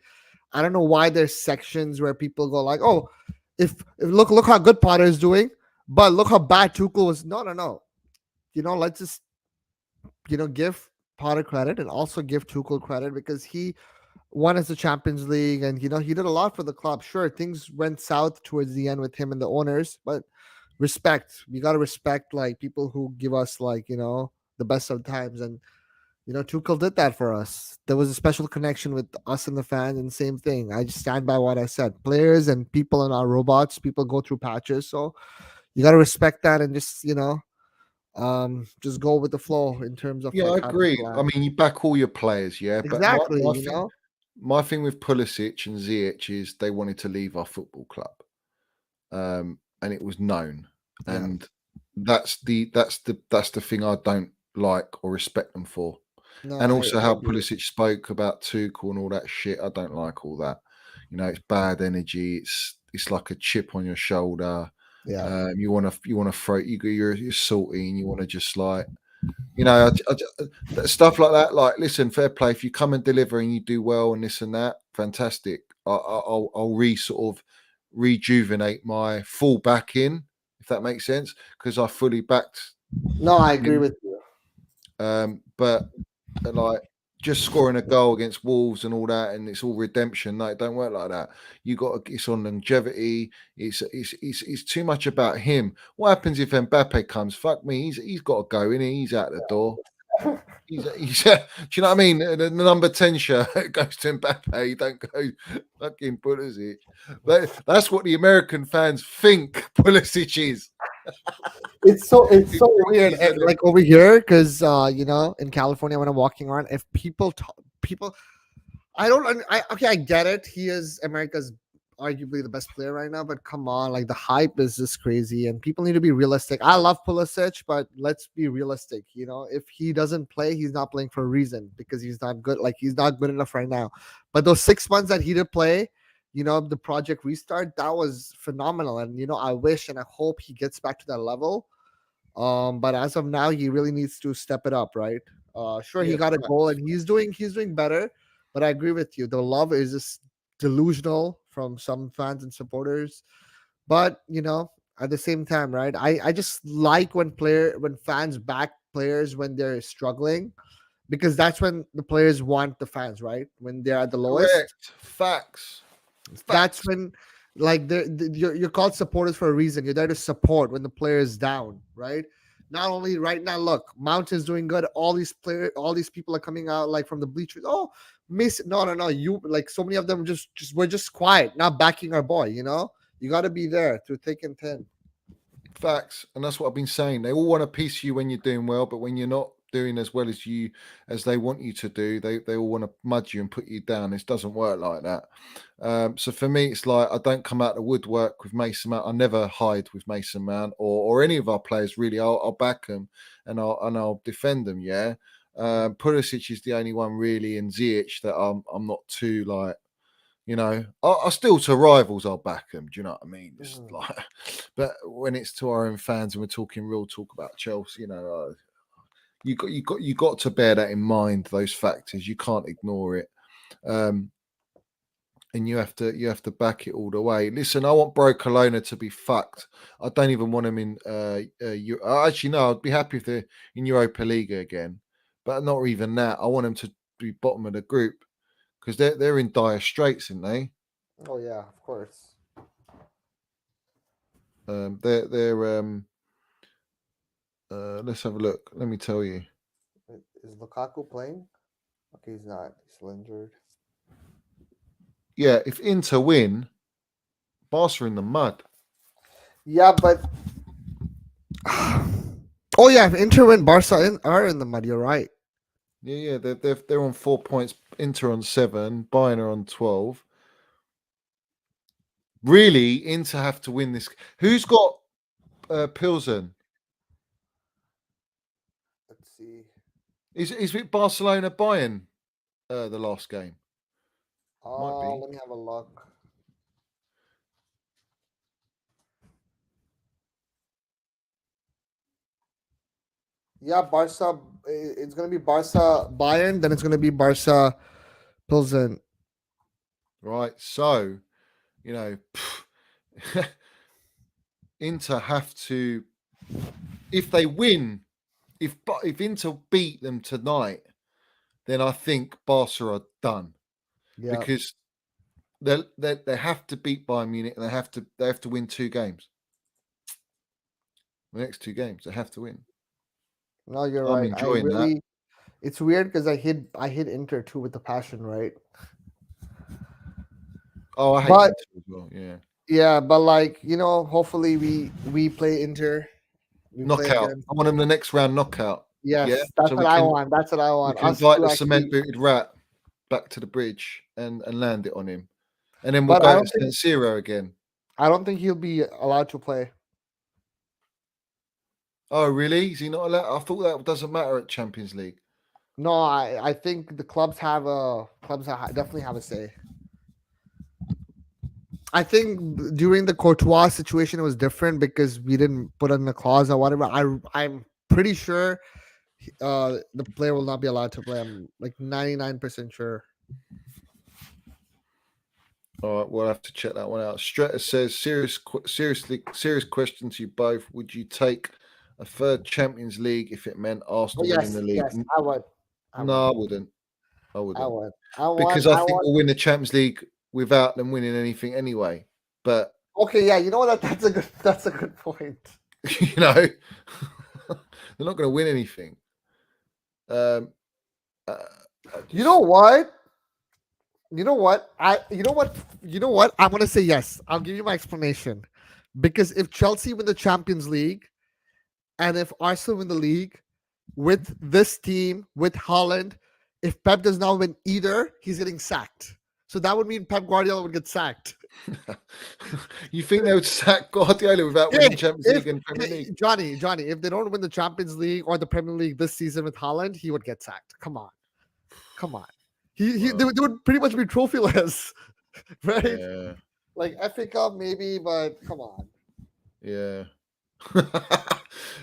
I don't know why there's sections where people go like, "Oh, if look how good Potter is doing, but look how bad Tuchel was." No. Let's just give Potter credit and also give Tuchel credit because he won as the Champions League and he did a lot for the club. Sure, things went south towards the end with him and the owners, but respect. We gotta respect like people who give us like the best of times and. Tuchel did that for us. There was a special connection with us and the fans, and same thing. I just stand by what I said. Players and people in our robots, people go through patches, so you got to respect that and just go with the flow in terms of Yeah, like I how agree. people I act. mean, you back all your players, yeah. But Exactly, my thing with Pulisic and Ziyech is they wanted to leave our football club, and it was known, Yeah. and that's the thing I don't like or respect them for. No, And I also how agree. Pulisic spoke about Tuchel and all that shit. I don't like all that. It's bad energy. It's like a chip on your shoulder. Yeah. You want to throw. You're salty and you want to just like stuff like that. Like, listen, fair play. If you come and deliver and you do well and this and that, fantastic. I'll sort of rejuvenate my full back in, if that makes sense, because I fully backed No, I agree him. with you. But like just scoring a goal against Wolves and all that, and it's all redemption. No, it don't work like that. It's on longevity. It's too much about him. What happens if Mbappe comes? Fuck me, he's got to go in. He's out the door. He's do you know what I mean? The number 10 shirt goes to Mbappe. You don't go fucking Pulisic. That's what the American fans think Pulisic is. It's so weird, He's a- like over here, because in California when I'm walking around, if people I don't. Okay, I get it. He is America's arguably the best player right now, but come on, like the hype is just crazy, and people need to be realistic. I love Pulisic, but let's be realistic. If he doesn't play, he's not playing for a reason because he's not good. Like he's not good enough right now. But those 6 months that he did play, the project restart, that was phenomenal, and I wish and I hope he gets back to that level. But as of now, he really needs to step it up, right? Sure, he yeah, got a goal facts. and he's doing better. But I agree with you. The love is just delusional from some fans and supporters. But at the same time, right? I just like when fans back players when they're struggling because that's when the players want the fans, right? When they're at the lowest, Correct. Facts. that's Facts. when like you're called supporters for a reason. You're there to support when the player is down, right? Not only right now, look, Mountain's doing good. All these people are coming out like from the bleachers. Oh, miss no. You like so many of them just we're just quiet, not backing our boy. You got to be there through thick and thin. Facts, and that's what I've been saying. They all want to piece you when you're doing well, but when you're not doing as well as they want you to do, they all want to mud you and put you down. It doesn't work like that. So for me, it's like I don't come out the woodwork with Mason Mount. I never hide with Mason Mount or any of our players. Really, I'll back them and I'll defend them. Yeah. Pulisic is the only one really, and Ziyech that I'm not too like. I still to rivals, I'll back them. Do you know what I mean? It's like, but when it's to our own fans and we're talking real talk about Chelsea, you got to bear that in mind. Those factors, you can't ignore it, and you have to back it all the way. Listen, I want Bro Colonna to be fucked. I don't even want him in. Actually, no, I'd be happy if they're in Europa League again, but not even that. I want them to be bottom of the group because they're in dire straits, aren't they? Oh yeah, of course. They're let's have a look. Let me tell you. Is Lukaku playing? Okay, he's not. He's still injured. Yeah, if Inter win, Barca are in the mud. Yeah, but oh yeah, if Inter win, Barca are in the mud. You're right. Yeah, they're on 4 points. Inter on 7. Bayern are on 12. Really, Inter have to win this. Who's got Pilsen? Let's see. Is it Barcelona Bayern? The last game might be. Let me have a look. Yeah, Barca. It's gonna be Barca Bayern. Then it's gonna be Barca Pilsen. Right. So, Inter have to, if they win, if Inter beat them tonight, then I think Barca are done Yeah. because they have to beat Bayern Munich and they have to win 2 games. The next 2 games they have to win. No, you're I'm right. enjoying that. It's weird because I hit Inter too with the passion, right? Oh, I hate But Inter as well. Yeah, yeah, but like hopefully we play Inter. We play knockout. against. I want them the next round knockout. Yeah, Yes, that's so what I want. That's what I we want. can Us invite to the actually. cement booted rat back to the bridge and land it on him, and then we'll But I go don't to think San Siro again. I don't think he'll be allowed to play. Oh, really? Is he not allowed? I thought that doesn't matter at Champions League. No, I think the definitely have a say. I think during the Courtois situation it was different because we didn't put in a clause or whatever. I'm pretty sure the player will not be allowed to play. I'm like 99% sure. All right, we'll have to check that one out. Stretta says, serious question to you both. Would you take a third Champions League if it meant Arsenal winning the league? Yes, I would. No, I wouldn't. I I wouldn't. would. Because I think we'll win the Champions League without them winning anything anyway. But Okay, yeah, you know what? That's a good point. they're not going to win anything. You know what? You know what? I'm gonna say yes. I'll give you my explanation. Because if Chelsea win the Champions League and if Arsenal win the league with this team, with Holland, if Pep does not win either, he's getting sacked. So that would mean Pep Guardiola would get sacked. You think they would sack Guardiola without winning Champions League and Premier League? Johnny, if they don't win the Champions League or the Premier League this season with Holland, he would get sacked. Come on. They would pretty much be trophyless, right? Yeah. Like FA Cup maybe, but come on. Yeah.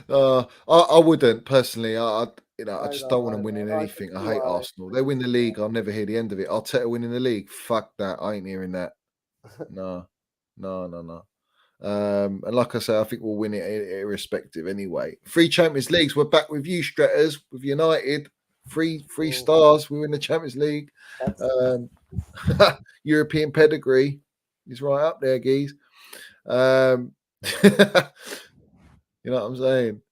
I wouldn't personally. I just don't want them winning anything. I hate Arsenal. They win the league, I'll never hear the end of it. Arteta winning the league, fuck that. I ain't hearing that. No. And like I say, I think we'll win it irrespective anyway. 3 Champions Leagues. We're back with you, Stretters, with United. 3 stars. We win the Champions League. European pedigree is right up there, geez. You know what I'm saying?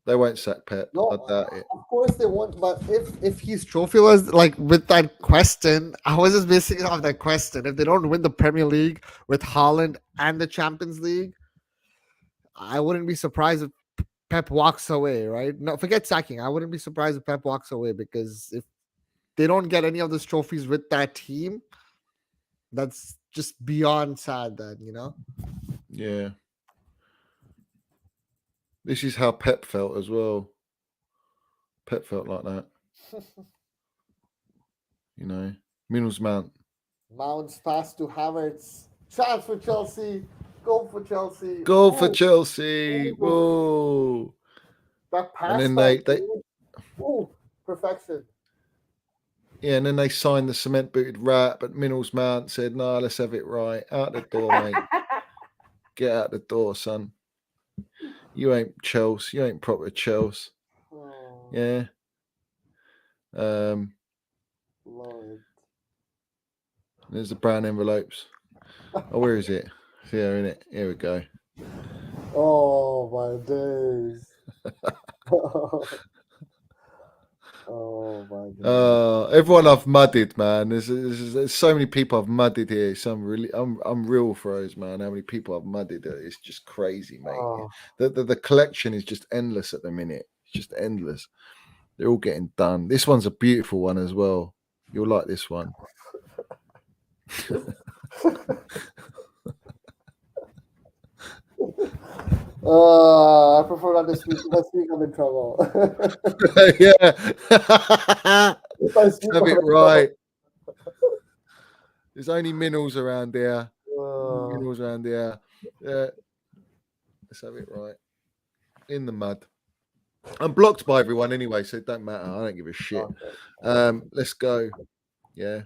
They won't sack Pep. No, I doubt it. Of course they won't. But if he's trophyless, like with that question, I was just basing off that question. If they don't win the Premier League with Holland and the Champions League, I wouldn't be surprised if Pep walks away. Right? No, forget sacking. I wouldn't be surprised if Pep walks away because if they don't get any of those trophies with that team, that's just beyond sad. Then Yeah. This is how Pep felt as well. Pep felt like that. Minnels Mount. Mount's pass to Havertz. Chance for Chelsea. Goal for Chelsea. Goal for Chelsea. Whoa. That pass. And then they perfection. Yeah, and then they signed the cement booted rat, but Minnels Mount said, "No, let's have it right. Out the door, mate. Get out the door, son. You ain't Chels. You ain't proper Chels." Yeah. Lord. There's the brown envelopes. Oh, where is it? Here, in it. Here we go. Oh my days. Oh my god. Everyone I've mudded, man. There's so many people I've mudded here. Some really, I'm real throws, man. How many people I've mudded? It's just crazy, mate. Oh. The collection is just endless at the minute. It's just endless. They're all getting done. This one's a beautiful one as well. You'll like this one. I prefer not to speak. Let's speak. I'm in trouble. Yeah. Have it right. There's only minerals around there. Minerals around there. Yeah. Let's have it right. In the mud. I'm blocked by everyone anyway, so it don't matter. I don't give a shit. Let's go. Yeah.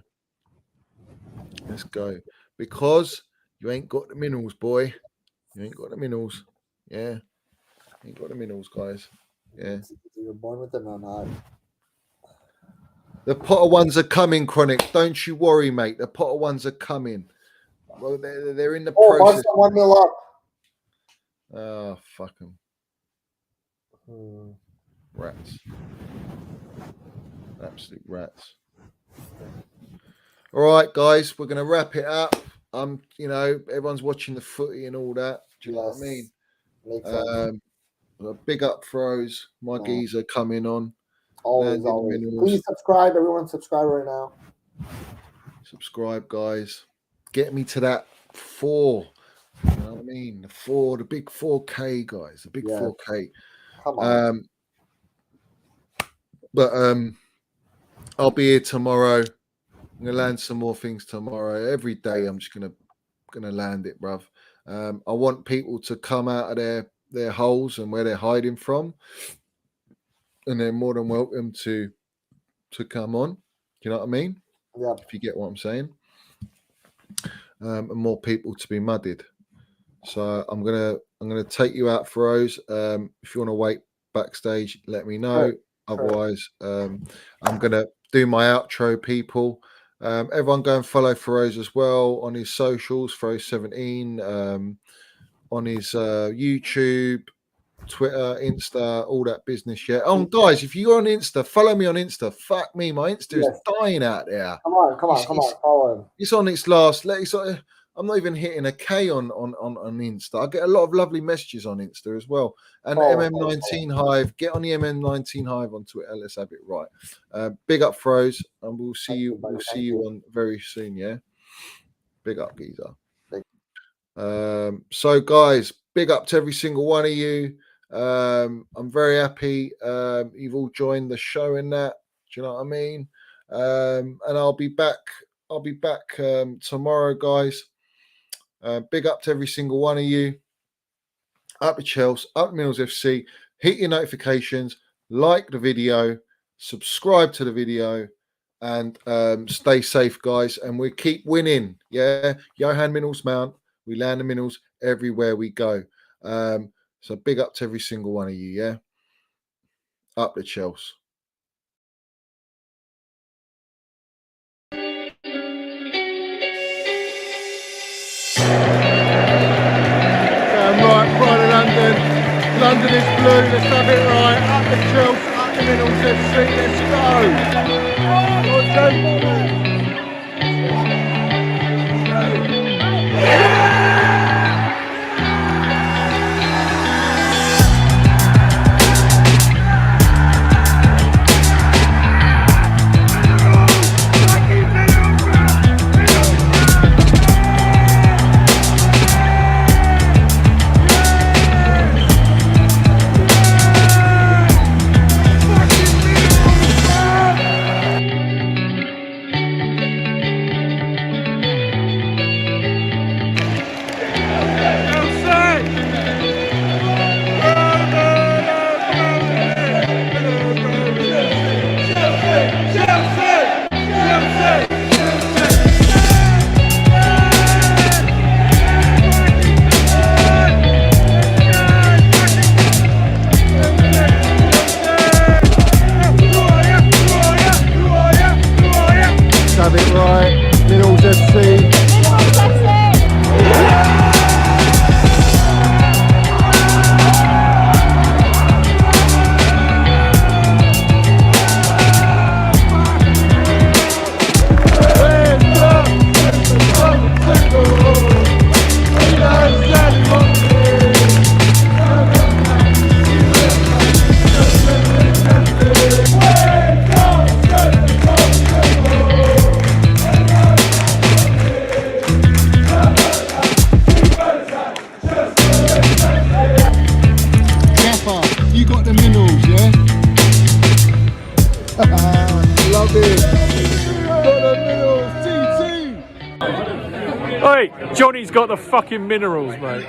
Let's go. Because you ain't got the minerals, boy. You ain't got the minerals. Yeah. You ain't got the minerals, guys. Yeah. You're born with them or not. The Potter ones are coming, Chronic. Don't you worry, mate. The Potter ones are coming. Well, they're in the process. Oh, 1-0 up. Oh, fuck them. Rats. Absolute rats. All right, guys, we're going to wrap it up. You know, everyone's watching the footy and all that. Do you know what I mean? Big up throws. My geezer coming on. Always. Please subscribe. Everyone subscribe right now. Subscribe, guys. Get me to that 4. You know what I mean? The big 4K, guys. The big 4K. Come on. But I'll be here tomorrow. I'm gonna land some more things tomorrow. Every day I'm just gonna land it, bruv. I want people to come out of their holes and where they're hiding from, and they're more than welcome to come on. You know what I mean? Yeah. If you get what I'm saying. And more people to be mudded. So I'm gonna take you out for those. If you want to wait backstage, let me know. Sure. Otherwise, I'm gonna do my outro, people. Everyone go and follow Feroz as well on his socials, Feroz17, on his YouTube, Twitter, Insta, all that business. Yeah. Oh, guys, if you're on Insta, follow me on Insta. Fuck me, my Insta is dying out there. Come on, follow him. It's on its last. I'm not even hitting a K on Insta. I get a lot of lovely messages on Insta as well. And MM19 Hive, get on the MM19 Hive on Twitter. Let's have it right. Big up, Froze, and we'll see you. We'll see you on very soon. Yeah. Big up, geezer. So, guys, big up to every single one of you. I'm very happy you've all joined the show in that. Do you know what I mean? And I'll be back. I'll be back tomorrow, guys. Big up to every single one of you. Up the Chels, up the Mills FC. Hit your notifications, like the video, subscribe to the video, and stay safe, guys. And we keep winning. Yeah, Johan Minerals Mount. We land the minerals everywhere we go. So big up to every single one of you. Yeah, up the Chels. Right, Pride of London. London is blue. Let's have it right. Up the Chels, up the Minerals FC. Let's go. Hey, Johnny's got the fucking minerals, mate.